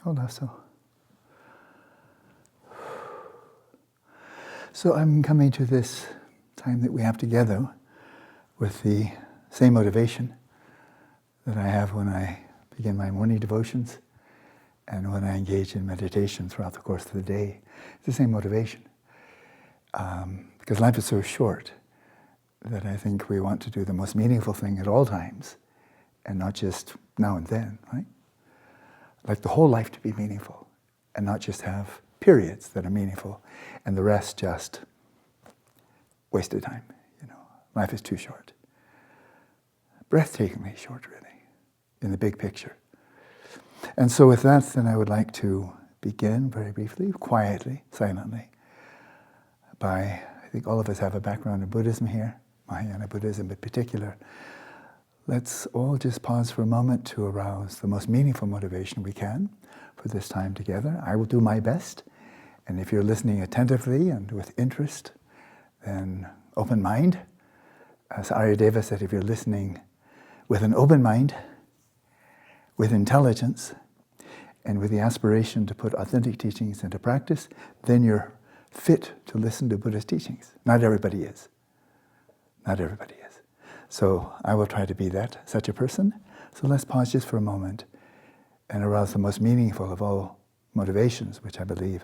Hold on, so I'm coming to this time that we have together with the same motivation that I have when I begin my morning devotions and when I engage in meditation throughout the course of the day. It's the same motivation. Because life is so short that I think we want to do the most meaningful thing at all times and not just now and then, right? Like the whole life to be meaningful and not just have periods that are meaningful and the rest just wasted time. Life is too short. Breathtakingly short, really, in the big picture. And so with that, then I would like to begin very briefly, quietly, silently, by, I think all of us have a background in Buddhism here, Mahayana Buddhism in particular. Let's all just pause for a moment to arouse the most meaningful motivation we can for this time together. I will do my best, and if you're listening attentively and with interest, then open mind. As Aryadeva said, if you're listening with an open mind, with intelligence, and with the aspiration to put authentic teachings into practice, then you're fit to listen to Buddhist teachings. Not everybody is. Not everybody is. So I will try to be such a person. So let's pause just for a moment and arouse the most meaningful of all motivations, which I believe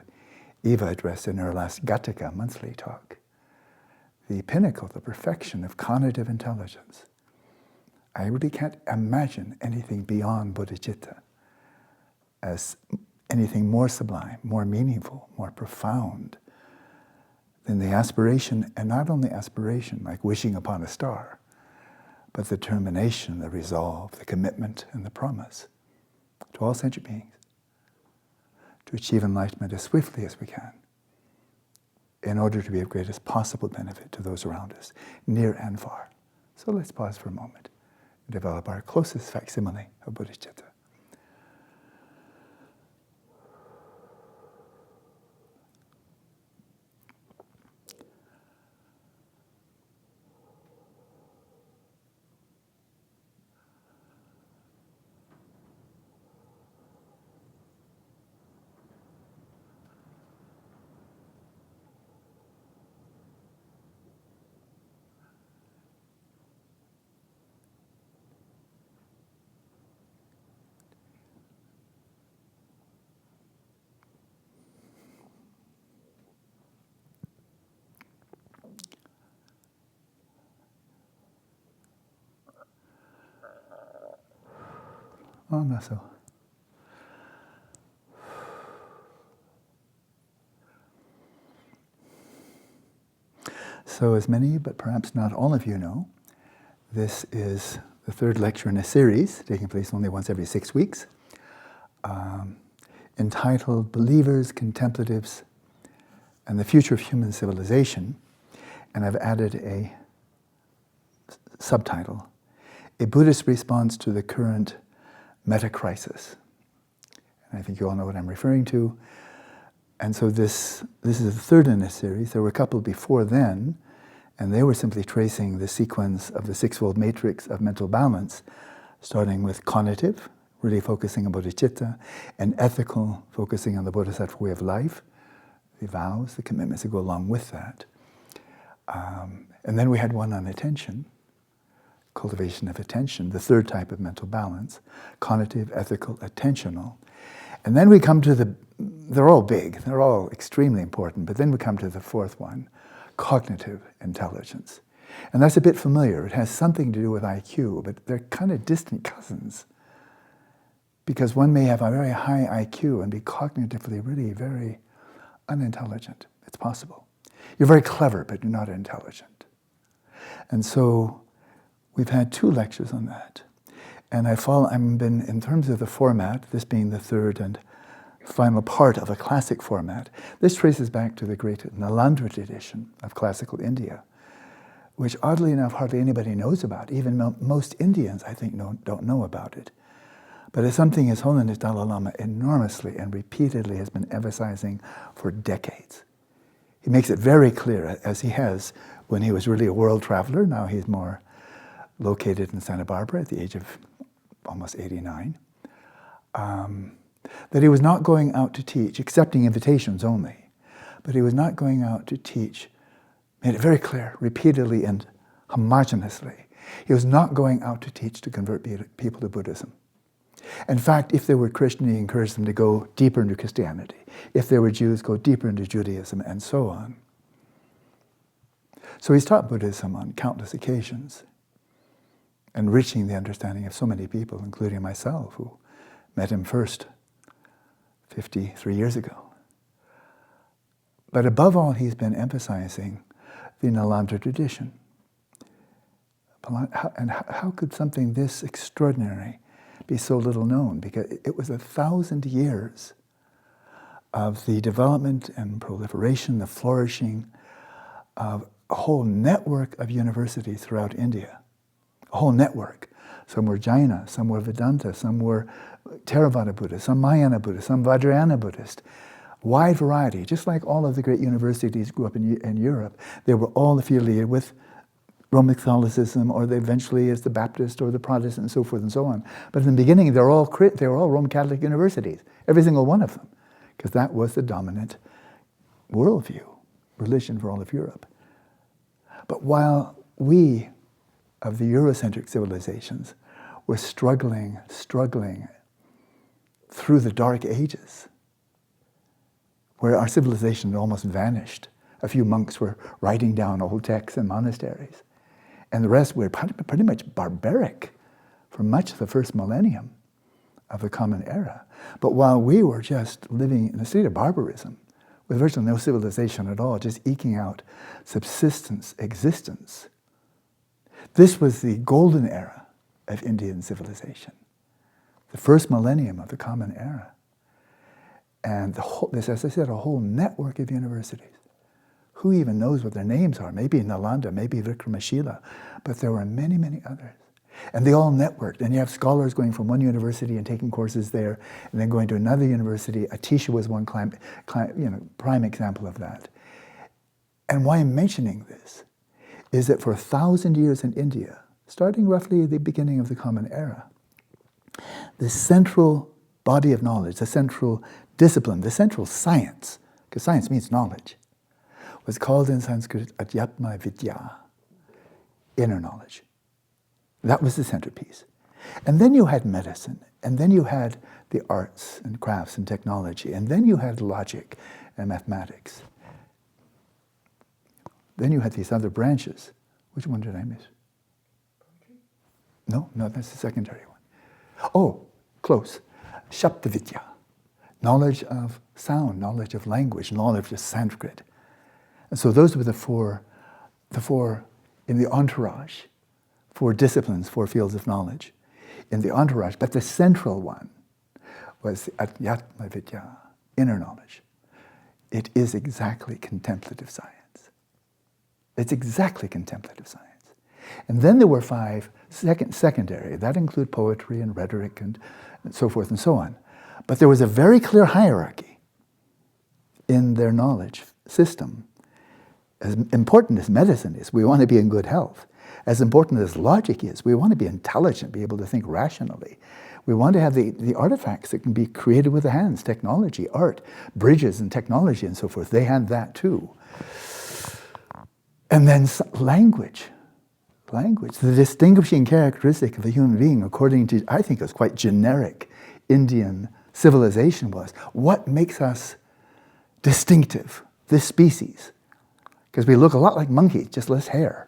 Eva addressed in her last Gattaca monthly talk. The pinnacle, the perfection of cognitive intelligence. I really can't imagine anything beyond bodhicitta as anything more sublime, more meaningful, more profound than the aspiration, and not only aspiration, like wishing upon a star, but the determination, the resolve, the commitment, and the promise to all sentient beings to achieve enlightenment as swiftly as we can in order to be of greatest possible benefit to those around us, near and far. So let's pause for a moment and develop our closest facsimile of bodhicitta. Oh, no, So as many, but perhaps not all of you know, this is the third lecture in a series taking place only once every 6 weeks, entitled Believers, Contemplatives, and the Future of Human Civilization. And I've added a subtitle, A Buddhist Response to the Current Metacrisis. And I think you all know what I'm referring to. And so this is the third in this series. There were a couple before then, and they were simply tracing the sequence of the sixfold matrix of mental balance, starting with cognitive, really focusing on bodhicitta, and ethical, focusing on the bodhisattva way of life, the vows, the commitments that go along with that. And then we had one on attention, cultivation of attention, the third type of mental balance, cognitive, ethical, attentional. And then we come to they're all big, they're all extremely important, but then we come to the fourth one, cognitive intelligence. And that's a bit familiar. It has something to do with IQ, but they're kind of distant cousins. Because one may have a very high IQ and be cognitively really very unintelligent. It's possible. You're very clever, but you're not intelligent. And so we've had 2 lectures on that. And I've been, in terms of the format, this being the third and final part of a classic format, this traces back to the great Nalanda tradition of classical India, which oddly enough hardly anybody knows about. Even most Indians, I think, don't know about it. But it's something His Holiness Dalai Lama enormously and repeatedly has been emphasizing for decades. He makes it very clear, as he has when he was really a world traveler. Now he's more located in Santa Barbara at the age of almost 89. that he was not going out to teach, accepting invitations only, but he was not going out to teach, made it very clear, repeatedly and homogeneously. He was not going out to teach to convert people to Buddhism. In fact, if they were Christian, he encouraged them to go deeper into Christianity. If they were Jews, go deeper into Judaism, and so on. So he's taught Buddhism on countless occasions, enriching the understanding of so many people, including myself, who met him first 53 years ago. But above all, he's been emphasizing the Nalanda tradition. And how could something this extraordinary be so little known? Because it was 1,000 years of the development and proliferation, the flourishing of a whole network of universities throughout India. A whole network. Some were Jaina, some were Vedanta, some were Theravada Buddhist, some Mahayana Buddhist, some Vajrayana Buddhist. Wide variety, just like all of the great universities grew up in Europe. They were all affiliated with Roman Catholicism, or eventually as the Baptist or the Protestant, and so forth and so on. But in the beginning, they were all Roman Catholic universities, every single one of them, because that was the dominant worldview, religion for all of Europe. But while we, of the Eurocentric civilizations, were struggling through the Dark Ages, where our civilization had almost vanished. A few monks were writing down old texts in monasteries. And the rest were pretty much barbaric for much of the first millennium of the Common Era. But while we were just living in a state of barbarism, with virtually no civilization at all, just eking out subsistence, existence, this was the golden era of Indian civilization, the first millennium of the Common Era. And this, as I said, a whole network of universities. Who even knows what their names are? Maybe Nalanda, maybe Vikramashila, but there were many, many others. And they all networked. And you have scholars going from one university and taking courses there, and then going to another university. Atisha was one prime example of that. And why I'm mentioning this is that for 1,000 years in India, starting roughly at the beginning of the Common Era, the central body of knowledge, the central discipline, the central science, because science means knowledge, was called in Sanskrit Adhyatma Vidya, inner knowledge. That was the centerpiece. And then you had medicine, and then you had the arts and crafts and technology, and then you had logic and mathematics. Then you had these other branches. Which one did I miss? No, that's the secondary one. Oh, close. Shabda Vidya. Knowledge of sound, knowledge of language, knowledge of Sanskrit. And so those were the four in the entourage, 4 disciplines, 4 fields of knowledge in the entourage. But the central one was the Adhyatma Vidya, inner knowledge. It is exactly contemplative science. It's exactly contemplative science. And then there were 5 secondary. That include poetry and rhetoric and so forth and so on. But there was a very clear hierarchy in their knowledge system. As important as medicine is, we want to be in good health. As important as logic is, we want to be intelligent, be able to think rationally. We want to have the artifacts that can be created with the hands, technology, art, bridges and technology and so forth. They had that too. And then language. Language, the distinguishing characteristic of a human being, according to, I think it was quite generic Indian civilization, was what makes us distinctive, this species. Because we look a lot like monkeys, just less hair.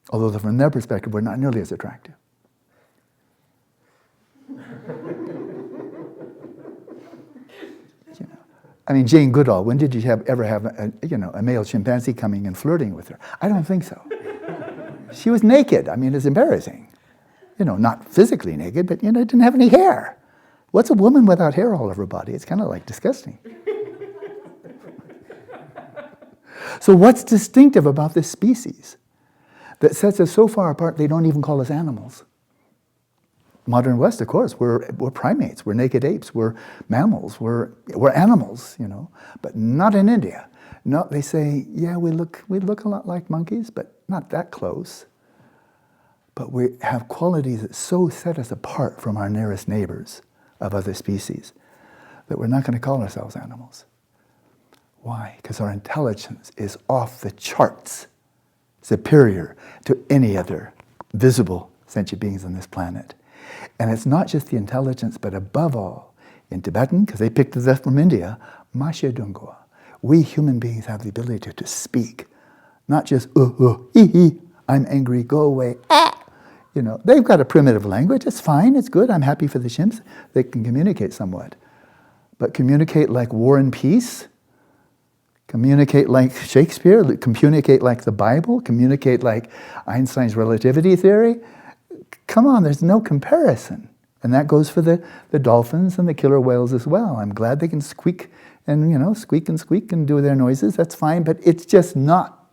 Although from their perspective, we're not nearly as attractive. I mean, Jane Goodall, when did you ever have a male chimpanzee coming and flirting with her? I don't think so. She was naked. I mean, it's embarrassing. Not physically naked, but, didn't have any hair. What's a woman without hair all over her body? It's kind of like disgusting. So what's distinctive about this species that sets us so far apart they don't even call us animals? Modern West, of course, we're primates, we're naked apes, we're mammals, we're animals, but not in India. No, they say, yeah, we look a lot like monkeys, but not that close. But we have qualities that so set us apart from our nearest neighbors, of other species, that we're not going to call ourselves animals. Why? Because our intelligence is off the charts, superior to any other visible sentient beings on this planet. And it's not just the intelligence, but above all, in Tibetan, because they picked this up from India, Mashe Dungwa. We human beings have the ability to speak, not just, I'm angry, go away, You know, they've got a primitive language, it's fine, it's good, I'm happy for the chimps, they can communicate somewhat. But communicate like War and Peace, communicate like Shakespeare, communicate like the Bible, communicate like Einstein's relativity theory, come on, there's no comparison. And that goes for the dolphins and the killer whales as well. I'm glad they can squeak and, squeak and do their noises, that's fine, but it's just not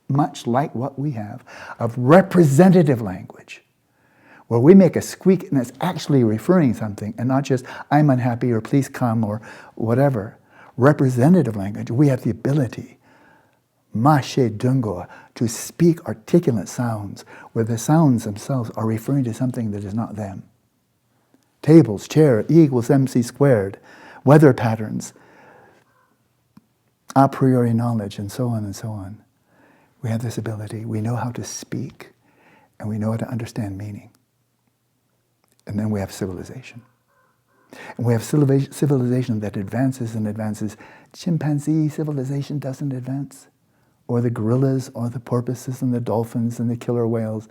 much like what we have of representative language, where we make a squeak and it's actually referring something and not just, I'm unhappy or please come or whatever. Representative language, we have the ability, Mashe Dungo, to speak articulate sounds where the sounds themselves are referring to something that is not them. Tables, chair, E equals MC squared, weather patterns, a priori knowledge, and so on and so on. We have this ability. We know how to speak, and we know how to understand meaning. And then we have civilization. And we have civilization that advances and advances. Chimpanzee civilization doesn't advance. Or the gorillas, or the porpoises, and the dolphins, and the killer whales.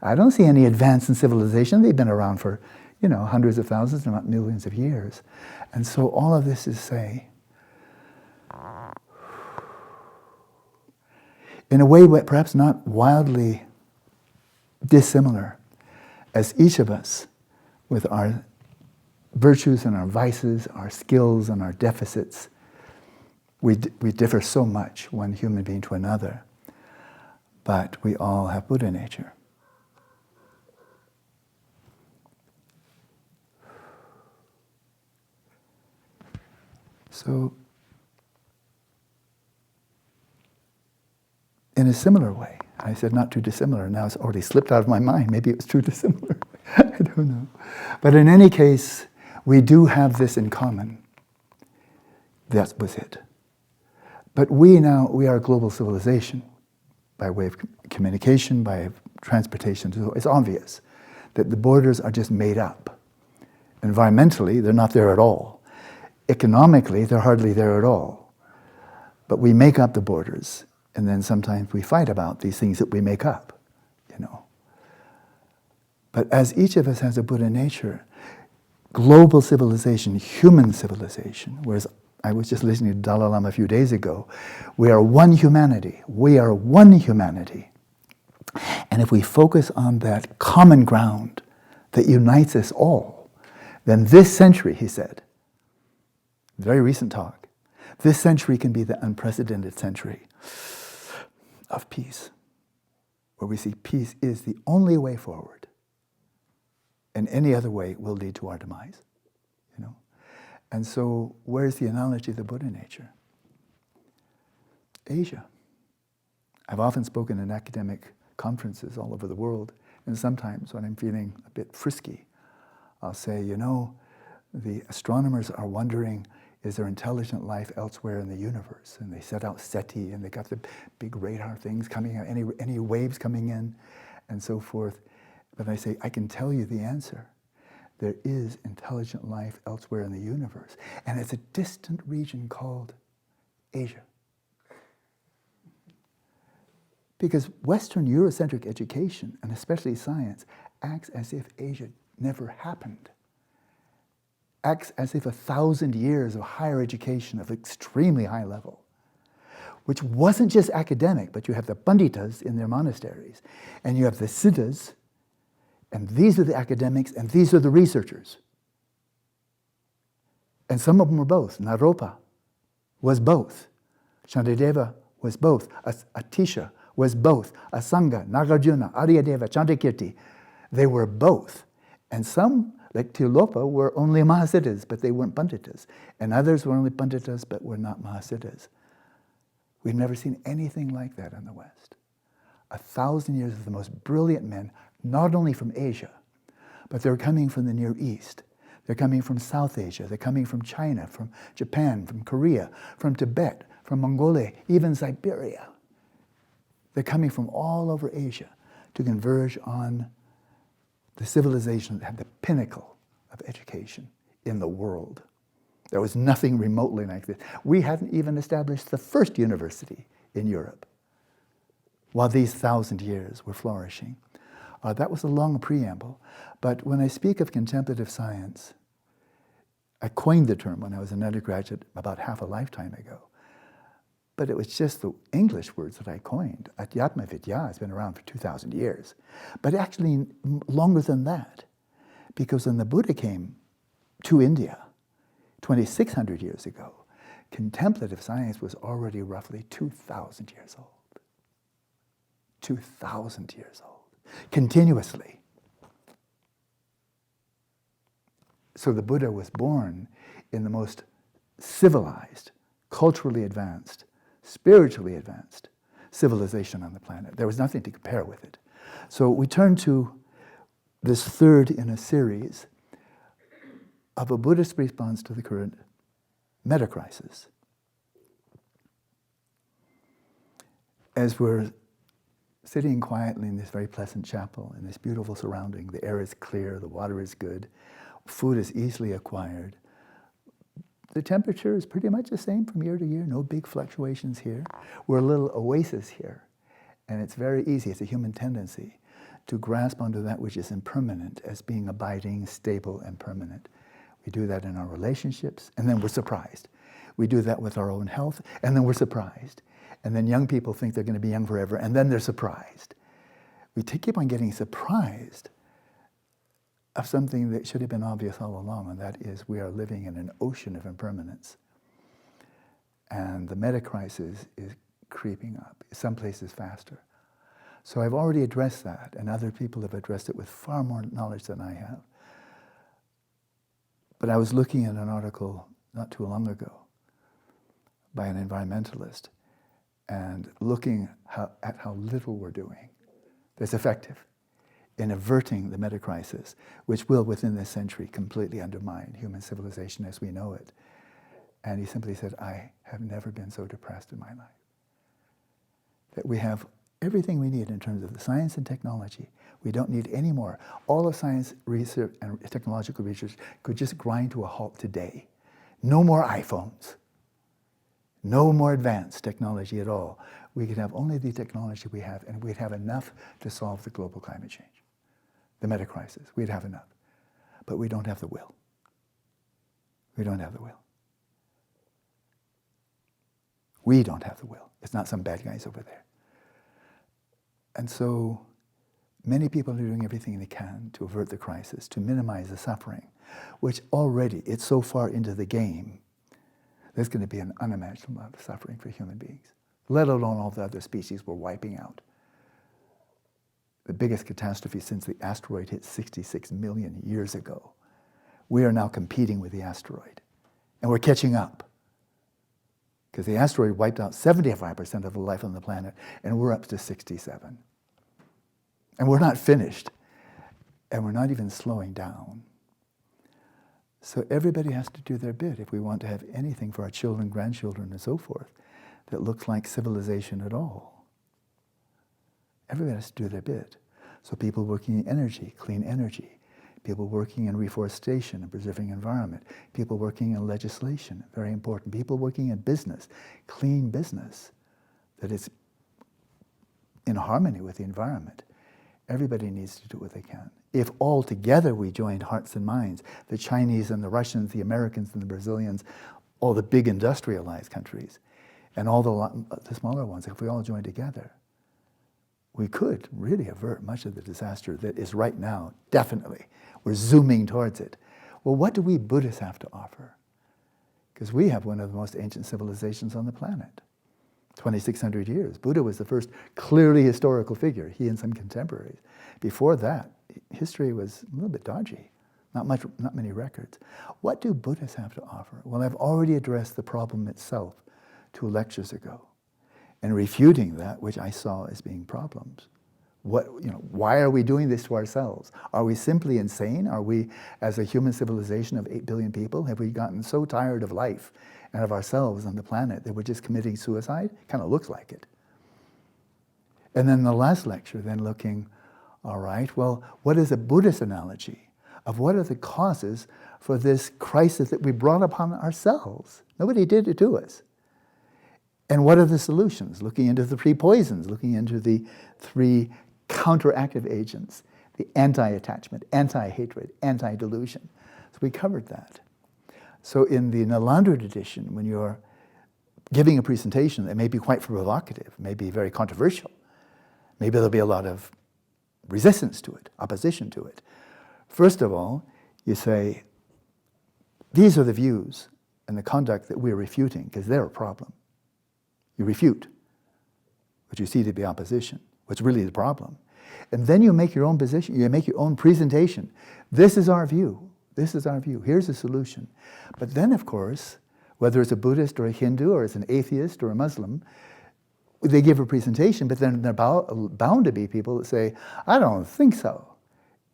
I don't see any advance in civilization. They've been around for, hundreds of thousands, if not millions of years. And so all of this is say, in a way perhaps not wildly dissimilar, as each of us, with our virtues and our vices, our skills and our deficits, we differ so much, one human being to another, but we all have Buddha nature. So, in a similar way, I said not too dissimilar, now it's already slipped out of my mind, maybe it was too dissimilar, I don't know. But in any case, we do have this in common. That was it. But we are a global civilization by way of communication, by transportation. So it's obvious that the borders are just made up. Environmentally, they're not there at all. Economically, they're hardly there at all. But we make up the borders, and then sometimes we fight about these things that we make up, But as each of us has a Buddha nature, global civilization, human civilization, whereas I was just listening to Dalai Lama a few days ago, we are one humanity. We are one humanity. And if we focus on that common ground that unites us all, then this century, he said, very recent talk, this century can be the unprecedented century of peace, where we see peace is the only way forward, and any other way will lead to our demise, And so, where's the analogy of the Buddha nature? Asia. I've often spoken in academic conferences all over the world, and sometimes when I'm feeling a bit frisky, I'll say, the astronomers are wondering, is there intelligent life elsewhere in the universe? And they set out SETI, and they got the big radar things coming out, any waves coming in, and so forth. But I say, I can tell you the answer. There is intelligent life elsewhere in the universe. And it's a distant region called Asia. Because Western Eurocentric education, and especially science, acts as if Asia never happened. Acts as if 1,000 years of higher education of extremely high level, which wasn't just academic, but you have the Panditas in their monasteries, and you have the Siddhas, and these are the academics, and these are the researchers. And some of them were both. Naropa was both. Shantideva was both. Atisha was both. Asanga, Nagarjuna, Aryadeva, Chantakirti, they were both. And some, like Tilopa, were only Mahasiddhas, but they weren't Panditas. And others were only Panditas, but were not Mahasiddhas. We've never seen anything like that in the West. 1,000 years of the most brilliant men, not only from Asia, but they're coming from the Near East. They're coming from South Asia. They're coming from China, from Japan, from Korea, from Tibet, from Mongolia, even Siberia. They're coming from all over Asia to converge on the civilization that had the pinnacle of education in the world. There was nothing remotely like this. We hadn't even established the first university in Europe while these 1,000 years were flourishing. That was a long preamble. But when I speak of contemplative science, I coined the term when I was an undergraduate about half a lifetime ago. But it was just the English words that I coined. Adhyatma Vidya has been around for 2,000 years. But actually longer than that. Because when the Buddha came to India 2,600 years ago, contemplative science was already roughly 2,000 years old. 2,000 years old. Continuously. So the Buddha was born in the most civilized, culturally advanced, spiritually advanced civilization on the planet. There was nothing to compare with it. So we turn to this third in a series of a Buddhist response to the current metacrisis. As we're sitting quietly in this very pleasant chapel, in this beautiful surrounding, the air is clear, the water is good, food is easily acquired. The temperature is pretty much the same from year to year, no big fluctuations here. We're a little oasis here, and it's very easy, it's a human tendency to grasp onto that which is impermanent as being abiding, stable, and permanent. We do that in our relationships, and then we're surprised. We do that with our own health, and then we're surprised. And then young people think they're going to be young forever, and then they're surprised. We keep on getting surprised of something that should have been obvious all along, and that is we are living in an ocean of impermanence. And the metacrisis is creeping up, some places faster. So I've already addressed that, and other people have addressed it with far more knowledge than I have. But I was looking at an article not too long ago by an environmentalist, and looking at how little we're doing that's effective in averting the metacrisis, which will, within this century, completely undermine human civilization as we know it. And he simply said, I have never been so depressed in my life. That we have everything we need in terms of the science and technology. We don't need any more. All of science research and technological research could just grind to a halt today. No more iPhones. No more advanced technology at all. We could have only the technology we have, and we'd have enough to solve the global climate change, the metacrisis. We'd have enough. But we don't have the will. We don't have the will. We don't have the will. It's not some bad guys over there. And so many people are doing everything they can to avert the crisis, to minimize the suffering, which already, it's so far into the game, there's going to be an unimaginable amount of suffering for human beings, let alone all the other species we're wiping out. The biggest catastrophe since the asteroid hit 66 million years ago. We are now competing with the asteroid, and we're catching up. Because the asteroid wiped out 75% of the life on the planet, and we're up to 67. And we're not finished, and we're not even slowing down. So everybody has to do their bit if we want to have anything for our children, grandchildren, and so forth that looks like civilization at all. Everybody has to do their bit. So people working in energy, clean energy, people working in reforestation and preserving environment, people working in legislation, very important, people working in business, clean business that is in harmony with the environment. Everybody needs to do what they can. If all together we joined hearts and minds, the Chinese and the Russians, the Americans and the Brazilians, all the big industrialized countries, and all the smaller ones, if we all joined together, we could really avert much of the disaster that is right now, definitely. We're zooming towards it. Well, what do we Buddhists have to offer? Because we have one of the most ancient civilizations on the planet. 2,600 years. Buddha was the first clearly historical figure, he and some contemporaries. Before that, history was a little bit dodgy, not many records. What do Buddhists have to offer? Well, I've already addressed the problem itself 2 lectures ago, and refuting that which I saw as being problems. Why are we doing this to ourselves? Are we simply insane? Are we, as a human civilization of 8 billion people, have we gotten so tired of life and of ourselves on the planet that we're just committing suicide? Kind of looks like it. And then the last lecture, then looking, all right, well, what is a Buddhist analogy of what are the causes for this crisis that we brought upon ourselves? Nobody did it to us. And what are the solutions? Looking into the 3 poisons, looking into the 3 counteractive agents, the anti-attachment, anti-hatred, anti-delusion. So we covered that. So in the Nalandra edition, when you're giving a presentation that may be quite provocative, may be very controversial, maybe there'll be a lot of resistance to it, opposition to it. First of all, you say, these are the views and the conduct that we're refuting, because they're a problem. You refute what you see to be opposition, what's really the problem. And then you make your own position, you make your own presentation. This is our view. This is our view. Here's a solution. But then, of course, whether it's a Buddhist or a Hindu or it's an atheist or a Muslim, they give a presentation, but then there are bound to be people that say, I don't think so.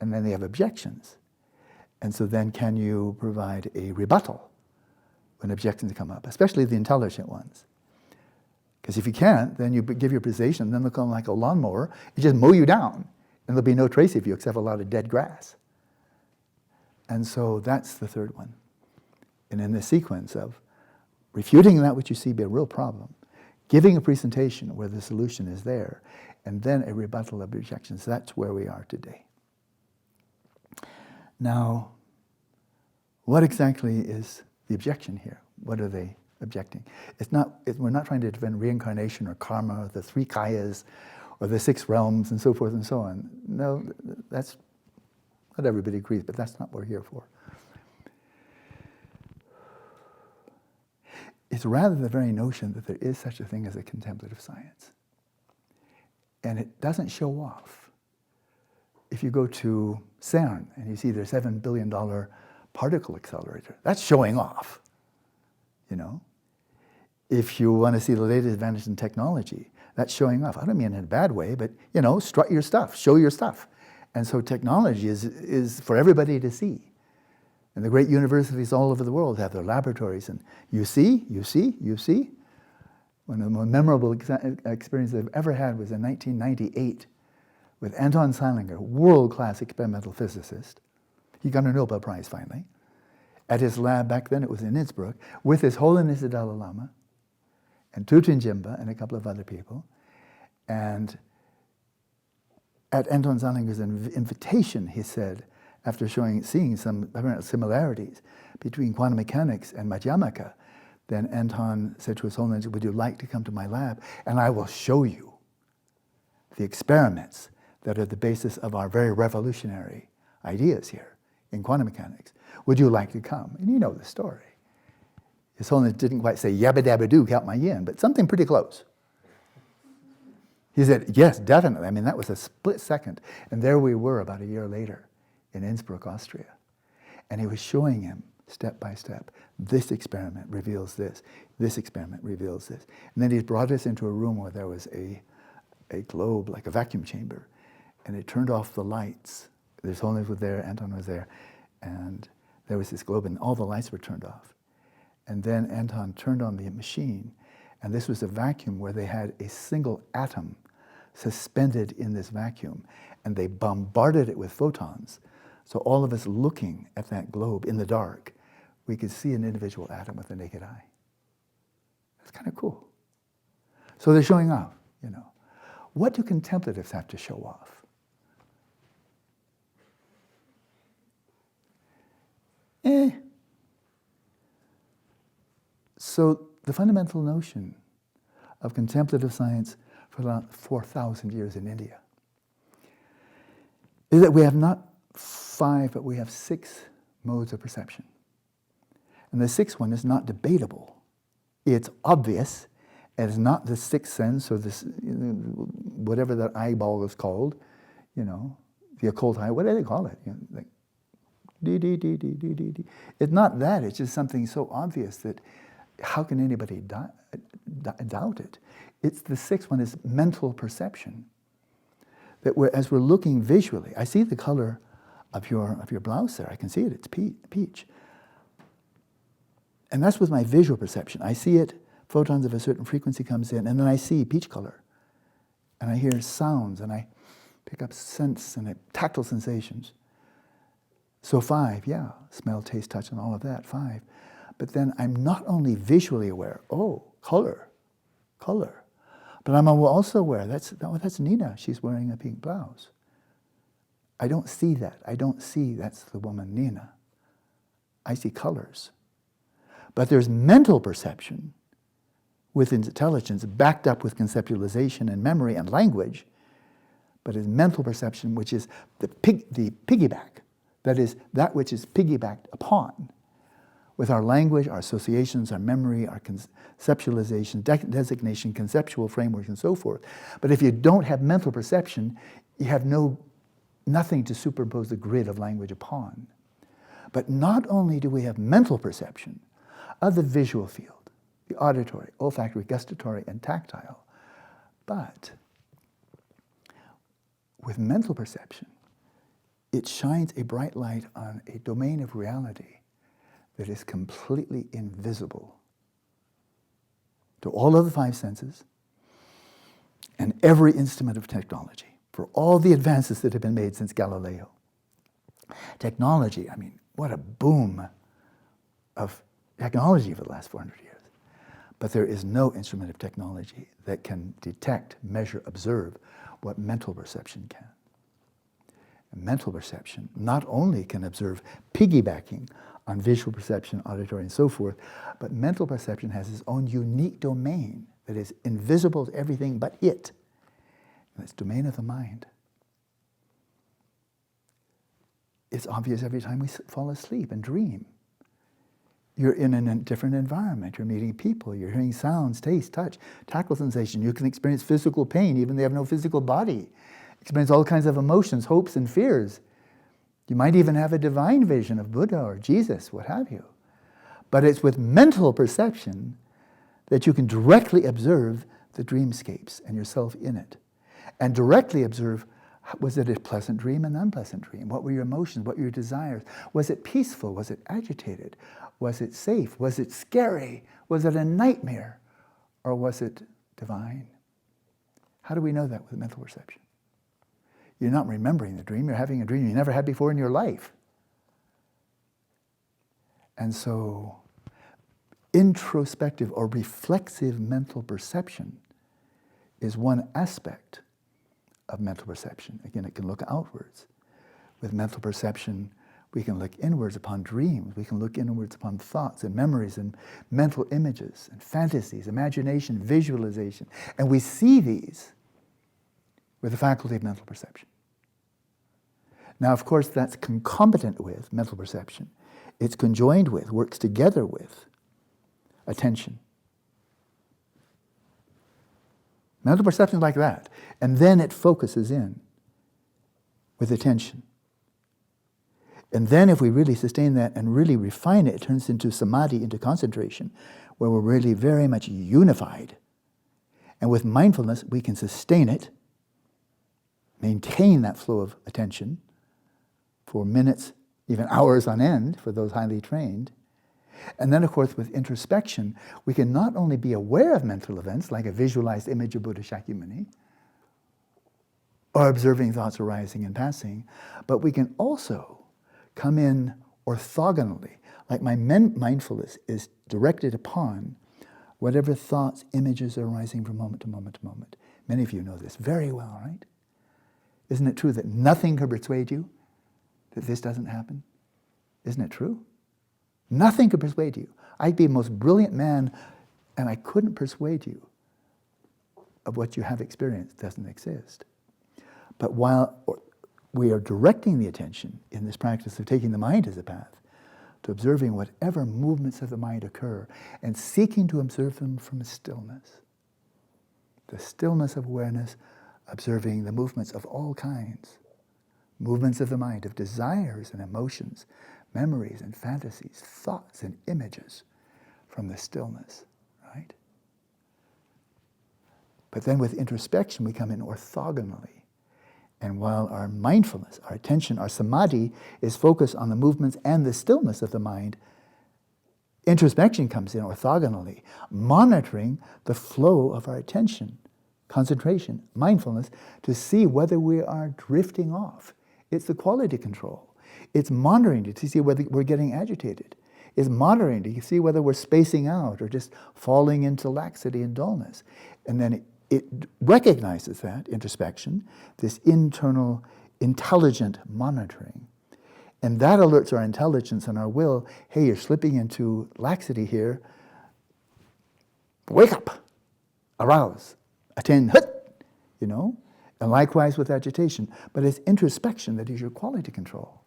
And then they have objections. And so then can you provide a rebuttal when objections come up, especially the intelligent ones? Because if you can't, then you give your presentation, then they'll come like a lawnmower, and just mow you down, and there'll be no trace of you except a lot of dead grass. And so that's the third one. And in the sequence of refuting that which you see be a real problem, giving a presentation where the solution is there, and then a rebuttal of objections, that's where we are today. Now, what exactly is the objection here? What are they objecting? We're not trying to defend reincarnation or karma, or the 3 kayas, or the 6 realms, and so forth and so on. No, that's not everybody agrees, but that's not what we're here for. It's rather the very notion that there is such a thing as a contemplative science. And it doesn't show off. If you go to CERN and you see their $7 billion particle accelerator, that's showing off, If you want to see the latest advances in technology, that's showing off. I don't mean in a bad way, but, strut your stuff, show your stuff. And so technology is for everybody to see. And the great universities all over the world have their laboratories, and you see. One of the most memorable experiences I've ever had was in 1998 with Anton Zeilinger, world-class experimental physicist. He got a Nobel Prize finally. At his lab, back then it was in Innsbruck, with His Holiness the Dalai Lama, and Tutin Jimba, and a couple of other people. And at Anton Zeilinger's invitation, he said, after seeing some apparent similarities between quantum mechanics and Madhyamaka, then Anton said to His Holiness, would you like to come to my lab? And I will show you the experiments that are the basis of our very revolutionary ideas here in quantum mechanics. Would you like to come? And you know the story. His Holiness didn't quite say, yabba dabba doo, count my yin, but something pretty close. He said, yes, definitely. I mean, that was a split second. And there we were about a year later in Innsbruck, Austria. And he was showing him, step by step, this experiment reveals this experiment reveals this. And then he brought us into a room where there was a globe, like a vacuum chamber, and it turned off the lights. His Holiness was there, Anton was there, and there was this globe, and all the lights were turned off. And then Anton turned on the machine, and this was a vacuum where they had a single atom suspended in this vacuum, and they bombarded it with photons. So all of us looking at that globe in the dark, we could see an individual atom with the naked eye. That's kind of cool. So they're showing off, What do contemplatives have to show off? So the fundamental notion of contemplative science for about 4,000 years in India is that we have not 5, but we have 6 modes of perception. And the 6th one is not debatable. It's obvious, and it's not the 6th sense or this, whatever that eyeball is called, the occult eye, what do they call it? Like, It's not that, it's just something so obvious that how can anybody doubt it? It's the 6th one is mental perception. that as we're looking visually, I see the color of your blouse there. I can see it. It's peach. And that's with my visual perception. I see it, photons of a certain frequency comes in, and then I see peach color. And I hear sounds, and I pick up sense and tactile sensations. So 5, yeah, smell, taste, touch, and all of that, 5. But then I'm not only visually aware, oh, color, but I'm also aware, that's Nina, she's wearing a pink blouse. I don't see that. I don't see that's the woman Nina. I see colors. But there's mental perception with intelligence backed up with conceptualization and memory and language, but it's mental perception, which is the piggyback. That is, that which is piggybacked upon with our language, our associations, our memory, our conceptualization, designation, conceptual frameworks, and so forth. But if you don't have mental perception, you have nothing to superimpose the grid of language upon. But not only do we have mental perception of the visual field, the auditory, olfactory, gustatory, and tactile, but with mental perception, it shines a bright light on a domain of reality that is completely invisible to all of the 5 senses and every instrument of technology, for all the advances that have been made since Galileo. Technology, I mean, what a boom of technology for the last 400 years. But there is no instrument of technology that can detect, measure, observe what mental perception can. And mental perception not only can observe piggybacking on visual perception, auditory, and so forth, but mental perception has its own unique domain that is invisible to everything but it. And it's domain of the mind. It's obvious every time we fall asleep and dream. You're in a different environment. You're meeting people. You're hearing sounds, taste, touch, tactile sensation. You can experience physical pain, even though they have no physical body. Experience all kinds of emotions, hopes, and fears. You might even have a divine vision of Buddha or Jesus, what have you. But it's with mental perception that you can directly observe the dreamscapes and yourself in it. And directly observe, was it a pleasant dream, an unpleasant dream? What were your emotions? What were your desires? Was it peaceful? Was it agitated? Was it safe? Was it scary? Was it a nightmare? Or was it divine? How do we know that with mental perception? You're not remembering the dream. You're having a dream you never had before in your life. And so, introspective or reflexive mental perception is one aspect of mental perception. Again, it can look outwards. With mental perception, we can look inwards upon dreams. We can look inwards upon thoughts and memories and mental images and fantasies, imagination, visualization. And we see these with the faculty of mental perception. Now, of course, that's concomitant with mental perception. It's conjoined with, works together with attention. Mental perception is like that. And then it focuses in with attention. And then if we really sustain that and really refine it, it turns into samadhi, into concentration, where we're really very much unified. And with mindfulness, we can sustain it, maintain that flow of attention for minutes, even hours on end for those highly trained. And then, of course, with introspection, we can not only be aware of mental events, like a visualized image of Buddha Shakyamuni, or observing thoughts arising and passing, but we can also come in orthogonally, like my mindfulness is directed upon whatever thoughts, images are arising from moment to moment to moment. Many of you know this very well, right? Isn't it true that nothing could persuade you that this doesn't happen? Isn't it true? Nothing could persuade you. I'd be the most brilliant man, and I couldn't persuade you of what you have experienced doesn't exist. But while we are directing the attention in this practice of taking the mind as a path, to observing whatever movements of the mind occur, and seeking to observe them from stillness. The stillness of awareness, observing the movements of all kinds. Movements of the mind, of desires and emotions, memories and fantasies, thoughts and images from the stillness, right? But then with introspection, we come in orthogonally. And while our mindfulness, our attention, our samadhi is focused on the movements and the stillness of the mind, introspection comes in orthogonally, monitoring the flow of our attention, concentration, mindfulness, to see whether we are drifting off. It's the quality control. It's monitoring to see whether we're getting agitated. It's monitoring to see whether we're spacing out or just falling into laxity and dullness. And then it recognizes that, introspection, this internal intelligent monitoring. And that alerts our intelligence and our will, hey, you're slipping into laxity here. Wake up, arouse, attend, you know? And likewise with agitation. But it's introspection that is your quality control.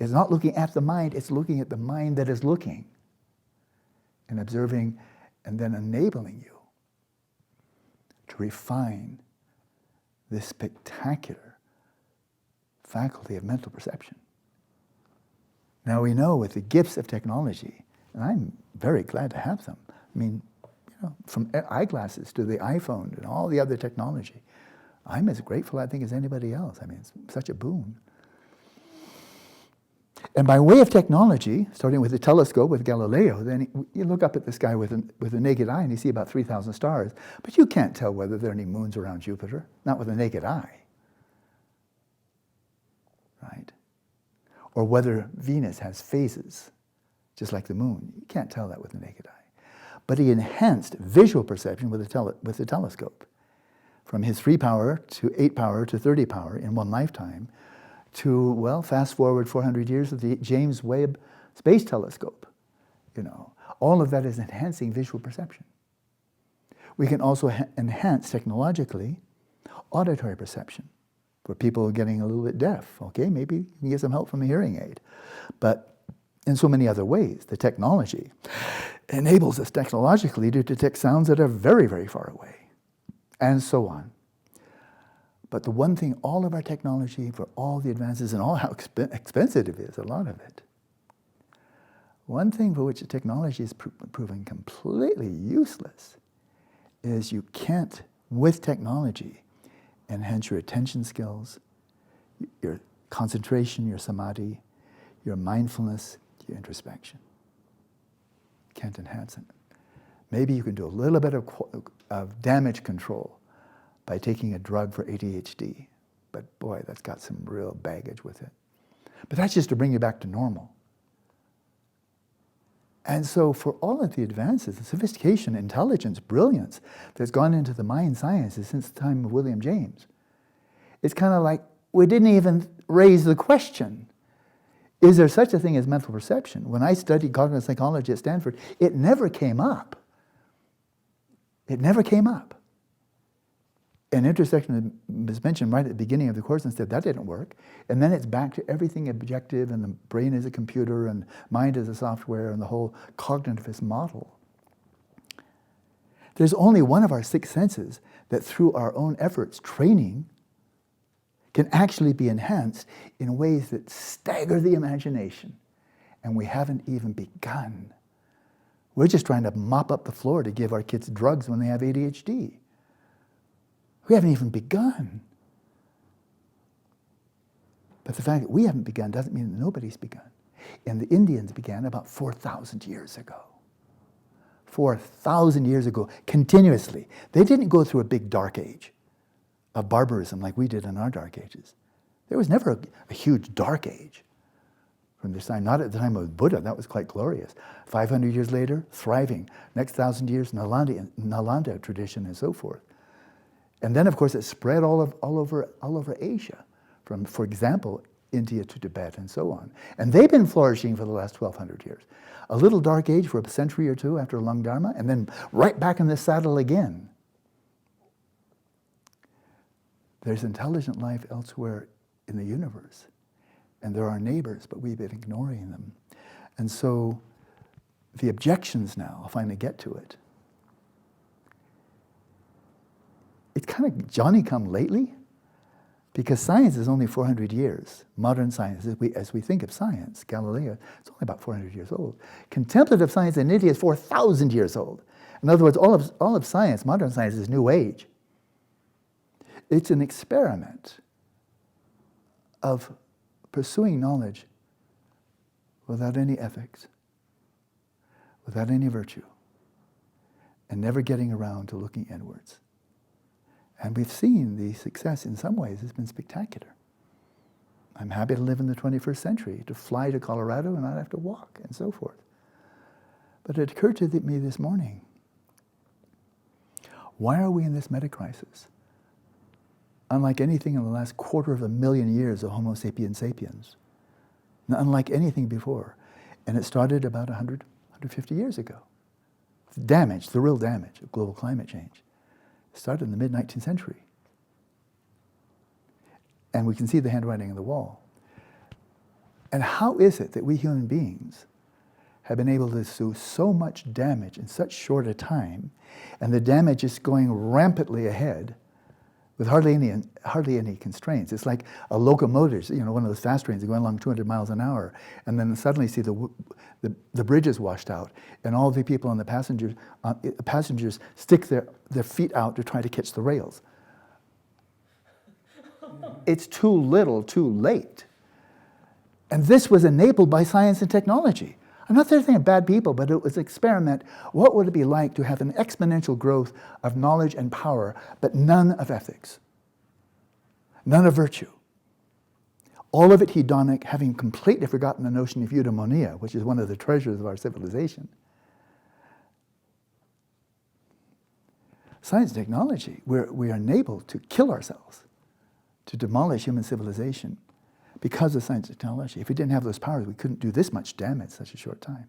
It's not looking at the mind, it's looking at the mind that is looking and observing and then enabling you to refine this spectacular faculty of mental perception. Now we know with the gifts of technology, and I'm very glad to have them. I mean, you know, from eyeglasses to the iPhone and all the other technology, I'm as grateful, I think, as anybody else. I mean, it's such a boon. And by way of technology, starting with the telescope with Galileo, then you look up at the sky with a naked eye and you see about 3,000 stars, but you can't tell whether there are any moons around Jupiter, not with a naked eye, right? Or whether Venus has phases, just like the moon. You can't tell that with the naked eye. But he enhanced visual perception with the telescope, from his 3 power to 8 power to 30 power in one lifetime, to, well, fast forward 400 years with the James Webb Space Telescope. You know, all of that is enhancing visual perception. We can also enhance technologically auditory perception for people getting a little bit deaf. Okay, maybe you can get some help from a hearing aid. But in so many other ways, the technology enables us technologically to detect sounds that are very, very far away, and so on. But the one thing, all of our technology, for all the advances and all how expensive it is, a lot of it, one thing for which the technology is proven completely useless is you can't, with technology, enhance your attention skills, your concentration, your samadhi, your mindfulness, your introspection. You can't enhance it. Maybe you can do a little bit of damage control by taking a drug for ADHD. But boy, that's got some real baggage with it. But that's just to bring you back to normal. And so for all of the advances, the sophistication, intelligence, brilliance that's gone into the mind sciences since the time of William James, it's kind of like we didn't even raise the question, is there such a thing as mental perception? When I studied cognitive psychology at Stanford, it never came up. It never came up. And introspection was mentioned right at the beginning of the course and said that didn't work. And then it's back to everything objective and the brain is a computer and mind is a software and the whole cognitivist model. There's only one of our 6 senses that through our own efforts, training, can actually be enhanced in ways that stagger the imagination. And we haven't even begun. We're just trying to mop up the floor to give our kids drugs when they have ADHD. We haven't even begun. But the fact that we haven't begun doesn't mean that nobody's begun. And the Indians began about 4,000 years ago. 4,000 years ago, continuously. They didn't go through a big dark age of barbarism like we did in our dark ages. There was never a huge dark age from this time. Not at the time of Buddha, that was quite glorious. 500 years later, thriving. Next 1,000 years, Nalanda tradition and so forth. And then, of course, it spread all over Asia, from, for example, India to Tibet and so on. And they've been flourishing for the last 1,200 years. A little dark age for a century or two after Lung Dharma, and then right back in the saddle again. There's intelligent life elsewhere in the universe. And they're our neighbors, but we've been ignoring them. And so the objections now, I'll finally get to it. It's kind of Johnny-come-lately, because science is only 400 years. Modern science, as we think of science, Galileo, it's only about 400 years old. Contemplative science in India is 4,000 years old. In other words, all of science, modern science, is New Age. It's an experiment of pursuing knowledge without any ethics, without any virtue, and never getting around to looking inwards. And we've seen the success in some ways has been spectacular. I'm happy to live in the 21st century, to fly to Colorado and not have to walk, and so forth. But it occurred to me this morning, why are we in this meta-crisis? Unlike anything in the last 250,000 years of Homo sapiens sapiens. Unlike anything before. And it started about 100, 150 years ago. The damage, the real damage of global climate change, started in the mid-19th century. And we can see the handwriting on the wall. And how is it that we human beings have been able to do so much damage in such short a time, and the damage is going rampantly ahead with hardly any constraints? It's like a locomotive, one of those fast trains going along 200 miles an hour, and then suddenly see the bridges washed out, and all the people on the passengers stick their feet out to try to catch the rails. It's too little, too late. And this was enabled by science and technology. I'm not saying they're bad people, but it was an experiment. What would it be like to have an exponential growth of knowledge and power, but none of ethics, none of virtue? All of it hedonic, having completely forgotten the notion of eudaimonia, which is one of the treasures of our civilization. Science and technology, we are enabled to kill ourselves, to demolish human civilization because of science and technology. If we didn't have those powers, we couldn't do this much damage in such a short time.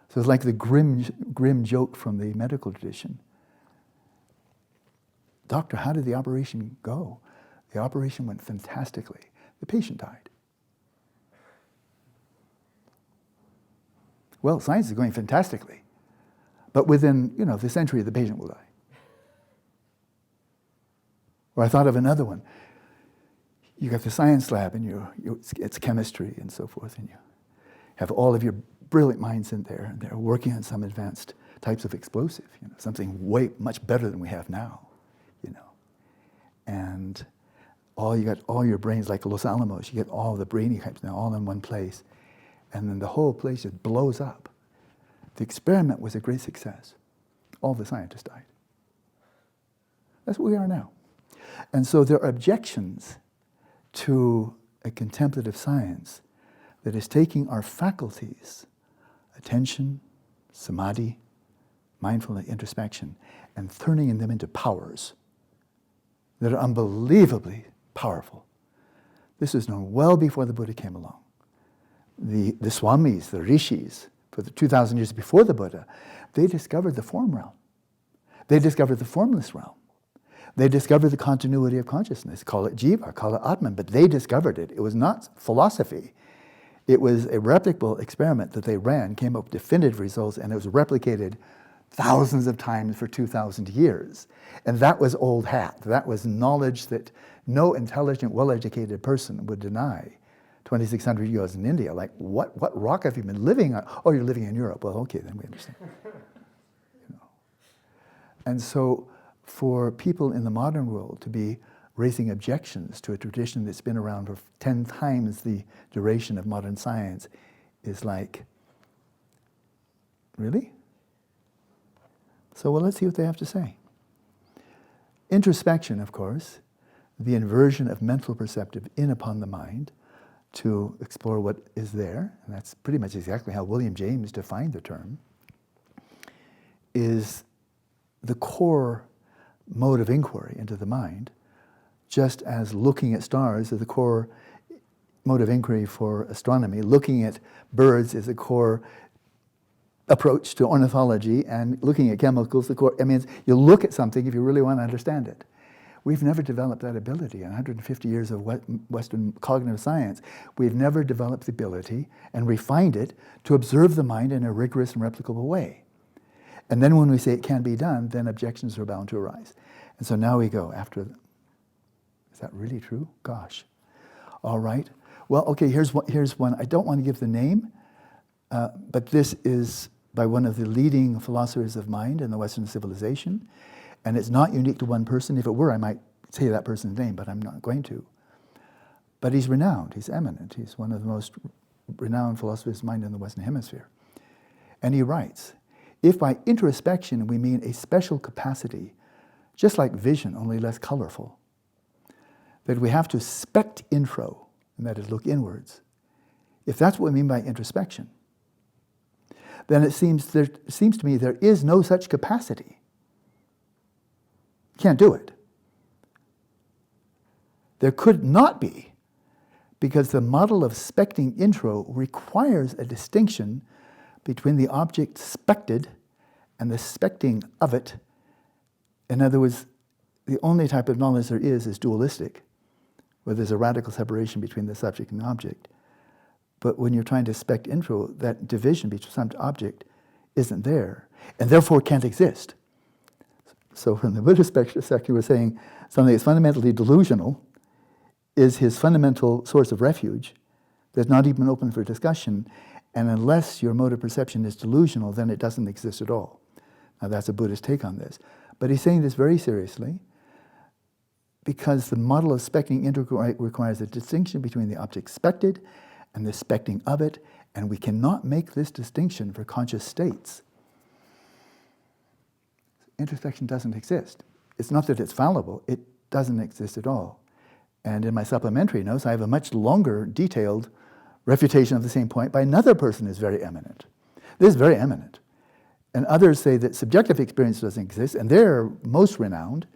So it's like the grim joke from the medical tradition. Doctor, how did the operation go? The operation went fantastically. The patient died. Well, science is going fantastically, but within the century, the patient will die. Or I thought of another one. You got the science lab, and it's chemistry and so forth, and you have all of your brilliant minds in there, and they're working on some advanced types of explosive, something way much better than we have now, And you got all your brains, like Los Alamos, you get all the brainy types now all in one place, and then the whole place just blows up. The experiment was a great success. All the scientists died. That's what we are now. And so there are objections to a contemplative science that is taking our faculties, attention, samadhi, mindfulness, introspection, and turning them into powers that are unbelievably powerful. This was known well before the Buddha came along. The swamis, the rishis, for the 2,000 years before the Buddha, they discovered the form realm. They discovered the formless realm. They discovered the continuity of consciousness. Call it jiva, call it atman, but they discovered it. It was not philosophy. It was a replicable experiment that they ran, came up with definitive results, and it was replicated thousands of times for 2,000 years. And that was old hat. That was knowledge that no intelligent, well-educated person would deny 2,600 years in India. Like, what rock have you been living on? Oh, you're living in Europe. Well, okay, then we understand. And so for people in the modern world to be raising objections to a tradition that's been around for 10 times the duration of modern science is like, really? So, well, let's see what they have to say. Introspection, of course, the inversion of mental perceptive in upon the mind to explore what is there, and that's pretty much exactly how William James defined the term, is the core mode of inquiry into the mind, just as looking at stars is the core mode of inquiry for astronomy, looking at birds is a core approach to ornithology, and looking at chemicals, the core, you look at something if you really want to understand it. We've never developed that ability. In 150 years of Western cognitive science, we've never developed the ability and refined it to observe the mind in a rigorous and replicable way. And then when we say it can be done, then objections are bound to arise. And so now we go after, is that really true? Gosh. All right. Well, okay, here's one. I don't want to give the name, but this is by one of the leading philosophers of mind in the Western civilization. And it's not unique to one person. If it were, I might say that person's name, but I'm not going to. But he's renowned, he's eminent, he's one of the most renowned philosophers of mind in the Western Hemisphere. And he writes, if by introspection we mean a special capacity, just like vision, only less colorful, that we have to spect intro, and that is look inwards, if that's what we mean by introspection, then it seems to me there is no such capacity. Can't do it. There could not be, because the model of specting intro requires a distinction between the object spected and the specting of it. In other words, the only type of knowledge there is dualistic, where there's a radical separation between the subject and the object. But when you're trying to spect intro, that division between subject and object isn't there, and therefore can't exist. So from the Buddhist perspective, we're saying something that's fundamentally delusional is his fundamental source of refuge that's not even open for discussion, and unless your mode of perception is delusional, then it doesn't exist at all. Now that's a Buddhist take on this. But he's saying this very seriously, because the model of specting intro requires a distinction between the object spected and the specting of it, and we cannot make this distinction for conscious states. Introspection doesn't exist. It's not that it's fallible, it doesn't exist at all. And in my supplementary notes, I have a much longer, detailed refutation of the same point by another person who's very eminent. This is very eminent. And others say that subjective experience doesn't exist, and they're most renowned.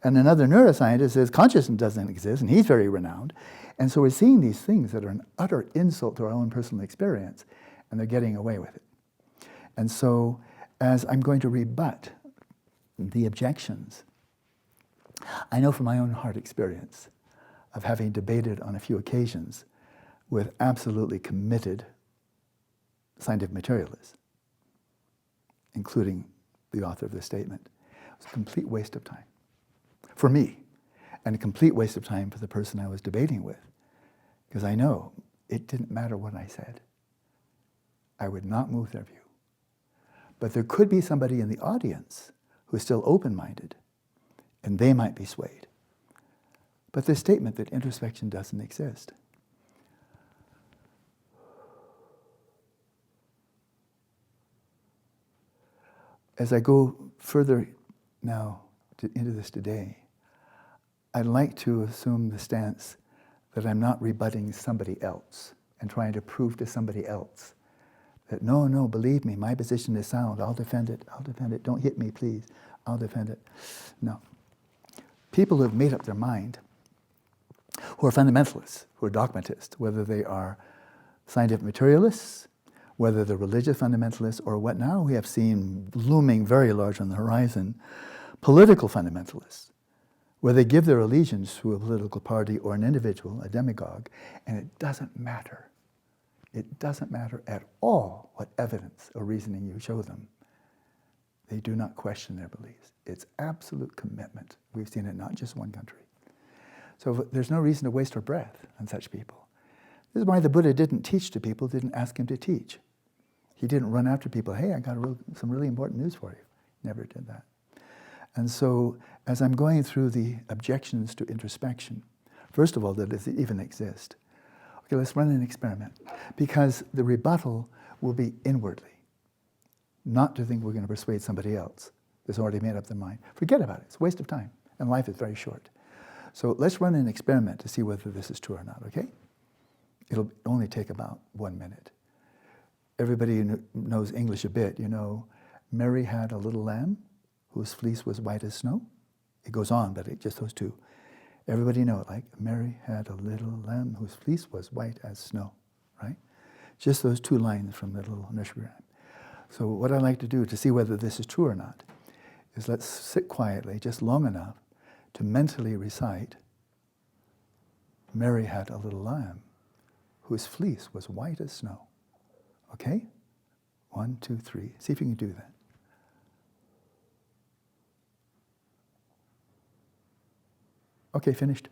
And another neuroscientist says consciousness doesn't exist, and he's very renowned. And so we're seeing these things that are an utter insult to our own personal experience, and they're getting away with it. And so, as I'm going to rebut the objections, I know from my own heart experience of having debated on a few occasions with absolutely committed scientific materialists, including the author of this statement. It was a complete waste of time for me, and a complete waste of time for the person I was debating with, because I know it didn't matter what I said. I would not move their view. But there could be somebody in the audience who is still open-minded, and they might be swayed. But this statement that introspection doesn't exist. As I go further now into this today, I'd like to assume the stance that I'm not rebutting somebody else and trying to prove to somebody else that, no, believe me, my position is sound, I'll defend it, don't hit me, please, I'll defend it. No. People who have made up their mind, who are fundamentalists, who are dogmatists, whether they are scientific materialists, whether they're religious fundamentalists, or what now we have seen looming very large on the horizon, political fundamentalists, where they give their allegiance to a political party or an individual, a demagogue, and it doesn't matter. It doesn't matter at all what evidence or reasoning you show them. They do not question their beliefs. It's absolute commitment. We've seen it not just one country. So there's no reason to waste our breath on such people. This is why the Buddha didn't teach to people, didn't ask him to teach. He didn't run after people, hey, I got some really important news for you. Never did that. And so as I'm going through the objections to introspection, first of all, that does it even exist? Okay, let's run an experiment, because the rebuttal will be inwardly, not to think we're going to persuade somebody else that's already made up their mind. Forget about it. It's a waste of time, and life is very short. So let's run an experiment to see whether this is true or not, okay? It'll only take about 1 minute. Everybody who knows English a bit, you know, Mary had a little lamb whose fleece was white as snow. It goes on, but just those two. Everybody know it, like, Mary had a little lamb whose fleece was white as snow, right? Just those 2 lines from the little nursery rhyme. So what I'd like to do to see whether this is true or not is let's sit quietly just long enough to mentally recite, Mary had a little lamb whose fleece was white as snow. Okay? 1, 2, 3. See if you can do that. Okay, finished.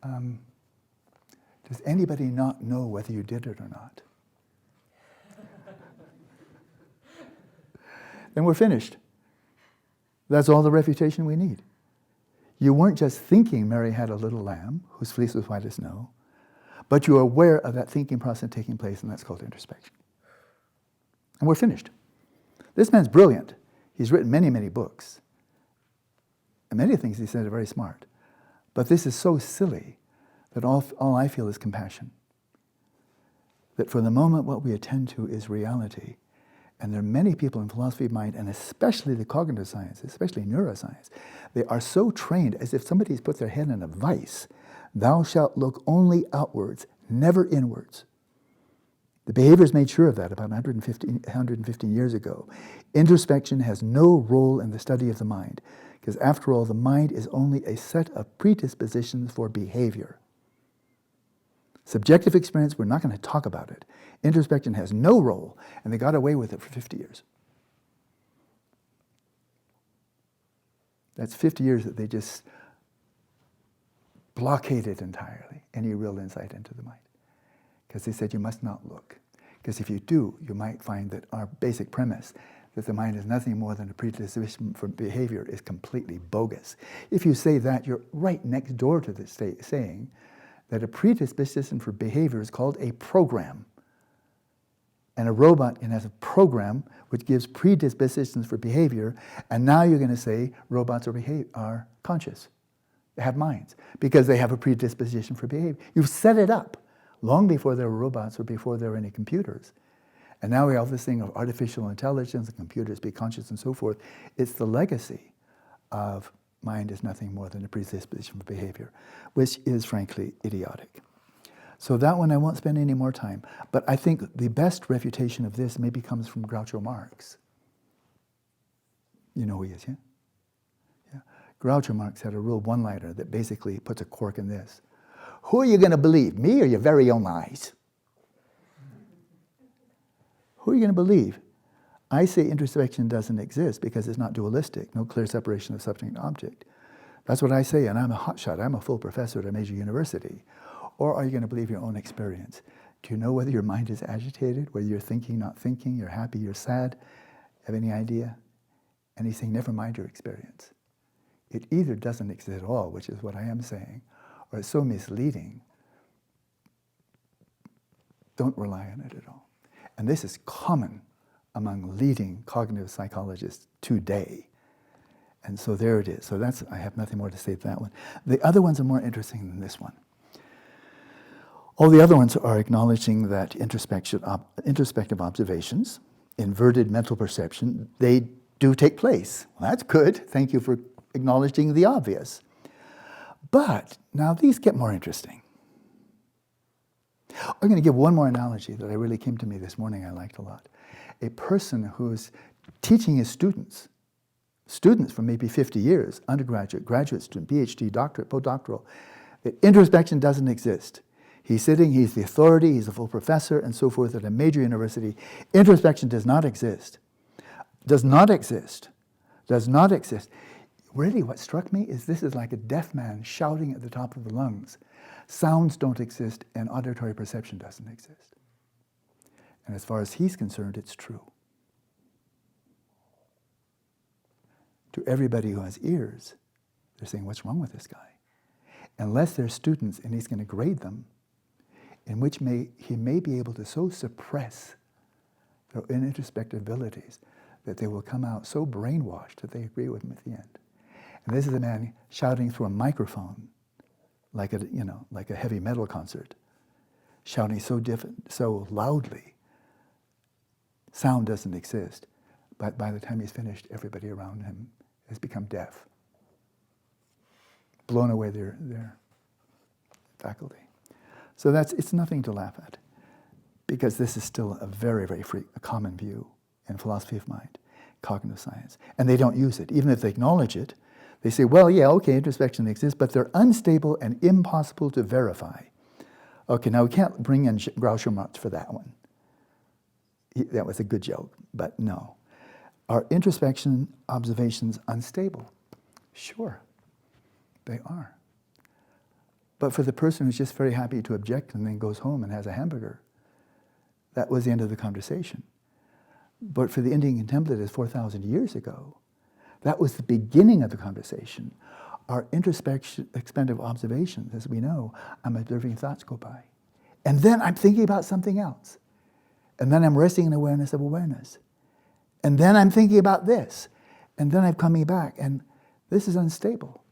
Does anybody not know whether you did it or not? Then we're finished. That's all the refutation we need. You weren't just thinking Mary had a little lamb whose fleece was white as snow. But you're aware of that thinking process taking place, and that's called introspection. And we're finished. This man's brilliant. He's written many, many books. And many things he said are very smart. But this is so silly that all I feel is compassion. That for the moment what we attend to is reality. And there are many people in philosophy of mind, and especially the cognitive sciences, especially neuroscience, they are so trained as if somebody's put their head in a vice. Thou shalt look only outwards, never inwards. The behaviors made sure of that about 115 years ago. Introspection has no role in the study of the mind, because after all, the mind is only a set of predispositions for behavior. Subjective experience, we're not going to talk about it. Introspection has no role, and they got away with it for 50 years. That's 50 years that they just blockaded entirely any real insight into the mind. Because they said you must not look. Because if you do, you might find that our basic premise, that the mind is nothing more than a predisposition for behavior, is completely bogus. If you say that, you're right next door to the saying that a predisposition for behavior is called a program. And a robot can have a program which gives predispositions for behavior, and now you're going to say robots are conscious. They have minds, because they have a predisposition for behavior. You've set it up long before there were robots or before there were any computers. And now we have this thing of artificial intelligence, and computers be conscious and so forth. It's the legacy of mind is nothing more than a predisposition for behavior, which is frankly idiotic. So that one I won't spend any more time. But I think the best refutation of this maybe comes from Groucho Marx. You know who he is, yeah? Yeah. Groucho Marx had a real one-liner that basically puts a cork in this. Who are you going to believe, me or your very own eyes? Who are you going to believe? I say introspection doesn't exist because it's not dualistic, no clear separation of subject and object. That's what I say, and I'm a hotshot. I'm a full professor at a major university. Or are you going to believe your own experience? Do you know whether your mind is agitated, whether you're thinking, not thinking, you're happy, you're sad? Have any idea? And he's saying, never mind your experience. It either doesn't exist at all, which is what I am saying, or it's so misleading. Don't rely on it at all. And this is common among leading cognitive psychologists today. And so there it is. So that's, I have nothing more to say to that one. The other ones are more interesting than this one. All the other ones are acknowledging that introspective observations, inverted mental perception, they do take place. Well, that's good. Thank you for acknowledging the obvious. But now these get more interesting. I'm going to give one more analogy that really came to me this morning I liked a lot. A person who's teaching his students for maybe 50 years, undergraduate, graduate student, PhD, doctorate, postdoctoral, that introspection doesn't exist. He's sitting, he's the authority, he's a full professor, and so forth at a major university. Introspection does not exist. Does not exist. Does not exist. Really, what struck me is this is like a deaf man shouting at the top of the lungs. Sounds don't exist, and auditory perception doesn't exist. And as far as he's concerned, it's true. To everybody who has ears, they're saying, what's wrong with this guy? Unless they're students and he's going to grade them, in which he may be able to so suppress their introspective abilities that they will come out so brainwashed that they agree with him at the end. And this is a man shouting through a microphone, like a heavy metal concert, shouting so loudly. Sound doesn't exist, but by the time he's finished, everybody around him has become deaf, blown away their faculty. So it's nothing to laugh at, because this is still a very, very common view in philosophy of mind, cognitive science. And they don't use it. Even if they acknowledge it, they say, well, yeah, okay, introspection exists, but they're unstable and impossible to verify. Okay, now we can't bring in Groucho Marx for that one. That was a good joke, but no. Are introspection observations unstable? Sure, they are. But for the person who's just very happy to object and then goes home and has a hamburger, that was the end of the conversation. But for the Indian contemplatives 4,000 years ago, that was the beginning of the conversation. Our introspection, expansive observations, as we know, I'm observing thoughts go by. And then I'm thinking about something else. And then I'm resting in awareness of awareness. And then I'm thinking about this. And then I'm coming back. And this is unstable.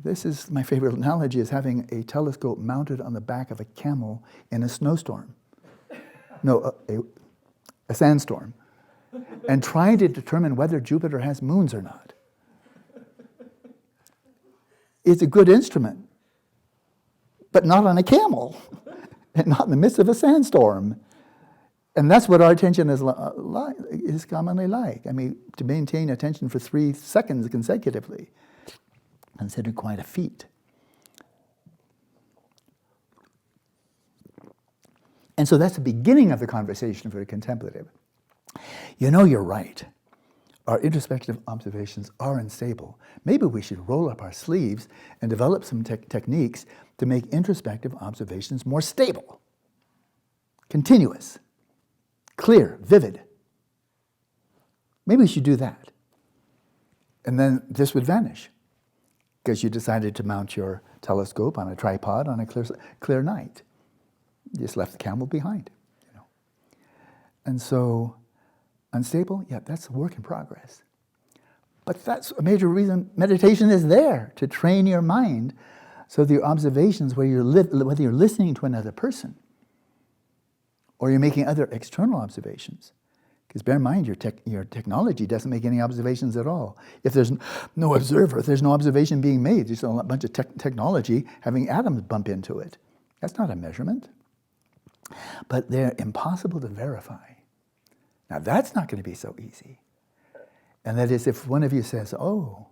This is, my favorite analogy is having a telescope mounted on the back of a camel in a snowstorm. No, a sandstorm. And trying to determine whether Jupiter has moons or not. It's a good instrument, but not on a camel, and not in the midst of a sandstorm. And that's what our attention is commonly like. I mean, to maintain attention for 3 seconds consecutively, considered quite a feat. And so that's the beginning of the conversation for a contemplative. You know, you're right. Our introspective observations are unstable. Maybe we should roll up our sleeves and develop some techniques to make introspective observations more stable, continuous, clear, vivid. Maybe we should do that. And then this would vanish because you decided to mount your telescope on a tripod on a clear night. You just left the camel behind, you know. And so, unstable, yeah, that's a work in progress. But that's a major reason meditation is there, to train your mind so that your observations, whether you're listening to another person or you're making other external observations, because bear in mind, your technology doesn't make any observations at all. If there's no observer, if there's no observation being made, there's a bunch of technology having atoms bump into it. That's not a measurement. But they're impossible to verify. Now that's not going to be so easy. And that is if one of you says, oh,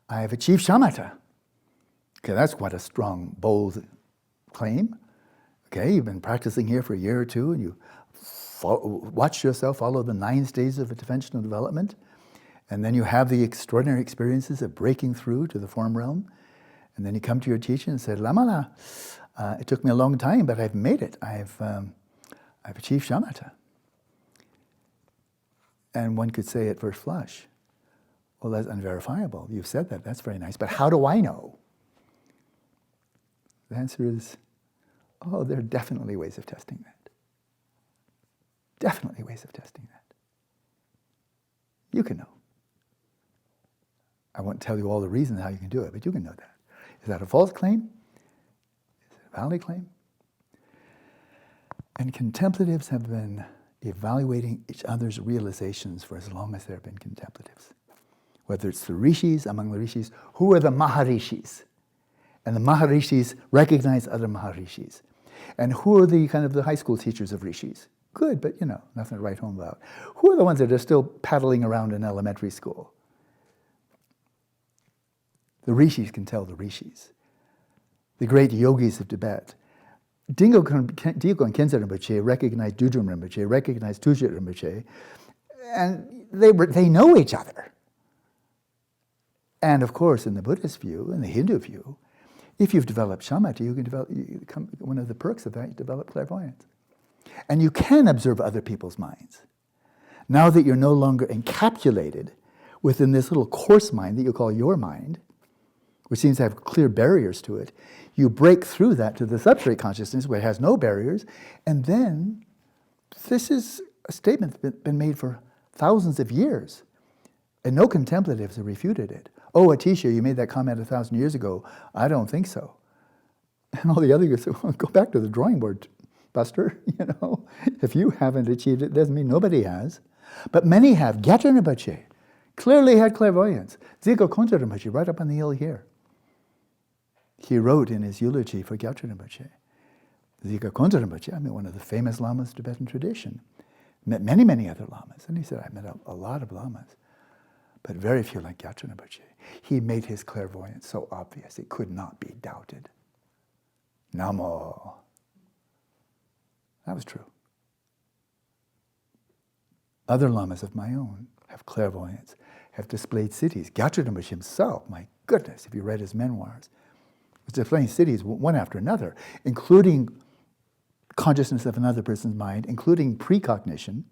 I have achieved shamatha. Okay, that's quite a strong, bold claim. Okay, you've been practicing here for a year or two and you watch yourself follow the 9 stages of attentional development, and then you have the extraordinary experiences of breaking through to the form realm, and then you come to your teacher and say, Lamala, it took me a long time, but I've made it. I've achieved shamatha. And one could say at first flush, well, that's unverifiable. You've said that. That's very nice. But how do I know? The answer is, oh, there are definitely ways of testing that. Definitely ways of testing that. You can know. I won't tell you all the reasons how you can do it, but you can know that. Is that a false claim? Is it a valid claim? And contemplatives have been evaluating each other's realizations for as long as there have been contemplatives. Whether it's the rishis, among the rishis, who are the maharishis? And the maharishis recognize other maharishis. And who are the kind of the high school teachers of rishis? Good, but you know, nothing to write home about. Who are the ones that are still paddling around in elementary school? The rishis can tell the rishis. The great yogis of Tibet. Dingo and Khyentse Rinpoche recognized Dudjom Rinpoche, recognized Tujit Rinpoche, and they know each other. And of course, in the Buddhist view, in the Hindu view, if you've developed shamatha, you can develop, one of the perks of that, you develop clairvoyance. And you can observe other people's minds. Now that you're no longer encapsulated within this little coarse mind that you call your mind, which seems to have clear barriers to it, you break through that to the substrate consciousness where it has no barriers, and then this is a statement that's been made for thousands of years, and no contemplatives have refuted it. Oh, Atisha, you made that comment 1,000 years ago. I don't think so. And all the other guys say, well, go back to the drawing board, Buster. You know, if you haven't achieved it, doesn't mean nobody has. But many have. Gyatso Rinpoche clearly had clairvoyance. Zigo Khyentse Rinpoche, right up on the hill here. He wrote in his eulogy for Gyatso Rinpoche, Zigo Khyentse Rinpoche, I mean, one of the famous lamas of Tibetan tradition, met many, many other lamas. And he said, I met a lot of lamas, but very few like Gyatso Rinpoche. He made his clairvoyance so obvious it could not be doubted. Namo. That was true. Other lamas of my own have clairvoyance, have displayed cities. Gyatso Rinpoche himself, my goodness, if you read his memoirs, was displaying cities one after another, including consciousness of another person's mind, including precognition.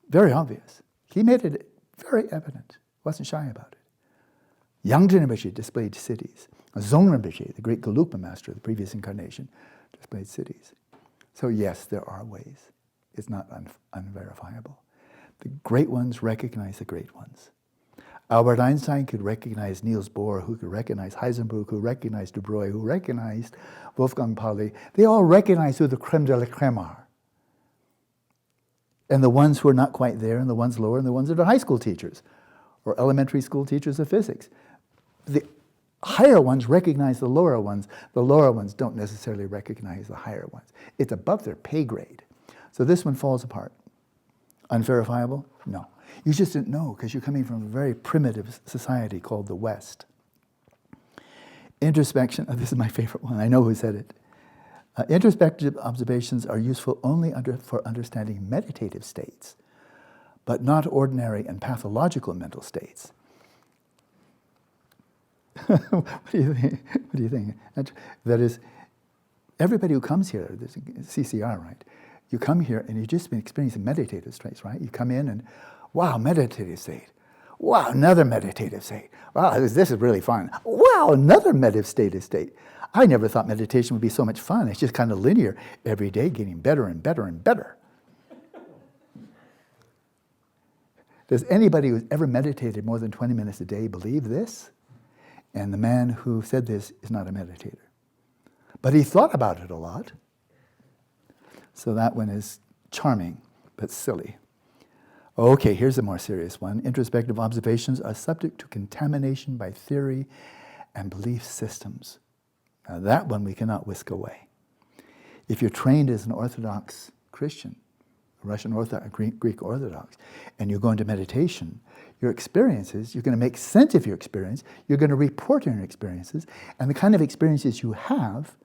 Very obvious. He made it very evident, wasn't shy about it. Yangchen Rinpoche displayed cities. Dzong Rinpoche, the great Gelugpa master of the previous incarnation, displayed cities. So yes, there are ways. It's not unverifiable. The great ones recognize the great ones. Albert Einstein could recognize Niels Bohr, who could recognize Heisenberg, who recognized De Broglie, who recognized Wolfgang Pauli. They all recognize who the creme de la creme are. And the ones who are not quite there, and the ones lower, and the ones that are high school teachers, or elementary school teachers of physics. The higher ones recognize the lower ones. The lower ones don't necessarily recognize the higher ones. It's above their pay grade. So this one falls apart. Unverifiable? No. You just didn't know because you're coming from a very primitive society called the West. Introspection, this is my favorite one, I know who said it. Introspective observations are useful only for understanding meditative states, but not ordinary and pathological mental states. What do you think? What do you think? That is, everybody who comes here, there's CCR, right? You come here and you've just been experiencing meditative states, right? You come in and, wow, meditative state. Wow, another meditative state. Wow, this is really fun. Wow, another meditative state. I never thought meditation would be so much fun. It's just kind of linear. Every day getting better and better and better. Does anybody who's ever meditated more than 20 minutes a day believe this? And the man who said this is not a meditator. But he thought about it a lot. So that one is charming, but silly. Okay, here's a more serious one. Introspective observations are subject to contamination by theory and belief systems. Now that one we cannot whisk away. If you're trained as an Orthodox Christian, Russian Orthodox, Greek Orthodox, and you go into meditation, your experiences, you're going to make sense of your experience, you're going to report on your experiences, and the kind of experiences you have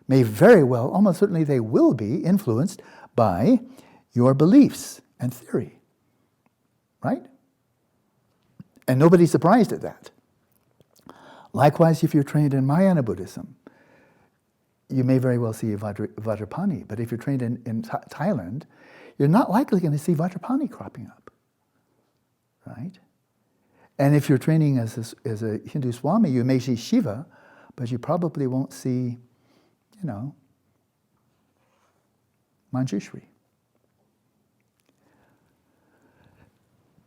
may very well, almost certainly they will be influenced by your beliefs and theory, right? And nobody's surprised at that. Likewise, if you're trained in Mahayana Buddhism, you may very well see Vajrapani, but if you're trained in Thailand, you're not likely going to see Vajrapani cropping up, right? And if you're training as a Hindu Swami, you may see Shiva, but you probably won't see, Manjushri.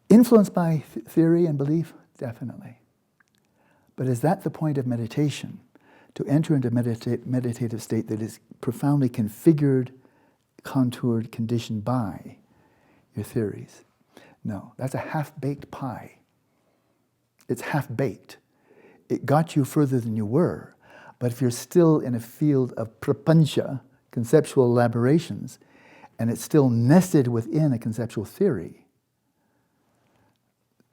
Influenced by theory and belief? Definitely. But is that the point of meditation? To enter into meditative state that is profoundly configured, contoured, conditioned by your theories? No, that's a half-baked pie. It's half-baked. It got you further than you were. But if you're still in a field of prapancha, conceptual elaborations, and it's still nested within a conceptual theory,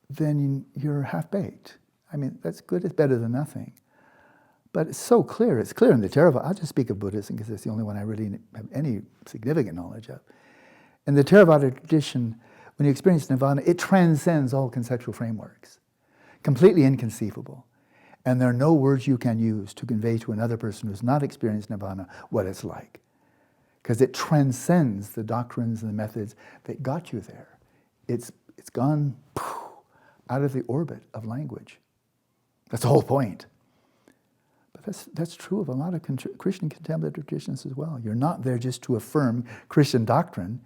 then you're half-baked. I mean, that's good, it's better than nothing. But it's so clear, it's clear in the Theravada. I'll just speak of Buddhism because it's the only one I really have any significant knowledge of. In the Theravada tradition, when you experience nirvana, it transcends all conceptual frameworks. Completely inconceivable. And there are no words you can use to convey to another person who's not experienced nirvana what it's like. Because it transcends the doctrines and the methods that got you there. It's gone out of the orbit of language. That's the whole point. But that's true of a lot of Christian contemplative traditions as well. You're not there just to affirm Christian doctrine.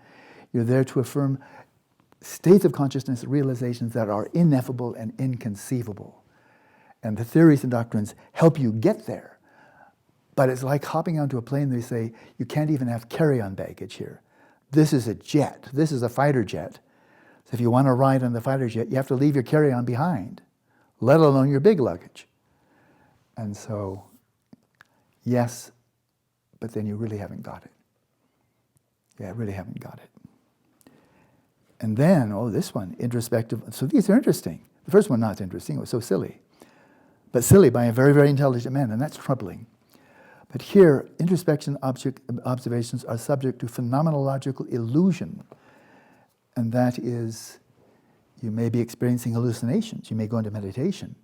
You're there to affirm states of consciousness, realizations that are ineffable and inconceivable. And the theories and doctrines help you get there. But it's like hopping onto a plane, they say, you can't even have carry-on baggage here. This is a jet. This is a fighter jet. So if you want to ride on the fighter jet, you have to leave your carry-on behind, let alone your big luggage. And so, yes, but then you really haven't got it. Yeah, really haven't got it. And then, this one, introspective. So these are interesting. The first one, not interesting. It was so silly. But silly by a very, very intelligent man, and that's troubling. But here, introspection observations are subject to phenomenological illusion. And that is, you may be experiencing hallucinations. You may go into meditation.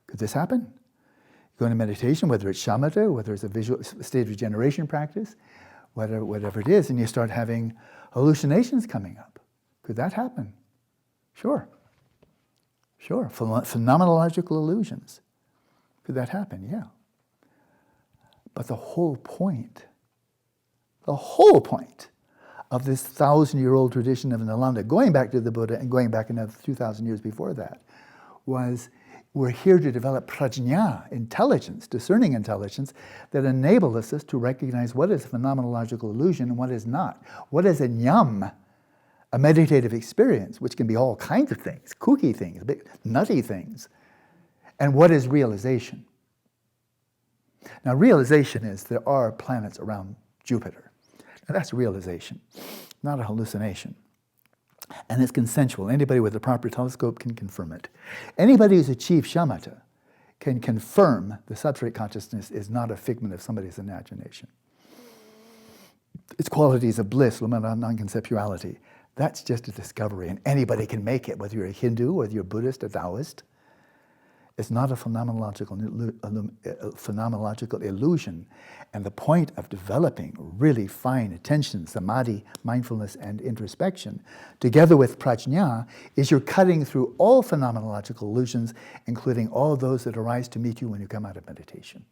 Could this happen? You go into meditation, whether it's shamatha, whether it's a visual state regeneration practice, whatever it is, and you start having hallucinations coming up. Could that happen? Sure. Sure. Phenomenological illusions. Could that happen? Yeah. But the whole point The whole point of this 1,000-year-old tradition of Nalanda, going back to the Buddha and going back another 2,000 years before that, was we're here to develop prajna, intelligence, discerning intelligence, that enables us to recognize what is a phenomenological illusion and what is not. What is a nyam, a meditative experience, which can be all kinds of things, kooky things, big, nutty things. And what is realization? Now, realization is there are planets around Jupiter. Now, that's realization, not a hallucination. And it's consensual. Anybody with a proper telescope can confirm it. Anybody who's achieved shamatha can confirm the substrate consciousness is not a figment of somebody's imagination. Its qualities of bliss, non-conceptuality, that's just a discovery, and anybody can make it, whether you're a Hindu, whether you're Buddhist or Taoist. It's not a phenomenological illusion. And the point of developing really fine attention, samadhi, mindfulness, and introspection, together with prajna, is you're cutting through all phenomenological illusions, including all those that arise to meet you when you come out of meditation.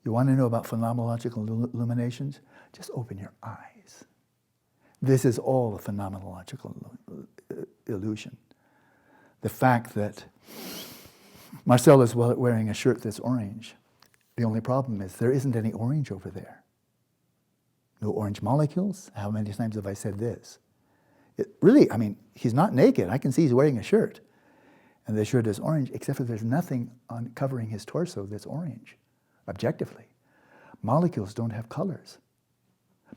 You want to know about phenomenological illuminations? Just open your eyes. This is all a phenomenological illusion. The fact that Marcel is wearing a shirt that's orange. The only problem is there isn't any orange over there. No orange molecules. How many times have I said this? It really, I mean, he's not naked. I can see he's wearing a shirt. And the shirt is orange, except for there's nothing on covering his torso that's orange, objectively. Molecules don't have colors.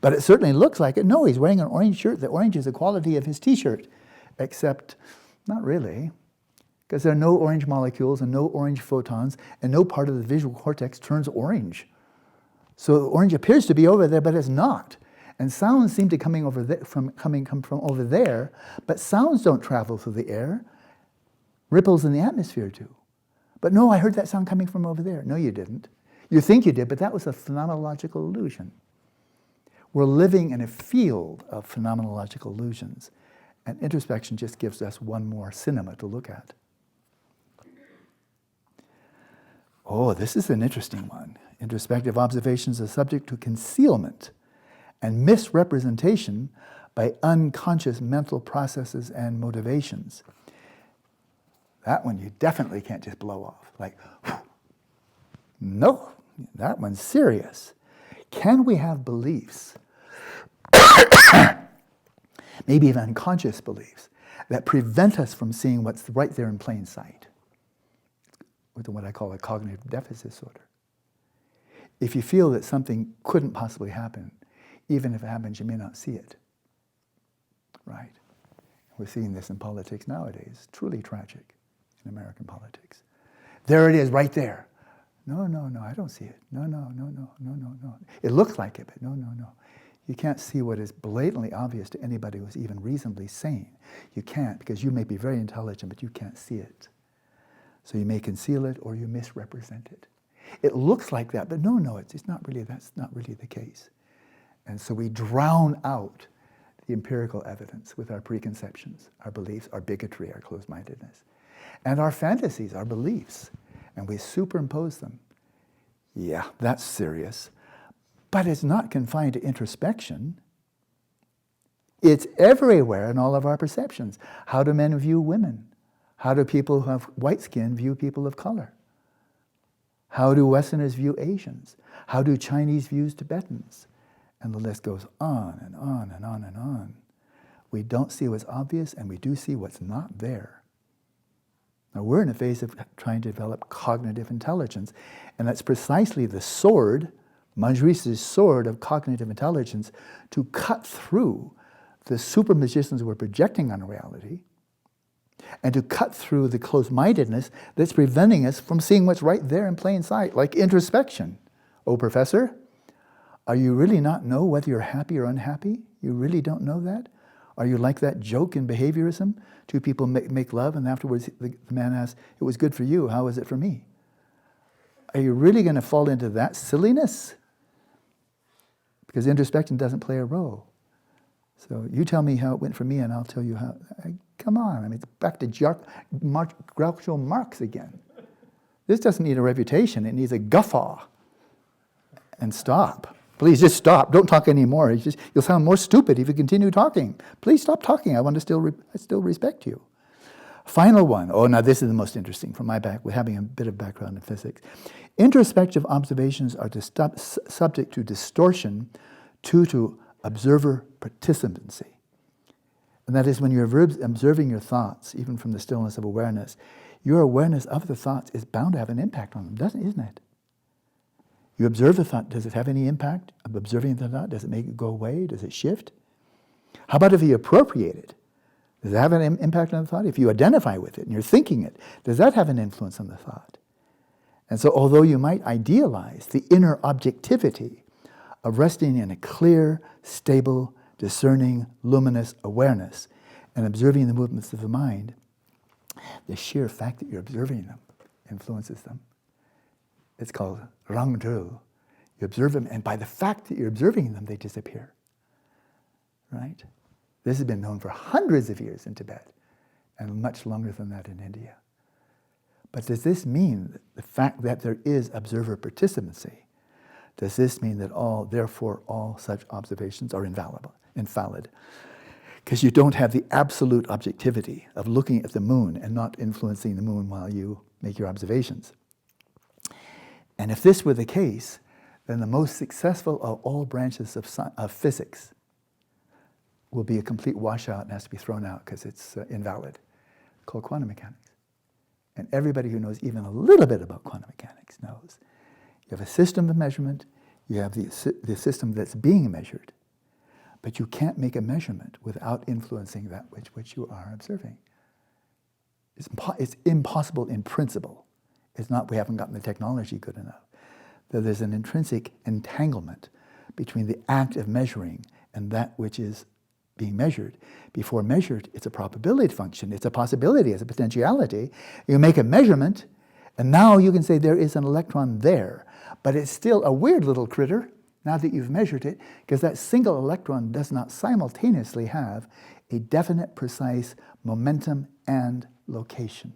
But it certainly looks like it. No, he's wearing an orange shirt. The orange is the quality of his t-shirt, except not really, because there are no orange molecules and no orange photons, and no part of the visual cortex turns orange. So orange appears to be over there, but it's not. And sounds seem to come from over there, but sounds don't travel through the air. Ripples in the atmosphere do. But no, I heard that sound coming from over there. No, you didn't. You think you did, but that was a phenomenological illusion. We're living in a field of phenomenological illusions, and introspection just gives us one more cinema to look at. Oh, this is an interesting one. Introspective observations are subject to concealment and misrepresentation by unconscious mental processes and motivations. That one you definitely can't just blow off. Like, whew. No, that one's serious. Can we have beliefs, maybe even unconscious beliefs, that prevent us from seeing what's right there in plain sight? With what I call a cognitive deficit disorder. If you feel that something couldn't possibly happen, even if it happens, you may not see it. Right? We're seeing this in politics nowadays. It's truly tragic in American politics. There it is, right there. No, I don't see it. No. It looks like it, but no. You can't see what is blatantly obvious to anybody who's even reasonably sane. You can't, because you may be very intelligent, but you can't see it. So you may conceal it or you misrepresent it. It looks like that, but no, it's not really, that's not really the case. And so we drown out the empirical evidence with our preconceptions, our beliefs, our bigotry, our closed-mindedness, and our fantasies, our beliefs, and we superimpose them. Yeah, that's serious. But it's not confined to introspection. It's everywhere in all of our perceptions. How do men view women? How do people who have white skin view people of color? How do Westerners view Asians? How do Chinese view Tibetans? And the list goes on and on and on and on. We don't see what's obvious, and we do see what's not there. Now, we're in a phase of trying to develop cognitive intelligence, and that's precisely the sword, Manjushri's sword of cognitive intelligence, to cut through the super magicians we're projecting on reality, and to cut through the closed-mindedness that's preventing us from seeing what's right there in plain sight, like introspection. Oh, professor, are you really not know whether you're happy or unhappy? You really don't know that? Are you like that joke in behaviorism? Two people make love, and afterwards the man asks, it was good for you, how was it for me? Are you really going to fall into that silliness? Because introspection doesn't play a role. So you tell me how it went for me, and I'll tell you how. Come on, I mean, it's back to Groucho Marx again. This doesn't need a reputation, it needs a guffaw. And stop. Please just stop. Don't talk anymore. You'll sound more stupid if you continue talking. Please stop talking. I want to I still respect you. Final one. Oh, now this is the most interesting from my with having a bit of background in physics. Introspective observations are subject to distortion due to observer participancy. And that is when you're observing your thoughts, even from the stillness of awareness, your awareness of the thoughts is bound to have an impact on them, isn't it? You observe the thought. Does it have any impact of observing the thought? Does it make it go away? Does it shift? How about if you appropriate it? Does it have an impact on the thought? If you identify with it and you're thinking it, does that have an influence on the thought? And so although you might idealize the inner objectivity of resting in a clear, stable, discerning, luminous awareness and observing the movements of the mind, the sheer fact that you're observing them influences them. It's called rangzhu. You observe them, and by the fact that you're observing them, they disappear. Right? This has been known for hundreds of years in Tibet, and much longer than that in India. But does this mean the fact that there is observer participancy? Does this mean that therefore all such observations are infallible? Because you don't have the absolute objectivity of looking at the moon and not influencing the moon while you make your observations. And if this were the case, then the most successful of all branches of physics will be a complete washout and has to be thrown out because it's invalid, called quantum mechanics. And everybody who knows even a little bit about quantum mechanics knows you have a system of measurement, you have the system that's being measured, but you can't make a measurement without influencing that which you are observing. It's impossible in principle. It's not we haven't gotten the technology good enough. There's an intrinsic entanglement between the act of measuring and that which is being measured. Before measured, it's a probability function. It's a possibility. It's a potentiality. You make a measurement, and now you can say there is an electron there, but it's still a weird little critter now that you've measured it, because that single electron does not simultaneously have a definite, precise momentum and location.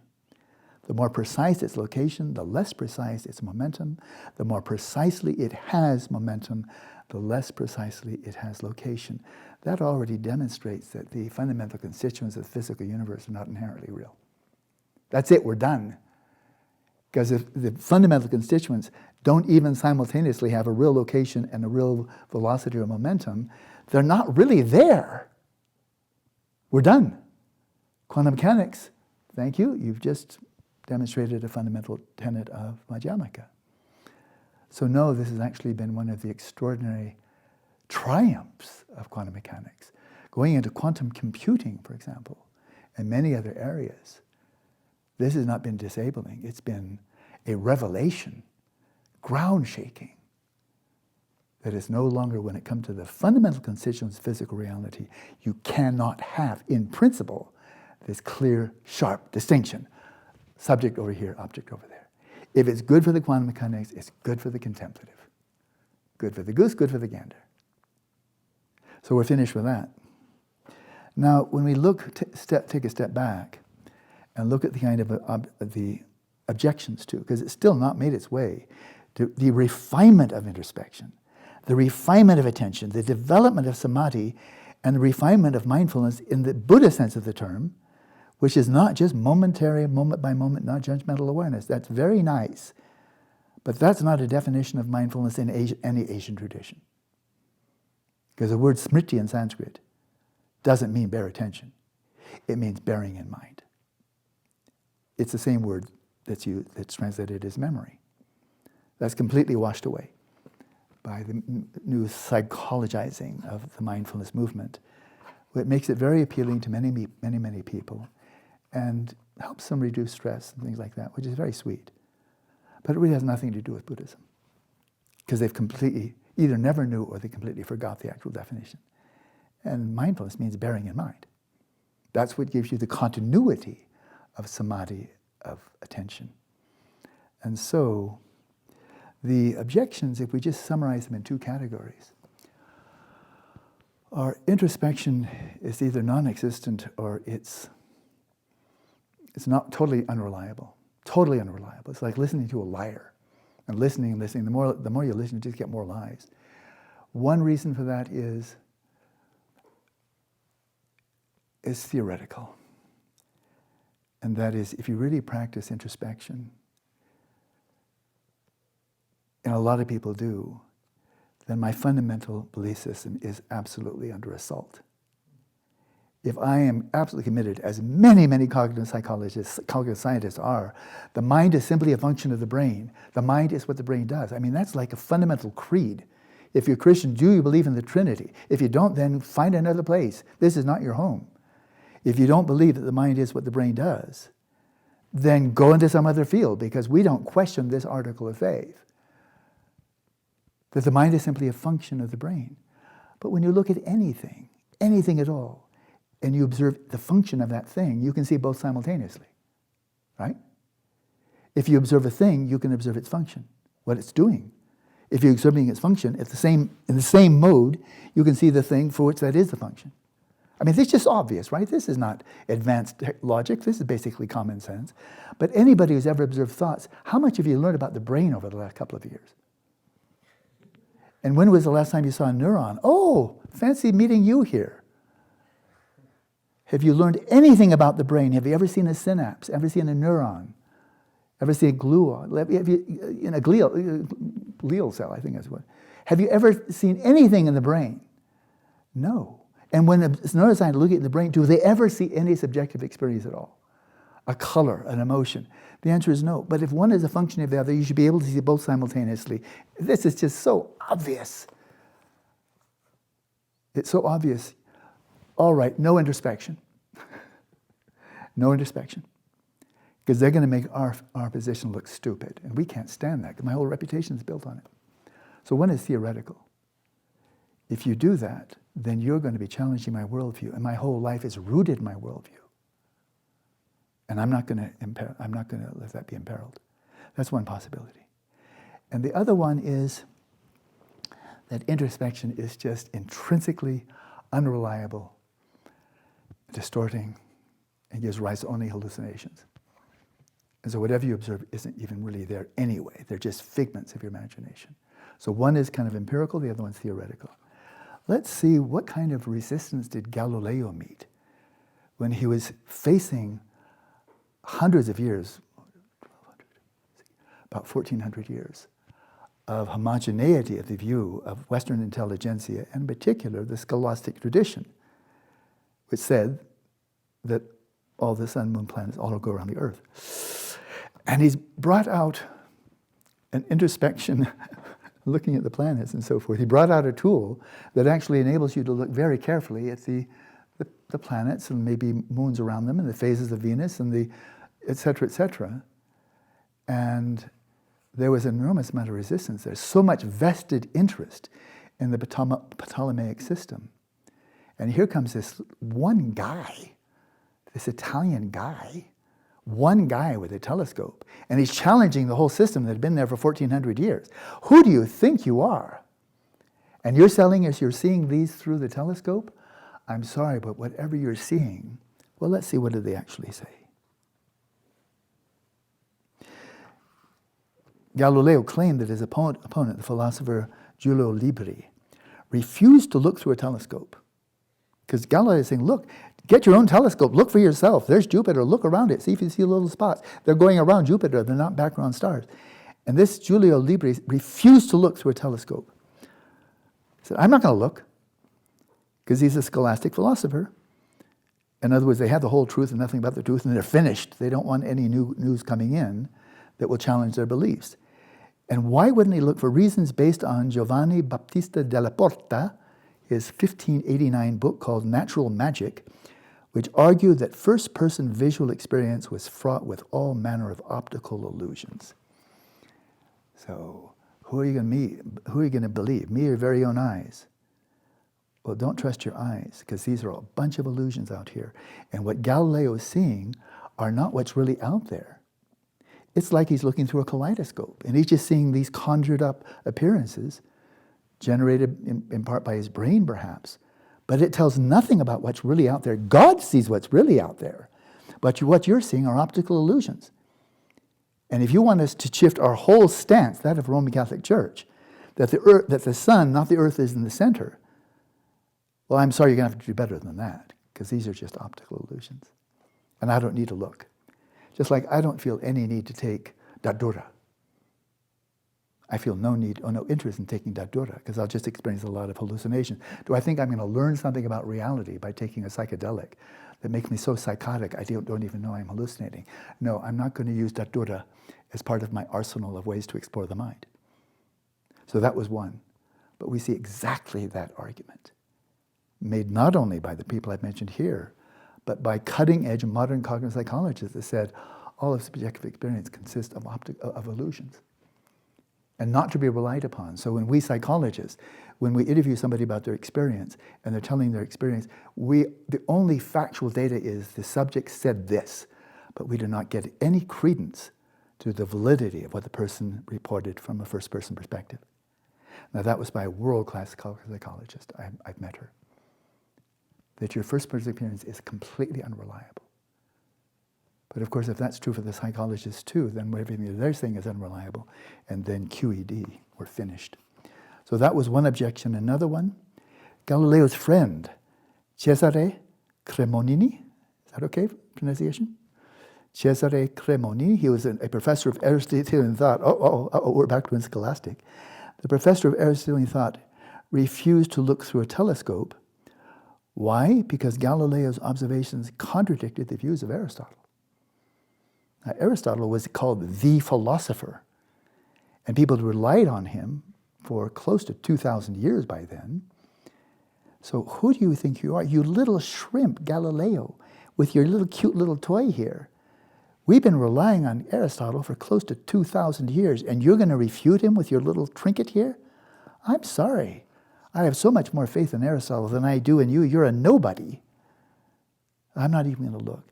The more precise its location, the less precise its momentum. The more precisely it has momentum, the less precisely it has location. That already demonstrates that the fundamental constituents of the physical universe are not inherently real. That's it, we're done. Because if the fundamental constituents don't even simultaneously have a real location and a real velocity or momentum, they're not really there. We're done. Quantum mechanics, thank you, you've just demonstrated a fundamental tenet of Madhyamaka. So no, this has actually been one of the extraordinary triumphs of quantum mechanics. Going into quantum computing, for example, and many other areas, this has not been disabling. It's been a revelation, ground shaking, that is no longer, when it comes to the fundamental constituents of physical reality, you cannot have, in principle, this clear, sharp distinction. Subject over here, object over there. If it's good for the quantum mechanics, it's good for the contemplative. Good for the goose, good for the gander. So we're finished with that. Now, when we take a step back and look at the kind of the objections to, because it's still not made its way, to the refinement of introspection, the refinement of attention, the development of samadhi, and the refinement of mindfulness in the Buddhist sense of the term, which is not just momentary, moment by moment, not judgmental awareness. That's very nice. But that's not a definition of mindfulness in any Asian tradition. Because the word smriti in Sanskrit doesn't mean bear attention. It means bearing in mind. It's the same word that's translated as memory. That's completely washed away by the new psychologizing of the mindfulness movement. It makes it very appealing to many, many, many people, and helps them reduce stress and things like that, which is very sweet. But it really has nothing to do with Buddhism, because they've completely either never knew or they completely forgot the actual definition. And mindfulness means bearing in mind. That's what gives you the continuity of samadhi, of attention. And so the objections, if we just summarize them in two categories, are introspection is either non-existent or it's not totally unreliable. Totally unreliable. It's like listening to a liar. And listening. The more you listen, you just get more lies. One reason for that is theoretical. And that is, if you really practice introspection, and a lot of people do, then my fundamental belief system is absolutely under assault. If I am absolutely committed, as many, many cognitive psychologists, cognitive scientists are, the mind is simply a function of the brain. The mind is what the brain does. I mean, that's like a fundamental creed. If you're Christian, do you believe in the Trinity? If you don't, then find another place. This is not your home. If you don't believe that the mind is what the brain does, then go into some other field, because we don't question this article of faith, that the mind is simply a function of the brain. But when you look at anything at all, and you observe the function of that thing, you can see both simultaneously, right? If you observe a thing, you can observe its function, what it's doing. If you're observing its function in the same mode, you can see the thing for which that is the function. I mean, this is just obvious, right? This is not advanced logic. This is basically common sense. But anybody who's ever observed thoughts, how much have you learned about the brain over the last couple of years? And when was the last time you saw a neuron? Oh, fancy meeting you here. Have you learned anything about the brain? Have you ever seen a synapse? Ever seen a neuron? Ever seen a gluon? Have you, in a glial cell, I think that's what. Have you ever seen anything in the brain? No. And when a neuroscientist looks at the brain, do they ever see any subjective experience at all? A color, an emotion? The answer is no. But if one is a function of the other, you should be able to see both simultaneously. This is just so obvious. It's so obvious. All right, no introspection. No introspection. Because they're going to make our position look stupid. And we can't stand that, because my whole reputation is built on it. So one is theoretical. If you do that, then you're going to be challenging my worldview, and my whole life is rooted in my worldview. And I'm not going to let that be imperiled. That's one possibility. And the other one is that introspection is just intrinsically unreliable, distorting, and gives rise to only hallucinations. And so whatever you observe isn't even really there anyway. They're just figments of your imagination. So one is kind of empirical, the other one's theoretical. Let's see, what kind of resistance did Galileo meet when he was facing hundreds of years, about 1,400 years, of homogeneity of the view of Western intelligentsia, and in particular the scholastic tradition, which said that all the sun, moon, planets all go around the earth. And he's brought out an introspection looking at the planets and so forth. He brought out a tool that actually enables you to look very carefully at the planets and maybe moons around them and the phases of Venus and the et cetera, et cetera. And there was an enormous amount of resistance. There's so much vested interest in the Ptolemaic system. And here comes this one guy, this Italian guy, one guy with a telescope, and he's challenging the whole system that had been there for 1,400 years. Who do you think you are? And you're telling us you're seeing these through the telescope? I'm sorry, but whatever you're seeing, well, let's see, what did they actually say? Galileo claimed that his opponent, the philosopher Giulio Libri, refused to look through a telescope. Because Galileo is saying, look, get your own telescope, look for yourself. There's Jupiter, look around it, see if you see little spots. They're going around Jupiter, they're not background stars. And this Giulio Libri refused to look through a telescope. He said, I'm not going to look, because he's a scholastic philosopher. In other words, they have the whole truth and nothing but the truth, and they're finished. They don't want any new news coming in that will challenge their beliefs. And why wouldn't he look? For reasons based on Giovanni Battista della Porta, his 1589 book called Natural Magic, which argued that first-person visual experience was fraught with all manner of optical illusions. So, who are you going to believe? Me or your very own eyes? Well, don't trust your eyes, because these are a bunch of illusions out here. And what Galileo is seeing are not what's really out there. It's like he's looking through a kaleidoscope, and he's just seeing these conjured up appearances, generated in part by his brain, perhaps. But it tells nothing about what's really out there. God sees what's really out there. But what you're seeing are optical illusions. And if you want us to shift our whole stance, that of Roman Catholic Church, that the sun, not the earth, is in the center, well, I'm sorry, you're going to have to do better than that, because these are just optical illusions. And I don't need to look. Just like I don't feel any need to take datura. I feel no interest in taking datura, because I'll just experience a lot of hallucination. Do I think I'm going to learn something about reality by taking a psychedelic that makes me so psychotic I don't even know I'm hallucinating? No, I'm not going to use datura as part of my arsenal of ways to explore the mind. So that was one. But we see exactly that argument, made not only by the people I've mentioned here, but by cutting-edge modern cognitive psychologists that said all of subjective experience consists of illusions and not to be relied upon. So when we psychologists, when we interview somebody about their experience and they're telling their experience, the only factual data is the subject said this, but we do not get any credence to the validity of what the person reported from a first-person perspective. Now that was by a world-class psychologist. I've met her. That your first-person experience is completely unreliable. But of course, if that's true for the psychologists too, then everything they're saying is unreliable, and then QED, we're finished. So that was one objection. Another one, Galileo's friend, Cesare Cremonini, is that okay, pronunciation? Cesare Cremonini, he was a professor of Aristotelian thought. We're back to Scholastic. The professor of Aristotelian thought refused to look through a telescope. Why? Because Galileo's observations contradicted the views of Aristotle. Now, Aristotle was called the philosopher, and people relied on him for close to 2,000 years by then. So who do you think you are? You little shrimp, Galileo, with your little cute little toy here. We've been relying on Aristotle for close to 2,000 years, and you're going to refute him with your little trinket here? I'm sorry. I have so much more faith in Aristotle than I do in you. You're a nobody. I'm not even going to look,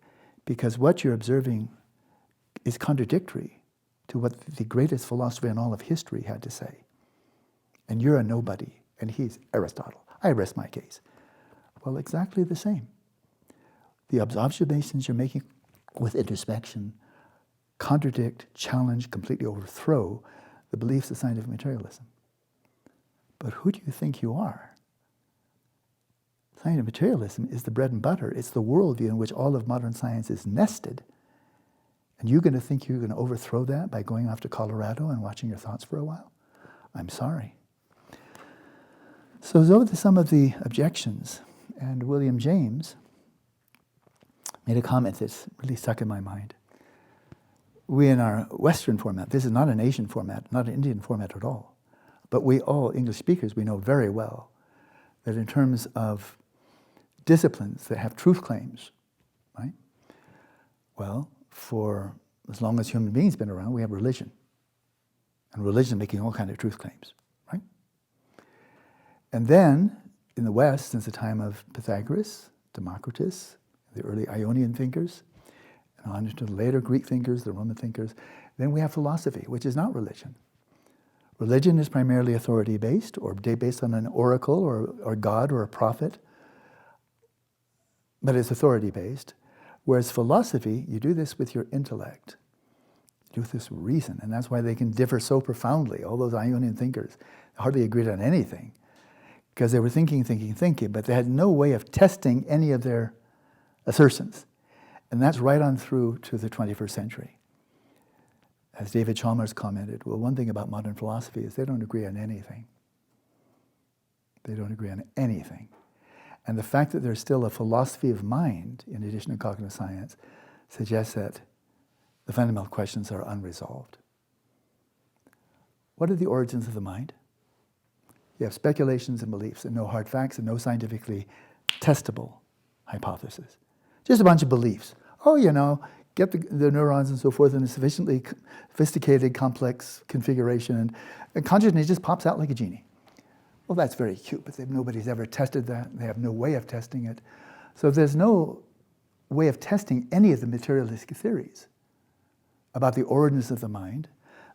because what you're observing is contradictory to what the greatest philosopher in all of history had to say. And you're a nobody, and he's Aristotle. I rest my case. Well, exactly the same. The observations you're making with introspection contradict, challenge, completely overthrow the beliefs of scientific materialism. But who do you think you are? Scientific materialism is the bread and butter. It's the worldview in which all of modern science is nested. And you're going to think you're going to overthrow that by going off to Colorado and watching your thoughts for a while? I'm sorry. So those are some of the objections. And William James made a comment that's really stuck in my mind. We in our Western format, this is not an Asian format, not an Indian format at all, but we all, English speakers, we know very well that in terms of disciplines that have truth claims, right? Well, for as long as human beings have been around, we have religion. And religion making all kinds of truth claims, right? And then, in the West, since the time of Pythagoras, Democritus, the early Ionian thinkers, and on to the later Greek thinkers, the Roman thinkers, then we have philosophy, which is not religion. Religion is primarily authority-based, or based on an oracle, or God, or a prophet, but it's authority-based. Whereas philosophy, you do this with your intellect. You do this with reason, and that's why they can differ so profoundly. All those Ionian thinkers hardly agreed on anything, because they were thinking, but they had no way of testing any of their assertions. And that's right on through to the 21st century. As David Chalmers commented, well, one thing about modern philosophy is they don't agree on anything. They don't agree on anything. And the fact that there's still a philosophy of mind, in addition to cognitive science, suggests that the fundamental questions are unresolved. What are the origins of the mind? You have speculations and beliefs and no hard facts and no scientifically testable hypothesis. Just a bunch of beliefs. Oh, get the neurons and so forth in a sufficiently sophisticated, complex configuration, and consciousness just pops out like a genie. Well, that's very cute, but nobody's ever tested that. They have no way of testing it. So there's no way of testing any of the materialistic theories about the origins of the mind,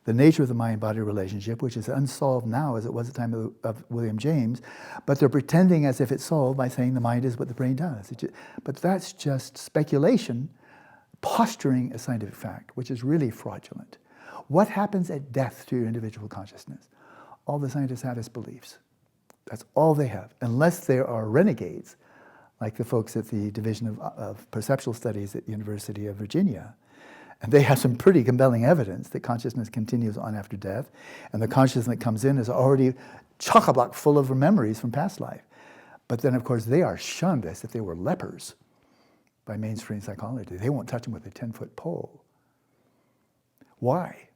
the nature of the mind-body relationship, which is unsolved now as it was at the time of William James, but they're pretending as if it's solved by saying the mind is what the brain does. But that's just speculation, posturing a scientific fact, which is really fraudulent. What happens at death to your individual consciousness? all the scientists have is beliefs. That's all they have, unless there are renegades, like the folks at the Division of Perceptual Studies at the University of Virginia. And they have some pretty compelling evidence that consciousness continues on after death, and the consciousness that comes in is already chock-a-block full of memories from past life. But then, of course, they are shunned as if they were lepers by mainstream psychology. They won't touch them with a 10-foot pole. Why?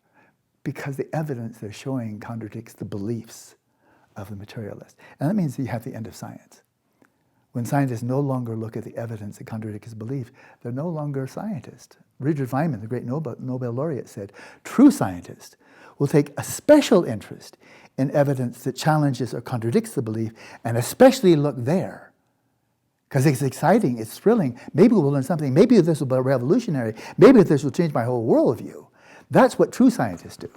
Because the evidence they're showing contradicts the beliefs of the materialist. And that means you have the end of science. When scientists no longer look at the evidence that contradicts his belief, they're no longer scientists. Richard Feynman, the great Nobel laureate, said, true scientists will take a special interest in evidence that challenges or contradicts the belief, and especially look there. Because it's exciting, it's thrilling. Maybe we'll learn something. Maybe this will be revolutionary. Maybe this will change my whole worldview. That's what true scientists do.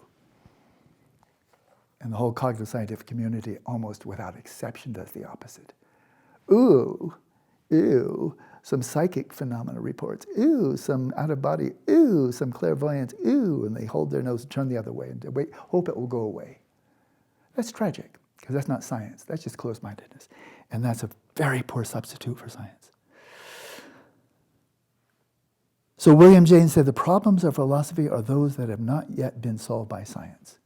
And the whole cognitive scientific community, almost without exception, does the opposite. Ooh, ew, some psychic phenomena reports. Ooh, some out-of-body. Ooh, some clairvoyance. Ooh, and they hold their nose and turn the other way and wait, hope it will go away. That's tragic, because that's not science. That's just closed-mindedness. And that's a very poor substitute for science. So William James said the problems of philosophy are those that have not yet been solved by science.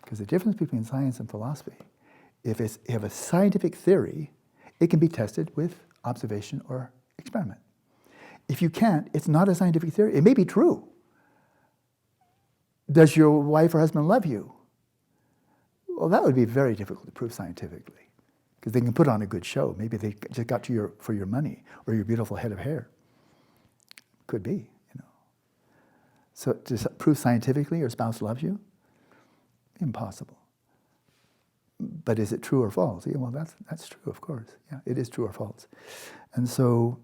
Because the difference between science and philosophy, if you have a scientific theory, it can be tested with observation or experiment. If you can't, it's not a scientific theory. It may be true. Does your wife or husband love you? Well, that would be very difficult to prove scientifically, because they can put on a good show. Maybe they just got you for your money or your beautiful head of hair. Could be, you know. So to prove scientifically your spouse loves you? Impossible. But is it true or false? Yeah, well, that's true, of course. Yeah, it is true or false. And so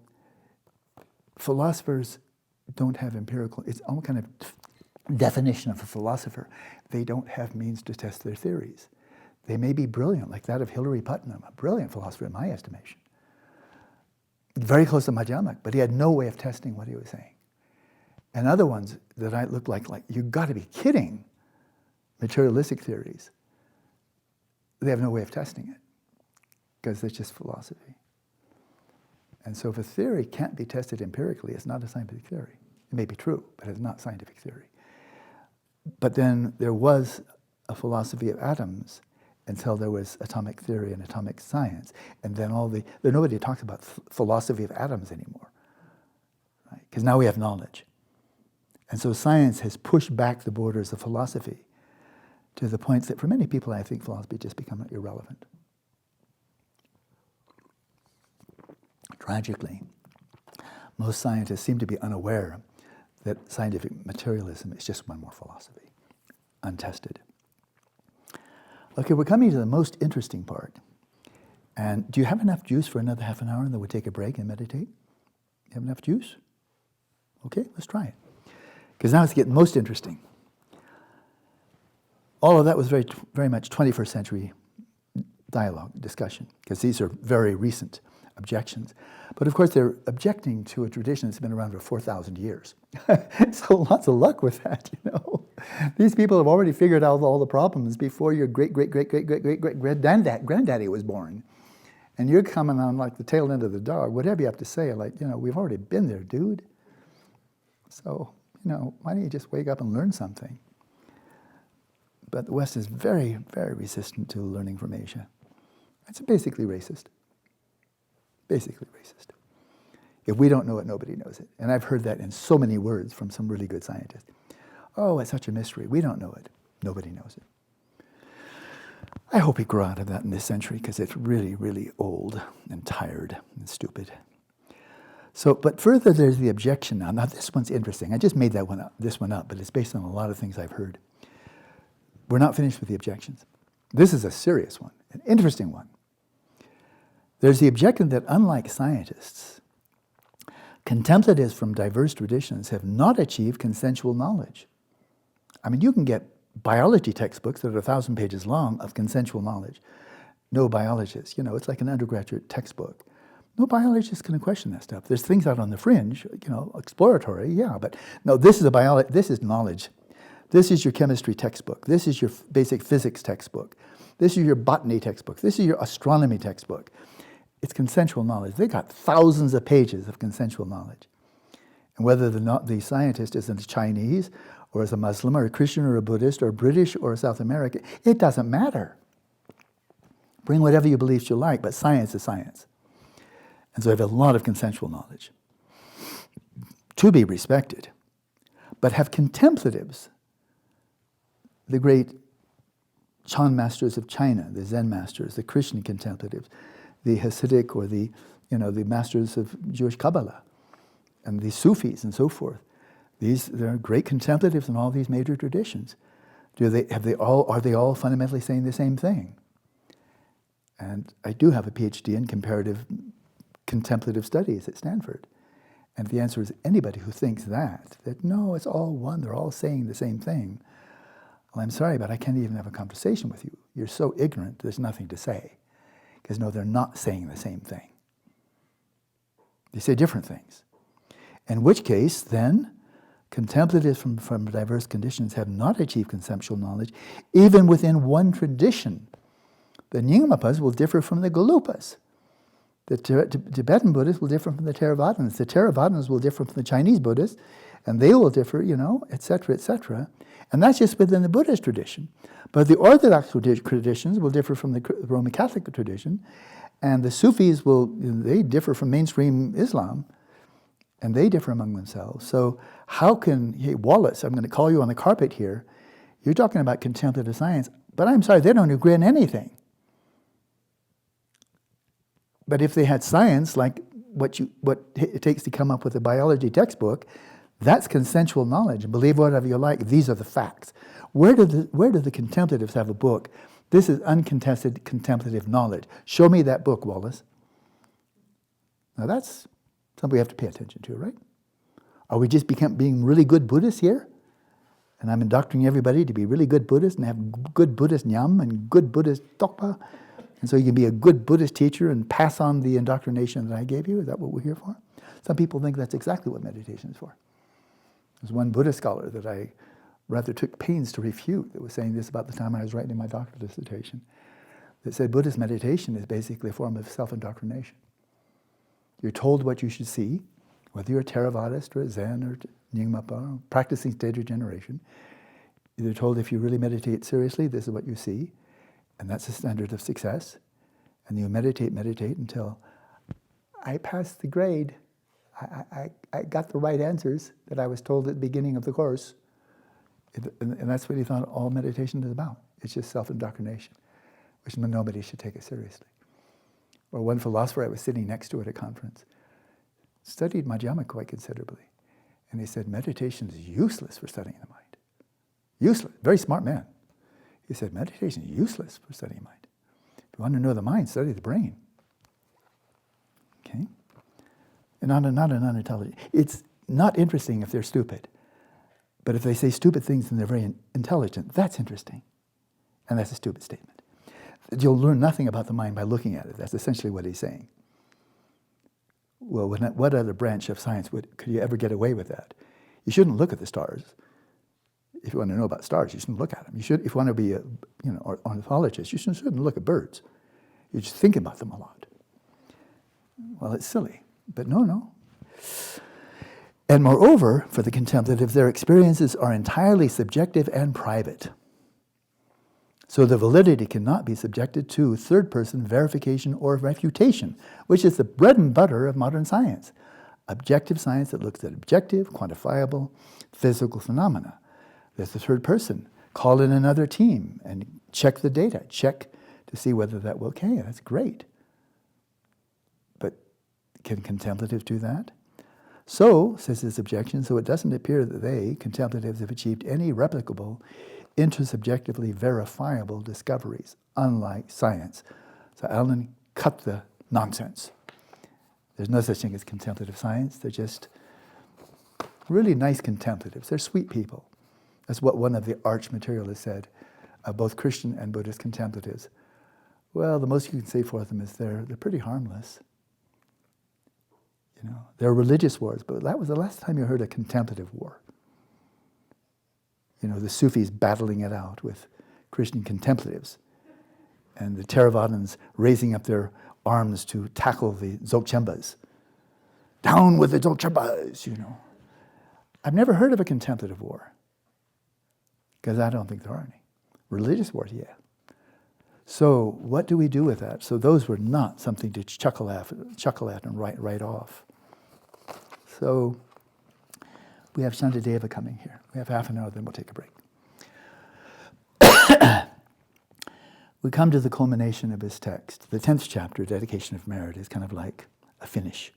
philosophers don't have empirical, it's all kind of definition of a philosopher. They don't have means to test their theories. They may be brilliant, like that of Hilary Putnam, a brilliant philosopher in my estimation. Very close to Madhyamaka, but he had no way of testing what he was saying. And other ones that I looked like you've got to be kidding, materialistic theories, they have no way of testing it, because it's just philosophy. And so if a theory can't be tested empirically, it's not a scientific theory. It may be true, but it's not scientific theory. But then there was a philosophy of atoms until there was atomic theory and atomic science. And then nobody talks about philosophy of atoms anymore, right? Because now we have knowledge. And so science has pushed back the borders of philosophy to the point that for many people, I think philosophy just become irrelevant. Tragically, most scientists seem to be unaware that scientific materialism is just one more philosophy, untested. Okay, we're coming to the most interesting part. And do you have enough juice for another half an hour, and then we'll take a break and meditate? You have enough juice? Okay, let's try it. Because now it's getting most interesting. All of that was very, very much 21st century dialogue, discussion, because these are very recent objections. But of course, they're objecting to a tradition that's been around for 4,000 years. So lots of luck with that, you know. These people have already figured out all the problems before your great-great-great-great-great-great-granddaddy was born. And you're coming on like the tail end of the dog. Whatever you have to say, like, you know, we've already been there, dude. So, you know, why don't you just wake up and learn something? But the West is very, very resistant to learning from Asia. It's basically racist. Basically racist. If we don't know it, nobody knows it. And I've heard that in so many words from some really good scientists. Oh, it's such a mystery. We don't know it. Nobody knows it. I hope we grow out of that in this century, because it's really, really old and tired and stupid. So, but further, there's the objection now. Now, this one's interesting. I just made this one up, but it's based on a lot of things I've heard. We're not finished with the objections. This is a serious one, an interesting one. There's the objection that unlike scientists, contemplatives from diverse traditions have not achieved consensual knowledge. I mean, you can get biology textbooks that are 1,000 pages long of consensual knowledge. No biologist, you know, it's like an undergraduate textbook. No biologist is going to question that stuff. There's things out on the fringe, you know, exploratory, yeah, but no, this is knowledge This is your chemistry textbook. This is your basic physics textbook. This is your botany textbook. This is your astronomy textbook. It's consensual knowledge. They got thousands of pages of consensual knowledge. And whether the scientist is a Chinese or is a Muslim or a Christian or a Buddhist or British or South American, it doesn't matter. Bring whatever you beliefs you like, but science is science. And so I have a lot of consensual knowledge to be respected. But have contemplatives, the great Chan masters of China, the Zen masters, the Christian contemplatives, the Hasidic or the masters of Jewish Kabbalah, and the Sufis and so forth. There are great contemplatives in all these major traditions. Are they all fundamentally saying the same thing? And I do have a PhD in comparative contemplative studies at Stanford. And the answer is anybody who thinks that no, it's all one, they're all saying the same thing. Well, I'm sorry, but I can't even have a conversation with you. You're so ignorant, there's nothing to say. Because no, they're not saying the same thing. They say different things. In which case, then, contemplatives from diverse conditions have not achieved conceptual knowledge, even within one tradition. The Nyingmapas will differ from the Gelupas. The Tibetan Buddhists will differ from the Theravadins. The Theravadins will differ from the Chinese Buddhists, and they will differ, et cetera, et cetera. And that's just within the Buddhist tradition. But the Orthodox traditions will differ from the Roman Catholic tradition, and the Sufis they differ from mainstream Islam, and they differ among themselves. So how can, hey, Wallace, I'm going to call you on the carpet here, you're talking about contemplative science, but I'm sorry, they don't agree on anything. But if they had science, like what it takes to come up with a biology textbook, that's consensual knowledge. Believe whatever you like. These are the facts. Where do the contemplatives have a book? This is uncontested contemplative knowledge. Show me that book, Wallace. Now that's something we have to pay attention to, right? Are we just being really good Buddhists here? And I'm indoctrinating everybody to be really good Buddhists and have good Buddhist nyam and good Buddhist tokpa. And so you can be a good Buddhist teacher and pass on the indoctrination that I gave you? Is that what we're here for? Some people think that's exactly what meditation is for. There's one Buddhist scholar that I rather took pains to refute that was saying this about the time I was writing my doctoral dissertation, that said Buddhist meditation is basically a form of self-indoctrination. You're told what you should see, whether you're a Theravadist or a Zen or Nyingmapa, or practicing stage regeneration. You're told if you really meditate seriously, this is what you see. And that's the standard of success. And you meditate until I passed the grade. I got the right answers that I was told at the beginning of the course. And that's what he thought all meditation is about. It's just self-indoctrination, which nobody should take it seriously. Or one philosopher I was sitting next to at a conference studied Madhyama quite considerably. And he said, meditation is useless for studying the mind. Useless. Very smart man. He said, meditation is useless for studying mind. If you want to know the mind, study the brain. Okay? And not an unintelligent. It's not interesting if they're stupid. But if they say stupid things and they're very intelligent, that's interesting. And that's a stupid statement. You'll learn nothing about the mind by looking at it. That's essentially what he's saying. Well, what other branch of science could you ever get away with that? You shouldn't look at the stars. If you want to know about stars, you shouldn't look at them. If you want to be a ornithologist, you shouldn't look at birds. You just think about them a lot. Well, it's silly, but no. And moreover, for the contemplatives, their experiences are entirely subjective and private. So the validity cannot be subjected to third-person verification or refutation, which is the bread and butter of modern science. Objective science that looks at objective, quantifiable, physical phenomena. There's the third person. Call in another team and check the data. Check to see whether that will, okay, that's great. But can contemplatives do that? So, says his objection, so it doesn't appear that they, contemplatives, have achieved any replicable, intersubjectively verifiable discoveries, unlike science. So Alan, cut the nonsense. There's no such thing as contemplative science. They're just really nice contemplatives. They're sweet people. That's what one of the arch materialists said of both Christian and Buddhist contemplatives. Well, the most you can say for them is they're pretty harmless. They're religious wars, but that was the last time you heard a contemplative war. the Sufis battling it out with Christian contemplatives, and the Theravadins raising up their arms to tackle the Dzogchembas. Down with the Dzogchembas, I've never heard of a contemplative war, because I don't think there are any. Religious wars, yeah. So what do we do with that? So those were not something to chuckle at and write off. So we have Shantideva coming here. We have half an hour, then we'll take a break. We come to the culmination of his text. The 10th chapter, Dedication of Merit, is kind of like a finish.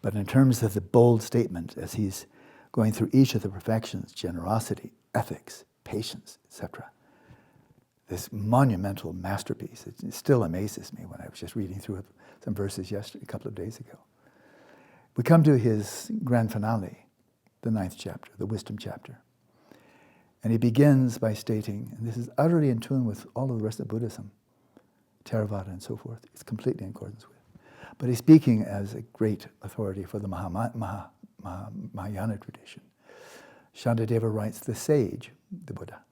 But in terms of the bold statement, as he's going through each of the perfections, generosity, ethics, patience, etc., this monumental masterpiece, it still amazes me when I was just reading through some verses yesterday, a couple of days ago. We come to his grand finale, the 9th chapter, the wisdom chapter. And he begins by stating, and this is utterly in tune with all of the rest of Buddhism, Theravada and so forth, it's completely in accordance with. But he's speaking as a great authority for the Mahayana tradition. Shantideva writes, the sage, the Buddha,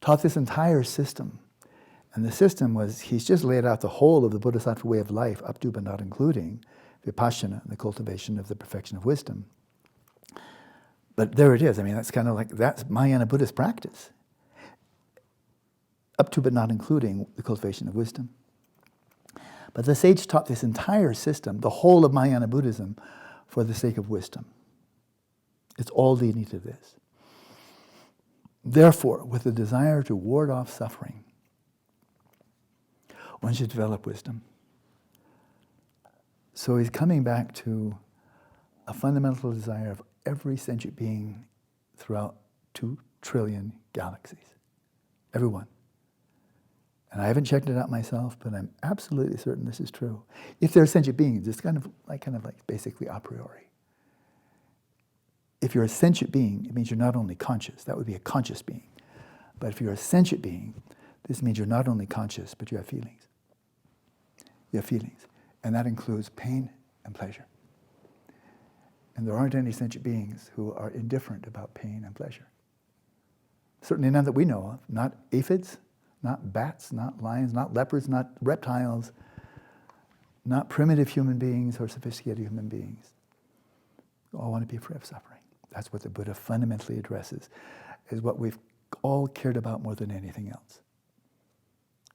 taught this entire system. And the system was, he's just laid out the whole of the Bodhisattva way of life, up to but not including Vipassana, the cultivation of the perfection of wisdom. But there it is. I mean, that's kind of like, that's Mahayana Buddhist practice. Up to but not including the cultivation of wisdom. But the sage taught this entire system, the whole of Mahayana Buddhism, for the sake of wisdom. It's all leading to this. Therefore, with the desire to ward off suffering, one should develop wisdom. So he's coming back to a fundamental desire of every sentient being throughout 2 trillion galaxies. Everyone. And I haven't checked it out myself, but I'm absolutely certain this is true. If they're sentient beings, it's kind of like basically a priori. If you're a sentient being, it means you're not only conscious. That would be a conscious being. But if you're a sentient being, this means you're not only conscious, but you have feelings. You have feelings. And that includes pain and pleasure. And there aren't any sentient beings who are indifferent about pain and pleasure. Certainly none that we know of. Not aphids, not bats, not lions, not leopards, not reptiles, not primitive human beings or sophisticated human beings. We all want to be free of suffering. That's what the Buddha fundamentally addresses, is what we've all cared about more than anything else.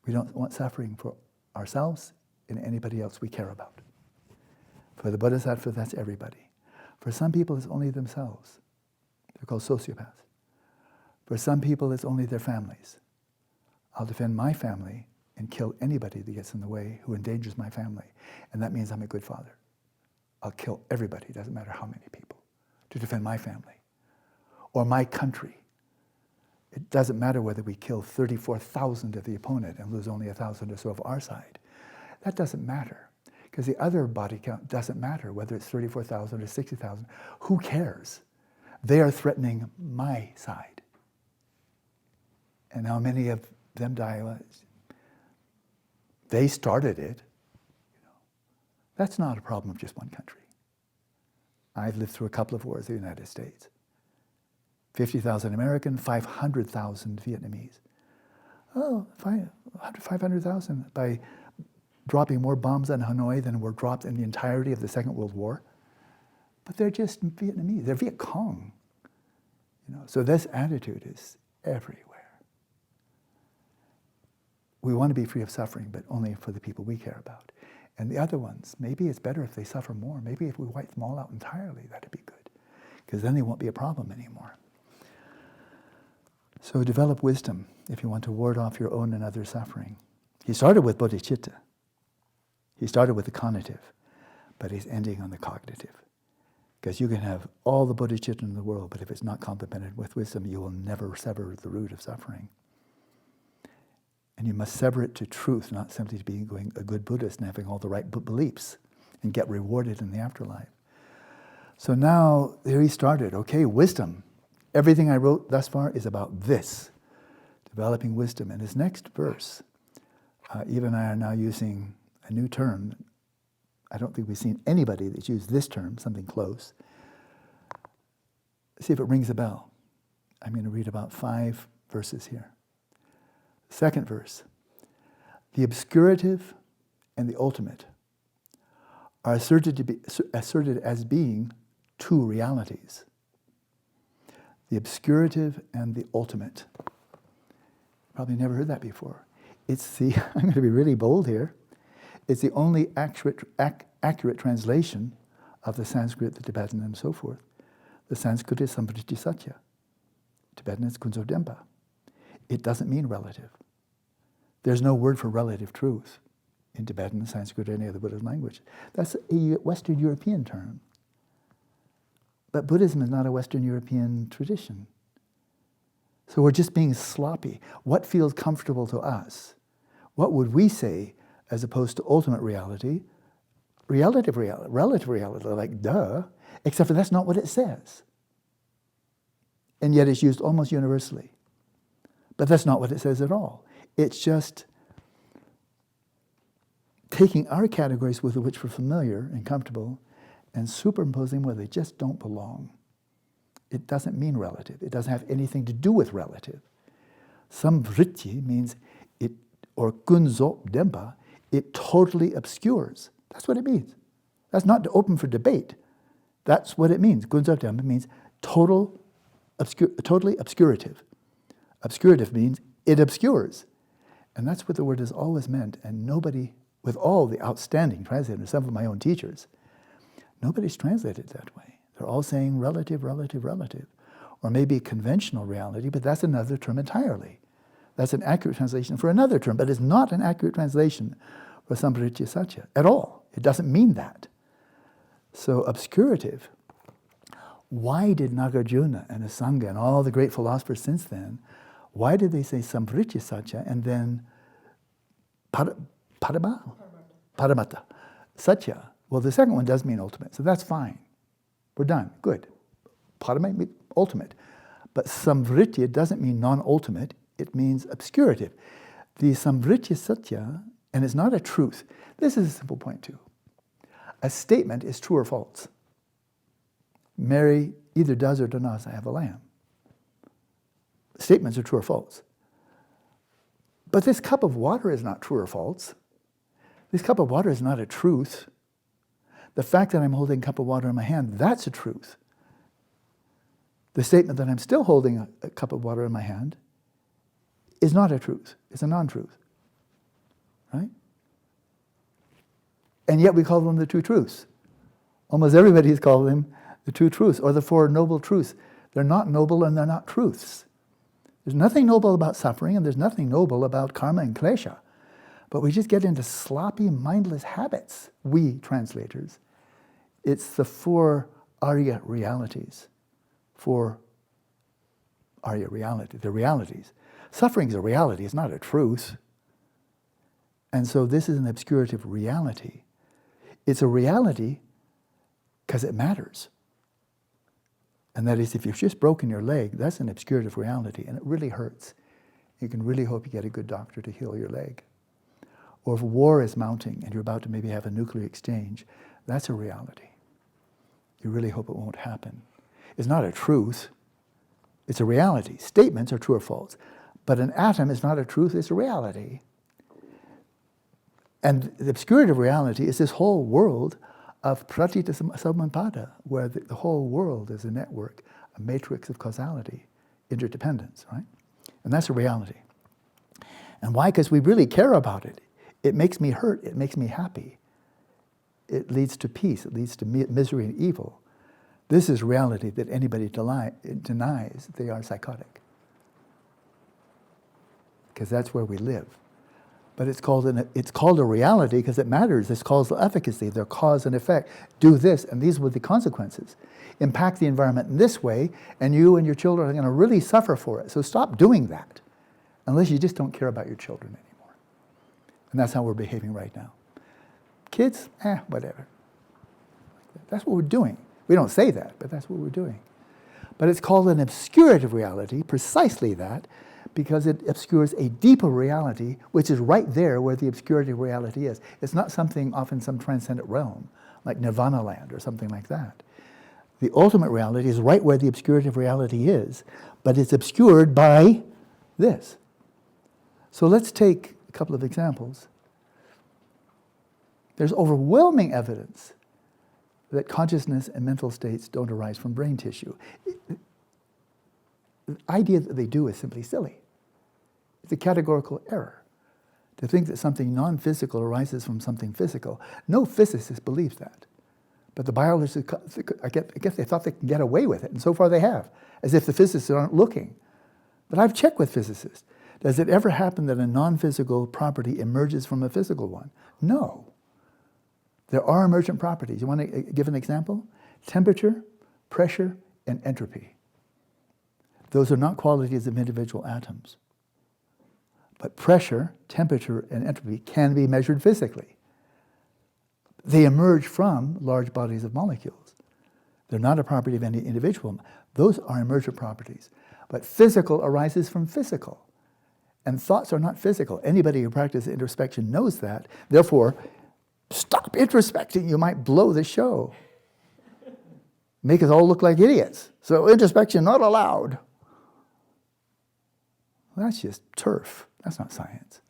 We don't want suffering for ourselves and anybody else we care about. For the Bodhisattva, that's everybody. For some people, it's only themselves. They're called sociopaths. For some people, it's only their families. I'll defend my family and kill anybody that gets in the way who endangers my family. And that means I'm a good father. I'll kill everybody, it doesn't matter how many people, to defend my family or my country. It doesn't matter whether we kill 34,000 of the opponent and lose only 1,000 or so of our side. That doesn't matter, because the other body count doesn't matter whether it's 34,000 or 60,000. Who cares? They are threatening my side. And how many of them die? Well, they started it. That's not a problem of just one country. I've lived through a couple of wars in the United States. 50,000 American, 500,000 Vietnamese. Oh, 500,000 by dropping more bombs on Hanoi than were dropped in the entirety of the Second World War. But they're just Vietnamese. They're Viet Cong. So this attitude is everywhere. We want to be free of suffering, but only for the people we care about. And the other ones, maybe it's better if they suffer more. Maybe if we wipe them all out entirely, that'd be good. Because then they won't be a problem anymore. So develop wisdom if you want to ward off your own and other suffering. He started with bodhicitta. He started with the cognitive, but he's ending on the cognitive. Because you can have all the bodhicitta in the world, but if it's not complemented with wisdom, you will never sever the root of suffering. And you must sever it to truth, not simply to being a good Buddhist and having all the right beliefs and get rewarded in the afterlife. So now, there he started. Okay, wisdom. Everything I wrote thus far is about this, developing wisdom. And his next verse, Eva and I are now using a new term. I don't think we've seen anybody that's used this term, something close. See if it rings a bell. I'm going to read about 5 verses here. Second verse. The obscurative and the ultimate are asserted as being two realities. The obscurative and the ultimate. Probably never heard that before. It's the, I'm going to be really bold here, it's the only accurate translation of the Sanskrit, the Tibetan, and so forth. The Sanskrit is Sampriti Satya. Tibetan is Kunzo Dempa. It doesn't mean relative. There's no word for relative truth in Tibetan, Sanskrit, or any other Buddhist language. That's a Western European term. But Buddhism is not a Western European tradition. So we're just being sloppy. What feels comfortable to us? What would we say as opposed to ultimate reality? Relative reality, like duh, except for that's not what it says. And yet it's used almost universally. But that's not what it says at all. It's just taking our categories with which we're familiar and comfortable and superimposing where they just don't belong. It doesn't mean relative. It doesn't have anything to do with relative. Samvritti means it, or gunzo dempa, it totally obscures. That's what it means. That's not open for debate. That's what it means. Gunzo dempa means totally obscurative. Obscurative means it obscures. And that's what the word has always meant. And nobody, with all the outstanding translators, some of my own teachers, nobody's translated that way. They're all saying relative, relative, relative. Or maybe conventional reality, but that's another term entirely. That's an accurate translation for another term, but it's not an accurate translation for Sampriti Satya at all. It doesn't mean that. So obscurative, why did Nagarjuna and Asanga and all the great philosophers since then, why did they say Sampriti Satya and then Paramata Satya? Well, the second one does mean ultimate, so that's fine. We're done, good. Paramata means ultimate. But Samvritya doesn't mean non-ultimate, it means obscurative. The Samvritya Satya, and it's not a truth. This is a simple point too. A statement is true or false. Mary either does or does not have a lamb. Statements are true or false. But this cup of water is not true or false. This cup of water is not a truth. The fact that I'm holding a cup of water in my hand, that's a truth. The statement that I'm still holding a cup of water in my hand is not a truth. It's a non-truth. Right? And yet we call them the two truths. Almost everybody has called them the two truths, or the four noble truths. They're not noble and they're not truths. There's nothing noble about suffering, and there's nothing noble about karma and klesha. But we just get into sloppy, mindless habits, we translators. It's the four Arya realities. Four Arya reality, the realities. Suffering is a reality, it's not a truth. And so this is an obscurative reality. It's a reality because it matters. And that is, if you've just broken your leg, that's an obscurative reality, and it really hurts. You can really hope you get a good doctor to heal your leg. Or if war is mounting and you're about to maybe have a nuclear exchange, that's a reality. You really hope it won't happen. It's not a truth, it's a reality. Statements are true or false. But an atom is not a truth, it's a reality. And the obscurative reality is this whole world of pratita sammanpada, where the whole world is a network, a matrix of causality, interdependence, right? And that's a reality. And why? Because we really care about it. It makes me hurt, it makes me happy. It leads to peace, it leads to misery and evil. This is reality that anybody denies they are psychotic. Because that's where we live. But it's called a reality because it matters. It's causal efficacy. They're cause and effect. Do this, and these were the consequences. Impact the environment in this way, and you and your children are going to really suffer for it. So stop doing that, unless you just don't care about your children anymore. And that's how we're behaving right now. Kids, whatever. That's what we're doing. We don't say that, but that's what we're doing. But it's called an obscurative reality, precisely that, because it obscures a deeper reality, which is right there where the obscurity reality is. It's not something off in some transcendent realm, like Nirvana land or something like that. The ultimate reality is right where the obscurative reality is, but it's obscured by this. So let's take a couple of examples. There's overwhelming evidence that consciousness and mental states don't arise from brain tissue. The idea that they do is simply silly. It's a categorical error to think that something non-physical arises from something physical. No physicist believes that. But the biologists, I guess they thought they could get away with it, and so far they have, as if the physicists aren't looking. But I've checked with physicists. Does it ever happen that a non-physical property emerges from a physical one? No. There are emergent properties. You want to give an example? Temperature, pressure, and entropy. Those are not qualities of individual atoms. But pressure, temperature, and entropy can be measured physically. They emerge from large bodies of molecules. They're not a property of any individual. Those are emergent properties. But physical arises from physical. And thoughts are not physical. Anybody who practices introspection knows that. Therefore, stop introspecting. You might blow the show. Make us all look like idiots. So introspection not allowed. Well, that's just turf. That's not science.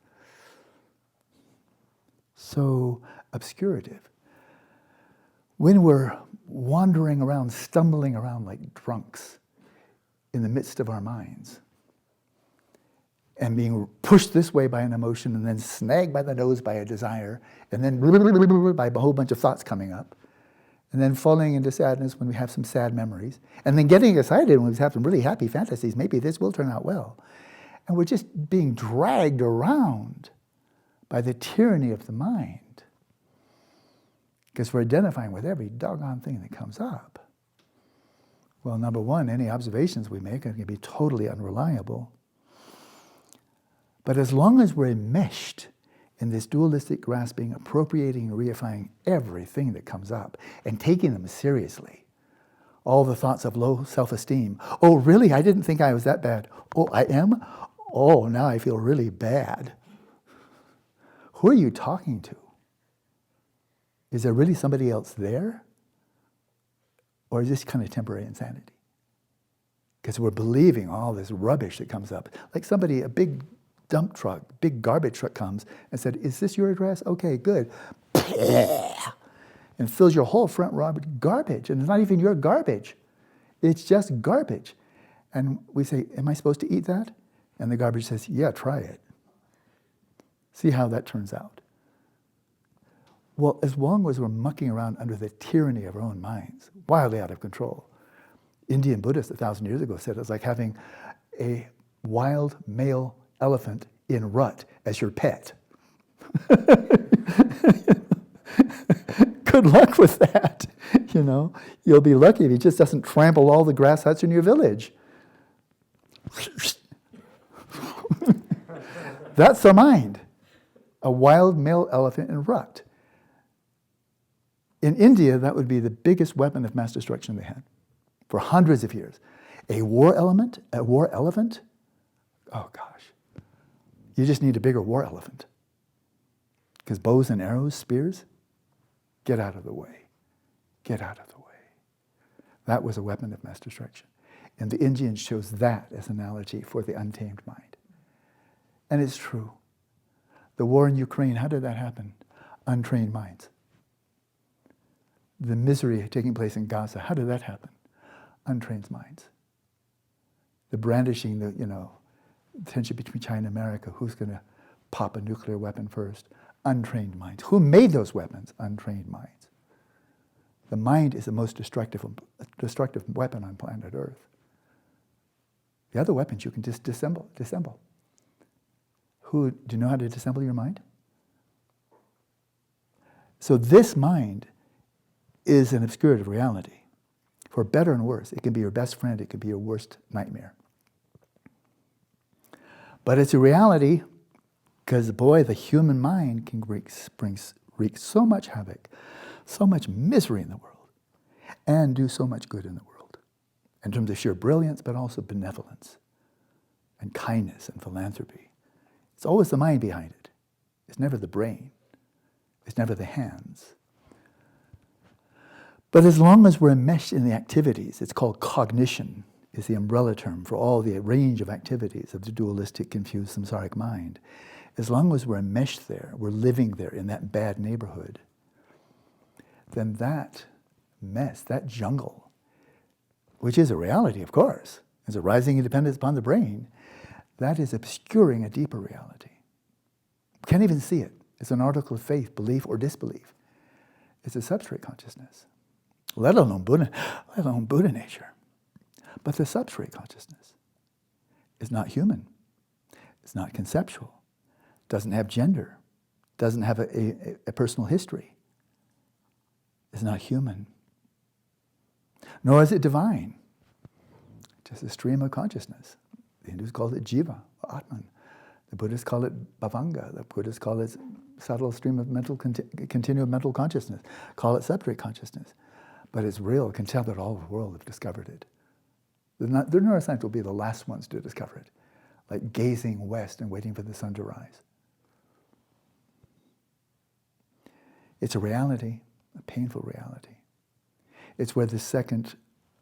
So obscurative. When we're wandering around, stumbling around like drunks in the midst of our minds, and being pushed this way by an emotion, and then snagged by the nose by a desire, and then by a whole bunch of thoughts coming up, and then falling into sadness when we have some sad memories, and then getting excited when we have some really happy fantasies, maybe this will turn out well. And we're just being dragged around by the tyranny of the mind, because we're identifying with every doggone thing that comes up. Well, number one, any observations we make are going to be totally unreliable. But as long as we're enmeshed in this dualistic grasping, appropriating and reifying everything that comes up and taking them seriously, all the thoughts of low self-esteem. Oh, really? I didn't think I was that bad. Oh, I am? Oh, now I feel really bad. Who are you talking to? Is there really somebody else there? Or is this kind of temporary insanity? Because we're believing all this rubbish that comes up. Like somebody, a big dump truck, big garbage truck comes and said, is this your address? Okay, good. And fills your whole front row with garbage. And it's not even your garbage. It's just garbage. And we say, am I supposed to eat that? And the garbage says, yeah, try it. See how that turns out. Well, as long as we're mucking around under the tyranny of our own minds, wildly out of control. Indian Buddhists 1,000 years ago said it's like having a wild male elephant in rut as your pet. Good luck with that. You know, you'll be lucky if he just doesn't trample all the grass huts in your village. That's the mind. A wild male elephant in rut. In India, that would be the biggest weapon of mass destruction they had for hundreds of years. A war elephant, oh gosh. You just need a bigger war elephant. Because bows and arrows, spears, get out of the way. Get out of the way. That was a weapon of mass destruction. And the Indians chose that as an analogy for the untamed mind. And it's true. The war in Ukraine, how did that happen? Untrained minds. The misery taking place in Gaza, how did that happen? Untrained minds. The brandishing, the tension between China and America, who's going to pop a nuclear weapon first? Untrained minds. Who made those weapons? Untrained minds. The mind is the most destructive weapon on planet Earth. The other weapons you can just disassemble. Do you know how to disassemble your mind? So this mind is an obscurative reality. For better and worse, it can be your best friend, it can be your worst nightmare. But it's a reality because, boy, the human mind can wreak so much havoc, so much misery in the world, and do so much good in the world, in terms of sheer brilliance, but also benevolence, and kindness, and philanthropy. It's always the mind behind it. It's never the brain. It's never the hands. But as long as we're enmeshed in the activities, it's called cognition, is the umbrella term for all the range of activities of the dualistic, confused, samsaric mind. As long as we're enmeshed there, we're living there in that bad neighborhood, then that mess, that jungle, which is a reality, of course, is arising in dependence upon the brain, that is obscuring a deeper reality. Can't even see it. It's an article of faith, belief, or disbelief. It's a substrate consciousness, let alone Buddha nature. But the substrate consciousness is not human. It's not conceptual. Doesn't have gender. Doesn't have a personal history. It's not human. Nor is it divine. Just a stream of consciousness. The Hindus call it jiva, atman. The Buddhists call it bhavanga. The Buddhists call it subtle stream of mental, continuum mental consciousness. Call it substrate consciousness. But it's real. Can tell that all of the world have discovered it. The neuroscience will be the last ones to discover it, like gazing west and waiting for the sun to rise. It's a reality, a painful reality. It's where the second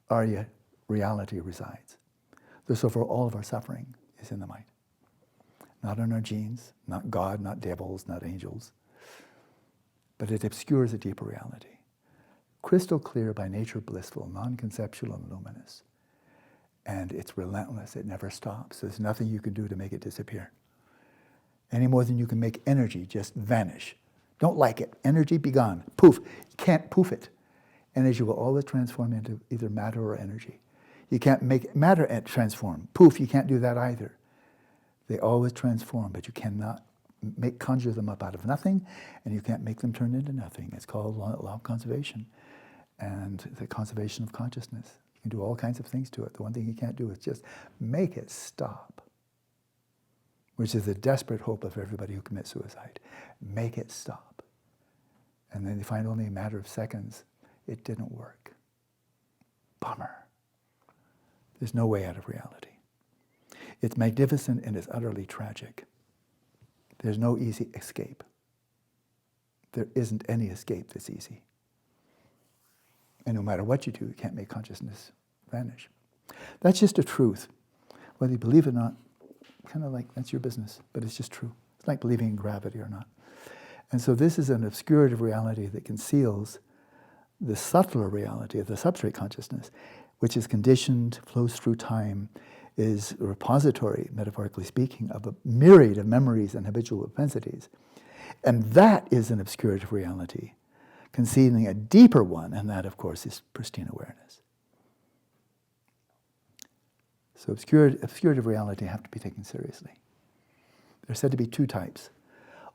Arya reality resides. So for all of our suffering is in the mind. Not in our genes, not God, not devils, not angels. But it obscures a deeper reality. Crystal clear, by nature blissful, non-conceptual and luminous. And it's relentless, it never stops. There's nothing you can do to make it disappear. Any more than you can make energy just vanish. Don't like it, energy be gone, poof. You can't poof it. Energy will always transform into either matter or energy. You can't make matter transform, poof, you can't do that either. They always transform, but you cannot conjure them up out of nothing, and you can't make them turn into nothing. It's called law of conservation, and the conservation of consciousness. You can do all kinds of things to it. The one thing you can't do is just make it stop, which is the desperate hope of everybody who commits suicide. Make it stop. And then they find only a matter of seconds, it didn't work. Bummer. There's no way out of reality. It's magnificent and it's utterly tragic. There's no easy escape. There isn't any escape that's easy. And no matter what you do, you can't make consciousness vanish. That's just a truth. Whether you believe it or not, kind of like that's your business, but it's just true. It's like believing in gravity or not. And so this is an obscurative reality that conceals the subtler reality of the substrate consciousness, which is conditioned, flows through time, is a repository, metaphorically speaking, of a myriad of memories and habitual propensities. And that is an obscurative reality, concealing a deeper one, and that, of course, is pristine awareness. So obscurative reality have to be taken seriously. There are said to be two types.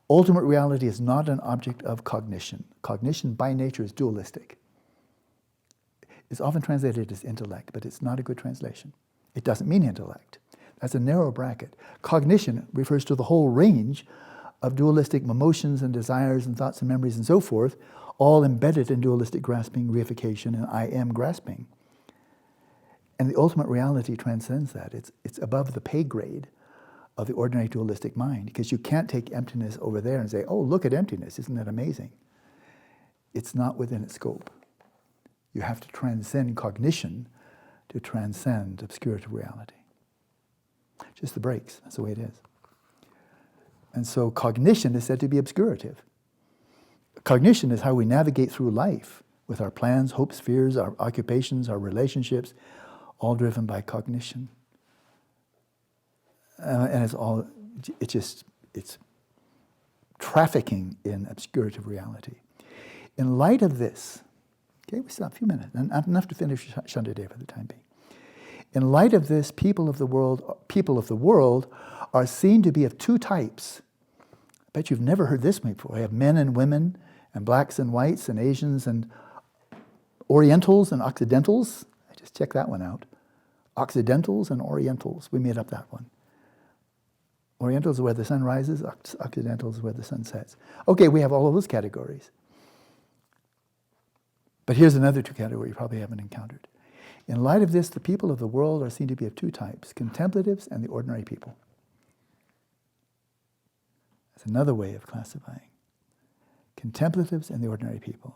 Ultimate reality is not an object of cognition. Cognition by nature is dualistic. It's often translated as intellect, but it's not a good translation. It doesn't mean intellect. That's a narrow bracket. Cognition refers to the whole range of dualistic emotions and desires and thoughts and memories and so forth, all embedded in dualistic grasping, reification, and I am grasping. And the ultimate reality transcends that. It's above the pay grade of the ordinary dualistic mind, because you can't take emptiness over there and say, oh, look at emptiness, isn't that amazing? It's not within its scope. You have to transcend cognition to transcend obscurative reality. Just the breaks, that's the way it is. And so cognition is said to be obscurative. Cognition is how we navigate through life with our plans, hopes, fears, our occupations, our relationships, all driven by cognition. And it's trafficking in obscurative reality. In light of this, okay, we still have a few minutes, and enough to finish Shantideva for the time being. In light of this, people of the world are seen to be of two types. I bet you've never heard this one before. I have men and women, and blacks and whites, and Asians and Orientals and Occidentals. I just checked that one out. Occidentals and Orientals. We made up that one. Orientals are where the sun rises, Occidentals are where the sun sets. Okay, we have all of those categories. But here's another two categories you probably haven't encountered. In light of this, the people of the world are seen to be of two types, contemplatives and the ordinary people. That's another way of classifying. Contemplatives and the ordinary people.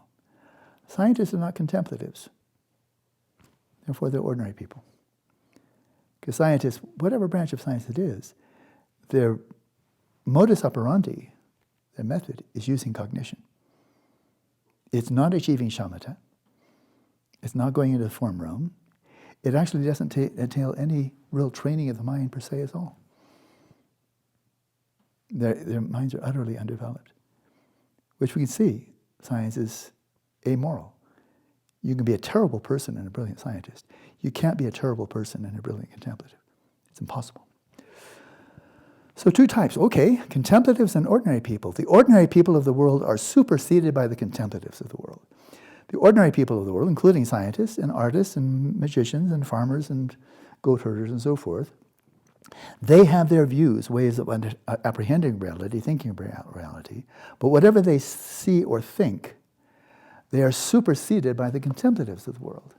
Scientists are not contemplatives. Therefore, they're ordinary people. Because scientists, whatever branch of science it is, their modus operandi, their method, is using cognition. It's not achieving shamatha. It's not going into the form realm. It actually doesn't entail any real training of the mind per se at all. Their minds are utterly undeveloped, which we can see science is amoral. You can be a terrible person and a brilliant scientist. You can't be a terrible person and a brilliant contemplative. It's impossible. So two types. Okay, contemplatives and ordinary people. The ordinary people of the world are superseded by the contemplatives of the world. The ordinary people of the world, including scientists and artists and magicians and farmers and goat herders and so forth, they have their views, ways of apprehending reality, thinking about reality, but whatever they see or think, they are superseded by the contemplatives of the world.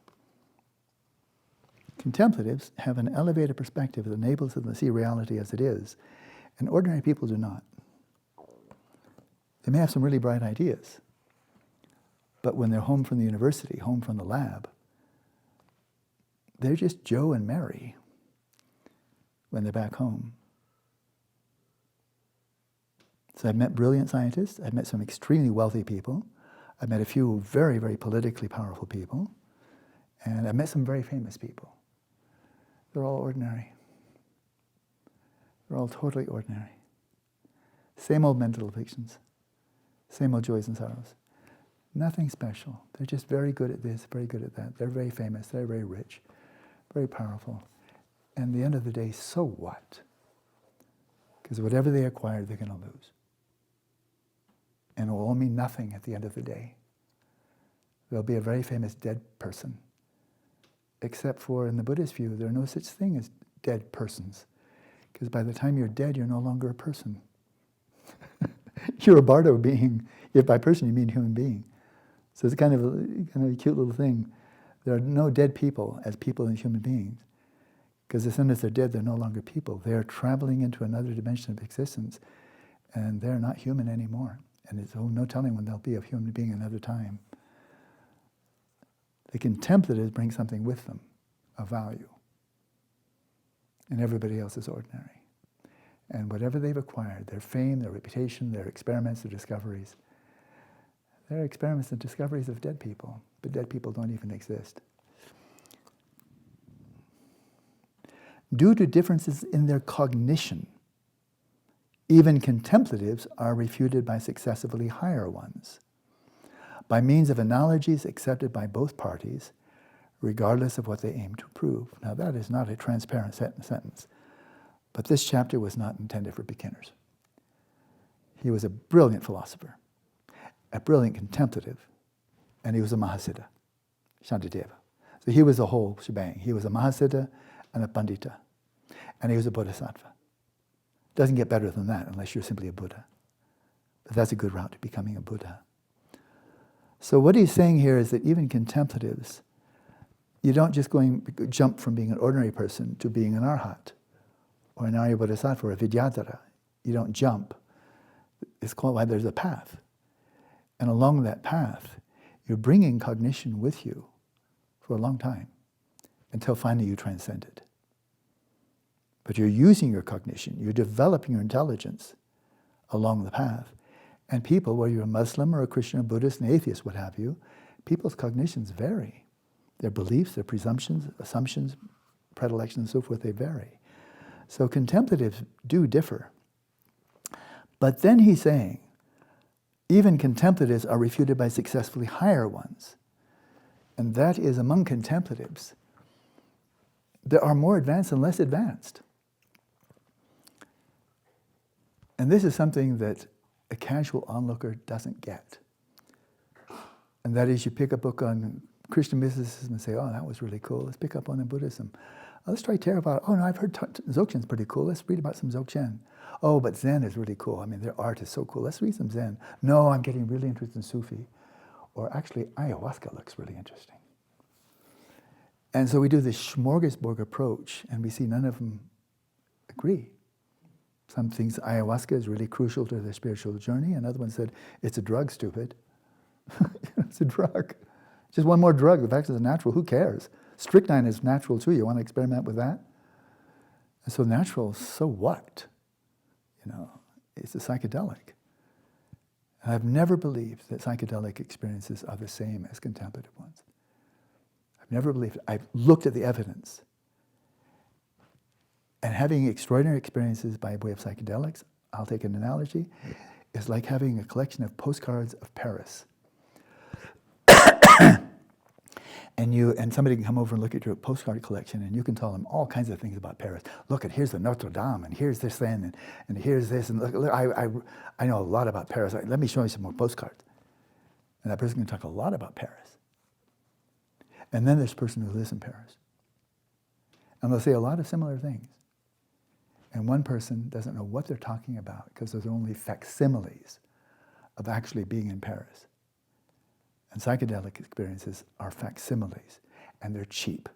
Contemplatives have an elevated perspective that enables them to see reality as it is, and ordinary people do not. They may have some really bright ideas, but when they're home from the university, home from the lab, they're just Joe and Mary when they're back home. So I've met brilliant scientists, I've met some extremely wealthy people, I've met a few very, very politically powerful people, and I've met some very famous people. They're all ordinary. They're all totally ordinary. Same old mental afflictions, same old joys and sorrows. Nothing special. They're just very good at this, very good at that. They're very famous, they're very rich, very powerful. And at the end of the day, so what? Because whatever they acquire, they're going to lose. And it will all mean nothing at the end of the day. There'll be a very famous dead person. Except for, in the Buddhist view, there are no such thing as dead persons. Because by the time you're dead, you're no longer a person. You're a bardo being. If by person you mean human being. So it's kind of a cute little thing. There are no dead people as people and human beings. Because as soon as they're dead, they're no longer people. They're traveling into another dimension of existence, and they're not human anymore. And there's no telling when they'll be a human being another time. The contemplatives bring something with them, of value. And everybody else is ordinary. And whatever they've acquired, their fame, their reputation, their experiments, their discoveries, they're experiments and discoveries of dead people, but dead people don't even exist. Due to differences in their cognition, even contemplatives are refuted by successively higher ones, by means of analogies accepted by both parties, regardless of what they aim to prove. Now that is not a transparent sentence, but this chapter was not intended for beginners. He was a brilliant philosopher, a brilliant contemplative, and he was a Mahasiddha, Shantideva. So he was the whole shebang. He was a Mahasiddha and a Pandita, and he was a Bodhisattva. Doesn't get better than that unless you're simply a Buddha. But that's a good route to becoming a Buddha. So what he's saying here is that even contemplatives, you don't just jump from being an ordinary person to being an arhat, or an Arya Bodhisattva, or a Vidyadhara. You don't jump. It's called why there's a path. And along that path, you're bringing cognition with you for a long time, until finally you transcend it. But you're using your cognition, you're developing your intelligence along the path. And people, whether you're a Muslim or a Christian, a Buddhist, an atheist, what have you, people's cognitions vary. Their beliefs, their presumptions, assumptions, predilections, and so forth, they vary. So contemplatives do differ. But then he's saying, even contemplatives are refuted by successfully higher ones. And that is among contemplatives. There are more advanced and less advanced. And this is something that a casual onlooker doesn't get. And that is, you pick a book on Christian mysticism and say, oh, that was really cool. Let's pick up one in Buddhism. Oh, let's try Theravada. Oh, no, I've heard Dzogchen's pretty cool. Let's read about some Dzogchen. Oh, but Zen is really cool. I mean, their art is so cool. Let's read some Zen. No, I'm getting really interested in Sufi. Or actually, ayahuasca looks really interesting. And so we do this smorgasbord approach, and we see none of them agree. Some things, ayahuasca is really crucial to their spiritual journey. Another one said, it's a drug, stupid. It's a drug. Just one more drug. The fact it's natural, who cares? Strychnine is natural too. You want to experiment with that? And so natural, so what? It's a psychedelic. And I've never believed that psychedelic experiences are the same as contemplative ones. I've never believed it. I've looked at the evidence. And having extraordinary experiences by way of psychedelics, I'll take an analogy, is like having a collection of postcards of Paris. And somebody can come over and look at your postcard collection, and you can tell them all kinds of things about Paris. Look, here's the Notre Dame, and here's this then, and here's this, and look, I know a lot about Paris. Let me show you some more postcards. And that person can talk a lot about Paris. And then there's a person who lives in Paris. And they'll say a lot of similar things. And one person doesn't know what they're talking about because there's only facsimiles of actually being in Paris. And psychedelic experiences are facsimiles, and they're cheap.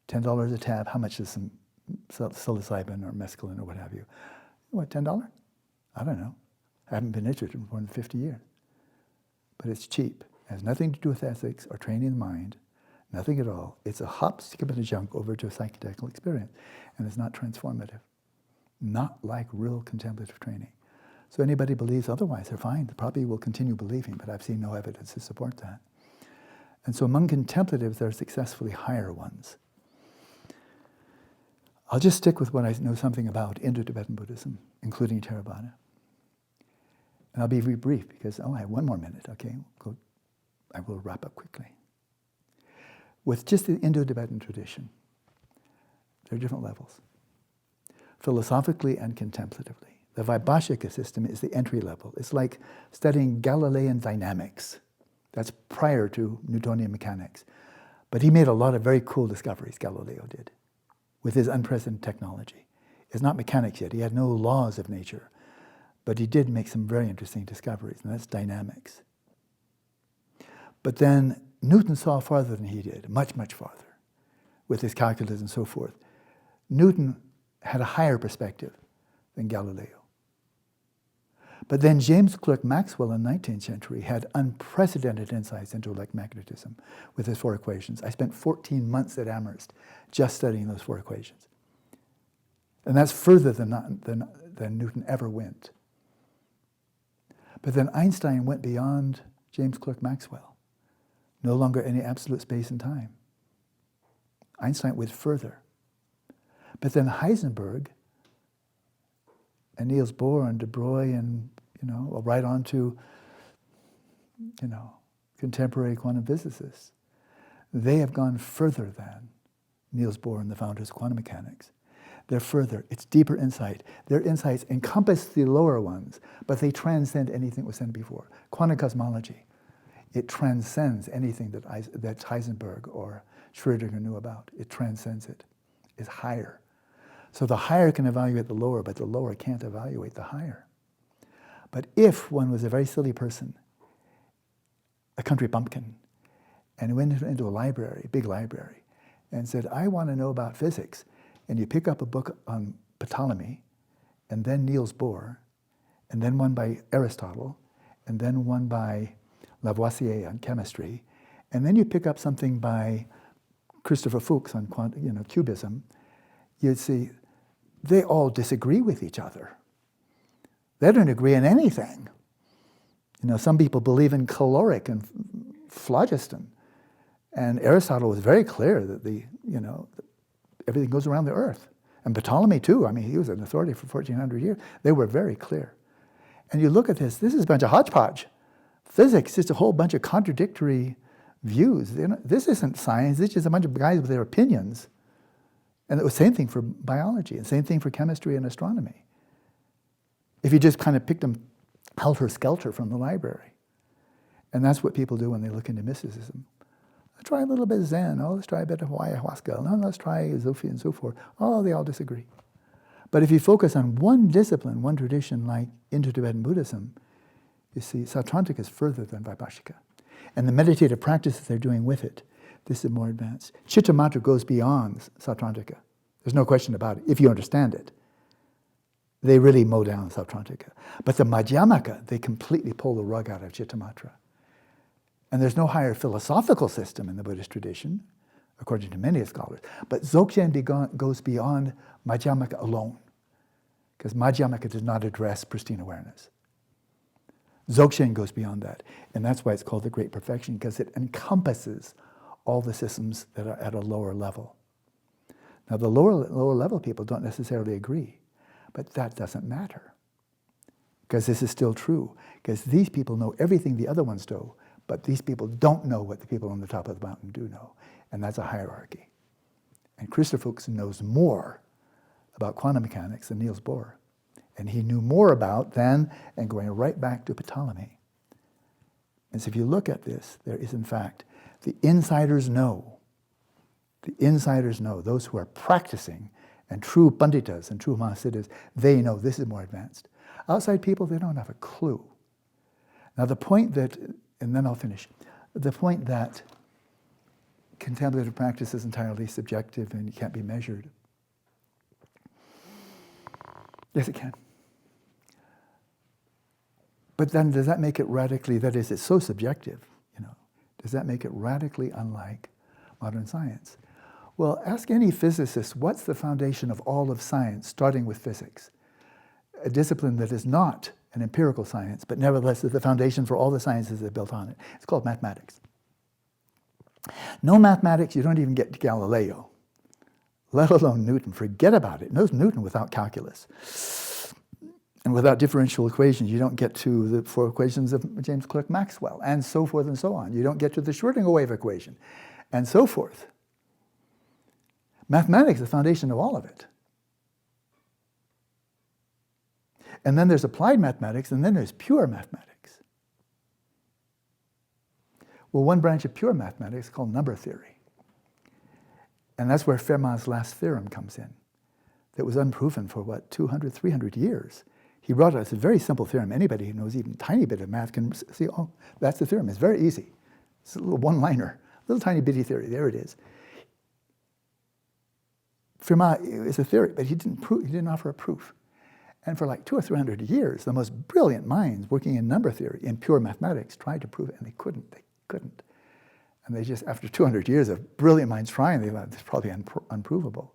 $10 a tab. How much is some psilocybin or mescaline or what have you? What, $10? I don't know. I haven't been interested in more than 50 years. But it's cheap. It has nothing to do with ethics or training the mind. Nothing at all. It's a hop, skip, and a jump over to a psychedelic experience. And it's not transformative. Not like real contemplative training. So anybody believes otherwise, they're fine. They probably will continue believing, but I've seen no evidence to support that. And so among contemplatives, there are successfully higher ones. I'll just stick with what I know something about Indo-Tibetan Buddhism, including Theravada. And I'll be very brief because, I have one more minute, okay? I will wrap up quickly. With just the Indo-Tibetan tradition, there are different levels, philosophically and contemplatively. The Vaibhashika system is the entry level. It's like studying Galilean dynamics. That's prior to Newtonian mechanics. But he made a lot of very cool discoveries, Galileo did, with his unprecedented technology. It's not mechanics yet. He had no laws of nature. But he did make some very interesting discoveries, and that's dynamics. But then Newton saw farther than he did, much, much farther, with his calculus and so forth. Newton had a higher perspective than Galileo. But then James Clerk Maxwell in the 19th century had unprecedented insights into electromagnetism with his 4 equations. I spent 14 months at Amherst just studying those 4 equations. And that's further than Newton ever went. But then Einstein went beyond James Clerk Maxwell. No longer any absolute space and time. Einstein went further. But then Heisenberg and Niels Bohr and De Broglie and, right on to, contemporary quantum physicists. They have gone further than Niels Bohr and the founders of quantum mechanics. They're further. It's deeper insight. Their insights encompass the lower ones, but they transcend anything that was said before. Quantum cosmology, it transcends anything that Heisenberg or Schrödinger knew about. It transcends it. It's higher. So the higher can evaluate the lower, but the lower can't evaluate the higher. But if one was a very silly person, a country bumpkin, and went into a library, a big library, and said, I want to know about physics, and you pick up a book on Ptolemy, and then Niels Bohr, and then one by Aristotle, and then one by Lavoisier on chemistry, and then you pick up something by Christopher Fuchs on cubism, you'd see they all disagree with each other. They don't agree on anything. Some people believe in caloric and phlogiston, and Aristotle was very clear that everything goes around the earth. And Ptolemy too, he was an authority for 1400 years. They were very clear. And you look at this is a bunch of hodgepodge. Physics is a whole bunch of contradictory views. This isn't science, this is just a bunch of guys with their opinions. And it was the same thing for biology, and same thing for chemistry and astronomy. If you just kind of picked them helter-skelter from the library. And that's what people do when they look into mysticism. Let's try a little bit of Zen. Let's try a bit of ayahuasca. Let's try Sufi and so forth. They all disagree. But if you focus on one discipline, one tradition like Indo-Tibetan Buddhism, you see Sautrantika is further than Vaibhashika. And the meditative practices they're doing with it, this is more advanced. Chittamatra goes beyond Sautrantika. There's no question about it, if you understand it. They really mow down Sautrantika. But the Madhyamaka, they completely pull the rug out of Chittamatra. And there's no higher philosophical system in the Buddhist tradition, according to many scholars. But Dzogchen goes beyond Madhyamaka alone, because Madhyamaka does not address pristine awareness. Dzogchen goes beyond that, and that's why it's called the Great Perfection, because it encompasses all the systems that are at a lower level. Now, the lower level people don't necessarily agree, but that doesn't matter, because this is still true, because these people know everything the other ones do, but these people don't know what the people on the top of the mountain do know, and that's a hierarchy. And Christopher Fuchs knows more about quantum mechanics than Niels Bohr. And he knew more about then, and going right back to Ptolemy. And so if you look at this, there is in fact, the insiders know, those who are practicing, and true Panditas and true Mahasiddhas, they know this is more advanced. Outside people, they don't have a clue. Now the point that, and then I'll finish, the point that contemplative practice is entirely subjective and it can't be measured. Yes, it can. But then does that make it radically, that is, it's so subjective, does that make it radically unlike modern science? Well, ask any physicist, what's the foundation of all of science, starting with physics? A discipline that is not an empirical science, but nevertheless is the foundation for all the sciences that are built on it. It's called mathematics. No mathematics, you don't even get to Galileo, let alone Newton. Forget about it. No Newton without calculus. And without differential equations, you don't get to the 4 equations of James Clerk Maxwell, and so forth and so on. You don't get to the Schrödinger wave equation, and so forth. Mathematics is the foundation of all of it. And then there's applied mathematics, and then there's pure mathematics. Well, one branch of pure mathematics is called number theory. And that's where Fermat's last theorem comes in. That was unproven for, 200, 300 years. He brought us a very simple theorem. Anybody who knows even a tiny bit of math can see, oh, that's the theorem. It's very easy. It's a little one-liner, little tiny bitty theory. There it is. Fermat is a theory, but he didn't offer a proof. And for like 200 or 300 years, the most brilliant minds working in number theory, in pure mathematics, tried to prove it, and they couldn't. And they just, after 200 years of brilliant minds trying, they thought it's probably unprovable.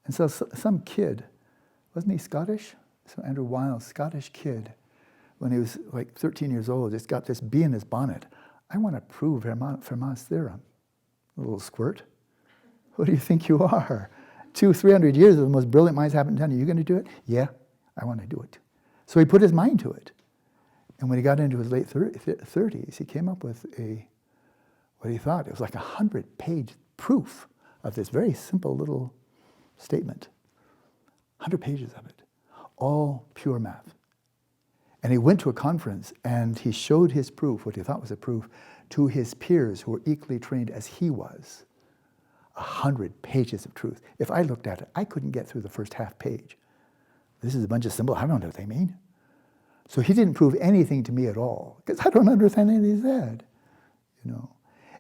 And so some kid, wasn't he Scottish? So Andrew Wiles, Scottish kid, when he was like 13 years old, just got this bee in his bonnet. I want to prove Fermat's theorem. A little squirt. Who do you think you are? 200-300 years of the most brilliant minds haven't done it. You going to do it? Yeah, I want to do it. So he put his mind to it. And when he got into his late 30s, he came up with what he thought, it was like 100-page proof of this very simple little statement. 100 pages of it, all pure math. And he went to a conference and he showed his proof, what he thought was a proof, to his peers who were equally trained as he was. 100 pages of truth. If I looked at it, I couldn't get through the first half page. This is a bunch of symbols. I don't know what they mean. So he didn't prove anything to me at all, because I don't understand anything he said,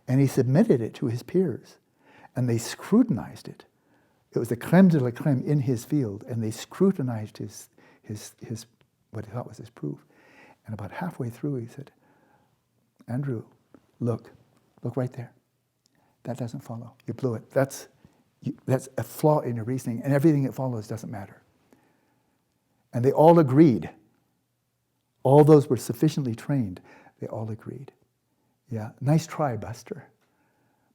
And he submitted it to his peers, and they scrutinized it. It was the creme de la creme in his field, and they scrutinized his what he thought was his proof. And about halfway through, he said, Andrew, look right there. That doesn't follow. You blew it. That's a flaw in your reasoning, and everything that follows doesn't matter. And they all agreed. All those were sufficiently trained. They all agreed. Yeah, nice try, Buster.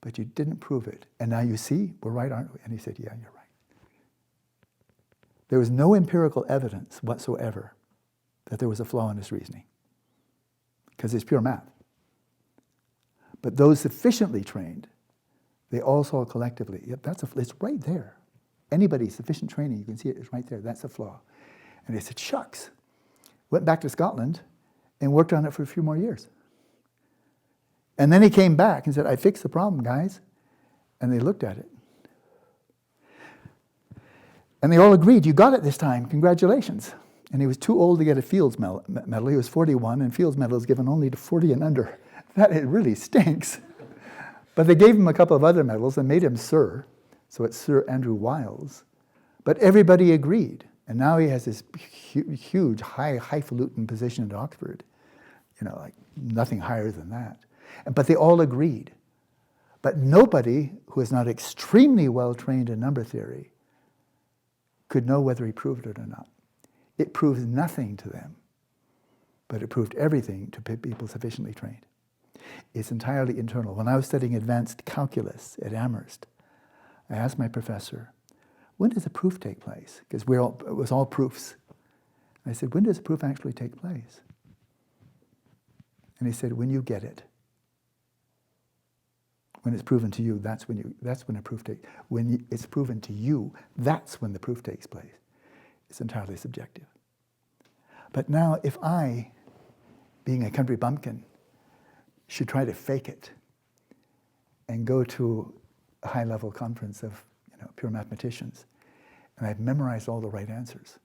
But you didn't prove it. And now you see, we're right, aren't we? And he said, yeah, you're right. There was no empirical evidence whatsoever that there was a flaw in his reasoning, because it's pure math. But those sufficiently trained, they all saw collectively, yep, it's right there. Anybody sufficient training, you can see it's right there. That's a flaw. And they said, shucks. Went back to Scotland and worked on it for a few more years. And then he came back and said, I fixed the problem, guys. And they looked at it. And they all agreed, you got it this time, congratulations. And he was too old to get a Fields Medal. He was 41, and Fields Medal is given only to 40 and under. That it really stinks. But they gave him a couple of other medals and made him Sir. So it's Sir Andrew Wiles. But everybody agreed. And now he has this huge, highfalutin position at Oxford. Like nothing higher than that. But they all agreed. But nobody who is not extremely well trained in number theory could know whether he proved it or not. It proves nothing to them, but it proved everything to people sufficiently trained. It's entirely internal. When I was studying advanced calculus at Amherst, I asked my professor, when does a proof take place? Because it was all proofs. I said, when does a proof actually take place? And he said, when you get it. When it's proven to you, that's when a proof takes. When it's proven to you, that's when the proof takes place. It's entirely subjective. But now, if I, being a country bumpkin, should try to fake it and go to a high-level conference of pure mathematicians, and I've memorized all the right answers,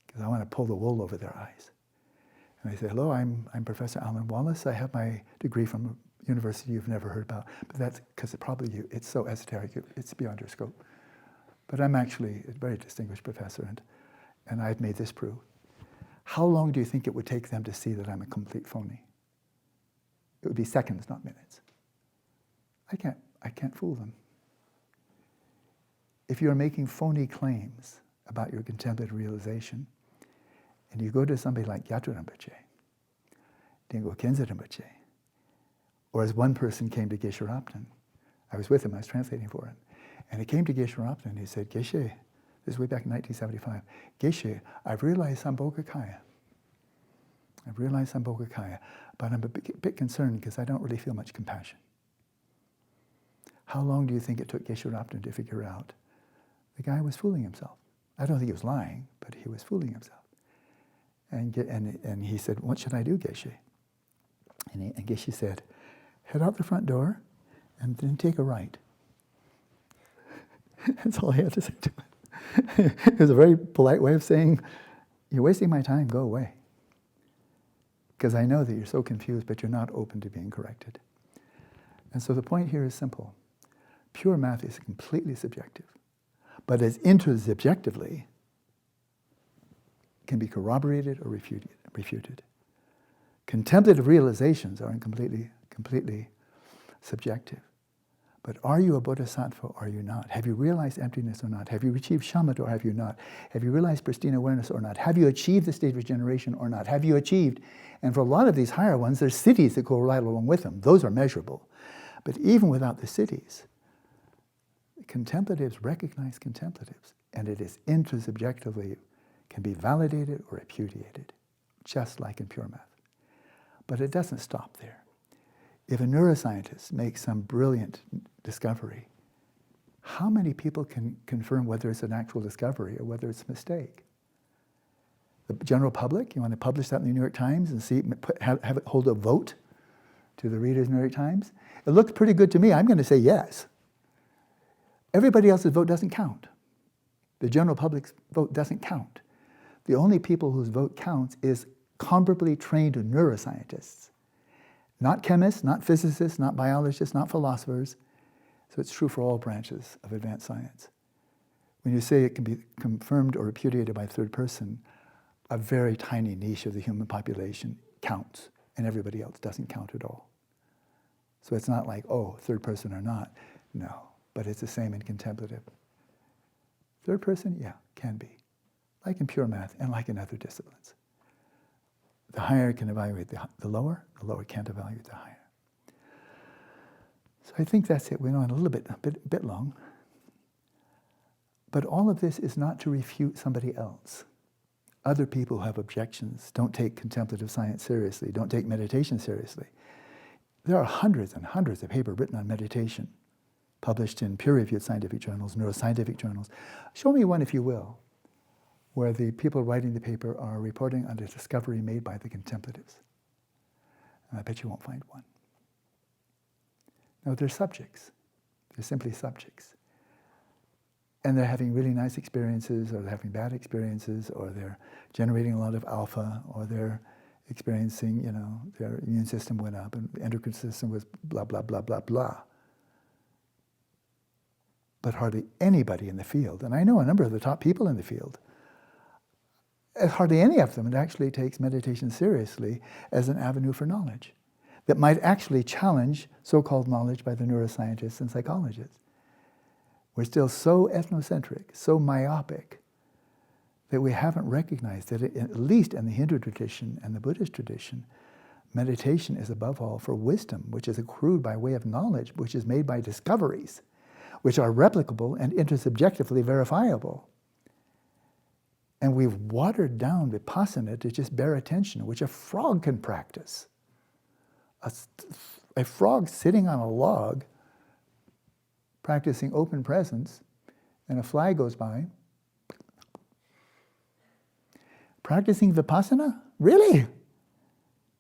because I want to pull the wool over their eyes. And I say, hello, I'm Professor Alan Wallace. I have my degree from a university you've never heard about. But that's because it's so esoteric, it's beyond your scope. But I'm actually a very distinguished professor, and I've made this proof. How long do you think it would take them to see that I'm a complete phony? It would be seconds, not minutes. I can't fool them. If you're making phony claims about your contemplative realization, and you go to somebody like Gyatso Rinpoche, Dingo Khyentse Rinpoche, or as one person came to Geshe Rabten, I was with him, I was translating for him, and he came to Geshe Rabten and he said, Geshe, this is way back in 1975, Geshe, I've realized Sambhogakaya. But I'm a bit concerned because I don't really feel much compassion. How long do you think it took Geshe Rabten to figure out the guy was fooling himself? I don't think he was lying, but he was fooling himself. And he said, what should I do, Geshe? And Geshe said, head out the front door and then take a right. That's all he had to say to him. It was a very polite way of saying, you're wasting my time, go away. Because I know that you're so confused, but you're not open to being corrected. And so the point here is simple. Pure math is completely subjective, but as intersubjectively can be corroborated or refuted. Contemplative realizations are completely subjective. But are you a bodhisattva or are you not? Have you realized emptiness or not? Have you achieved shamatha or have you not? Have you realized pristine awareness or not? Have you achieved the state of regeneration or not? Have you achieved? And for a lot of these higher ones, there's cities that go right along with them. Those are measurable. But even without the cities, contemplatives recognize contemplatives, and it is intersubjectively can be validated or repudiated, just like in pure math. But it doesn't stop there. If a neuroscientist makes some brilliant discovery, how many people can confirm whether it's an actual discovery or whether it's a mistake? The general public, you want to publish that in the New York Times and have it hold a vote to the readers of the New York Times? It looks pretty good to me. I'm going to say yes. Everybody else's vote doesn't count. The general public's vote doesn't count. The only people whose vote counts is comparably trained neuroscientists. Not chemists, not physicists, not biologists, not philosophers. So it's true for all branches of advanced science. When you say it can be confirmed or repudiated by a third person, a very tiny niche of the human population counts, and everybody else doesn't count at all. So it's not like, oh, third person or not. No, but it's the same in contemplative. Third person, yeah, can be. Like in pure math and like in other disciplines. The higher can evaluate the lower can't evaluate the higher. So I think that's it. We went on a bit long. But all of this is not to refute somebody else. Other people who have objections don't take contemplative science seriously, don't take meditation seriously. There are hundreds and hundreds of papers written on meditation, published in peer-reviewed scientific journals, neuroscientific journals. Show me one, if you will, where the people writing the paper are reporting on a discovery made by the contemplatives. And I bet you won't find one. No, they're subjects. They're simply subjects. And they're having really nice experiences, or they're having bad experiences, or they're generating a lot of alpha, or they're experiencing, their immune system went up, and the endocrine system was blah, blah, blah, blah, blah. But hardly anybody in the field, and I know a number of the top people in the field, hardly any of them actually takes meditation seriously as an avenue for knowledge. that might actually challenge so-called knowledge by the neuroscientists and psychologists. We're still so ethnocentric, so myopic, that we haven't recognized that, at least in the Hindu tradition and the Buddhist tradition, meditation is above all for wisdom, which is accrued by way of knowledge, which is made by discoveries, which are replicable and intersubjectively verifiable. And we've watered down vipassana to just bare attention, which a frog can practice. A frog sitting on a log, practicing open presence, and a fly goes by. Practicing vipassana? Really?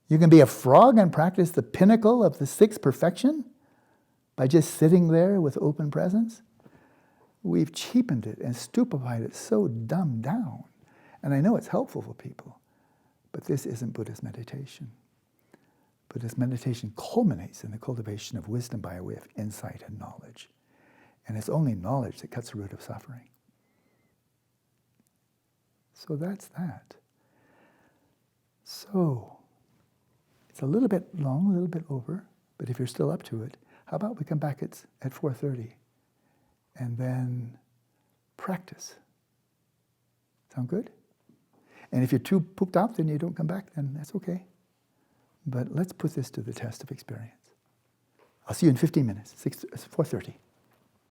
You can be a frog and practice the pinnacle of the sixth perfection by just sitting there with open presence? We've cheapened it and stupefied it, so dumbed down. And I know it's helpful for people, but this isn't Buddhist meditation. Buddhist meditation culminates in the cultivation of wisdom by way of insight and knowledge. And it's only knowledge that cuts the root of suffering. So that's that. So, it's a little bit long, a little bit over, but if you're still up to it, how about we come back at 4:30 and then practice? Sound good? And if you're too pooped out, then you don't come back, then that's okay. But let's put this to the test of experience. I'll see you in 15 minutes, 4:30.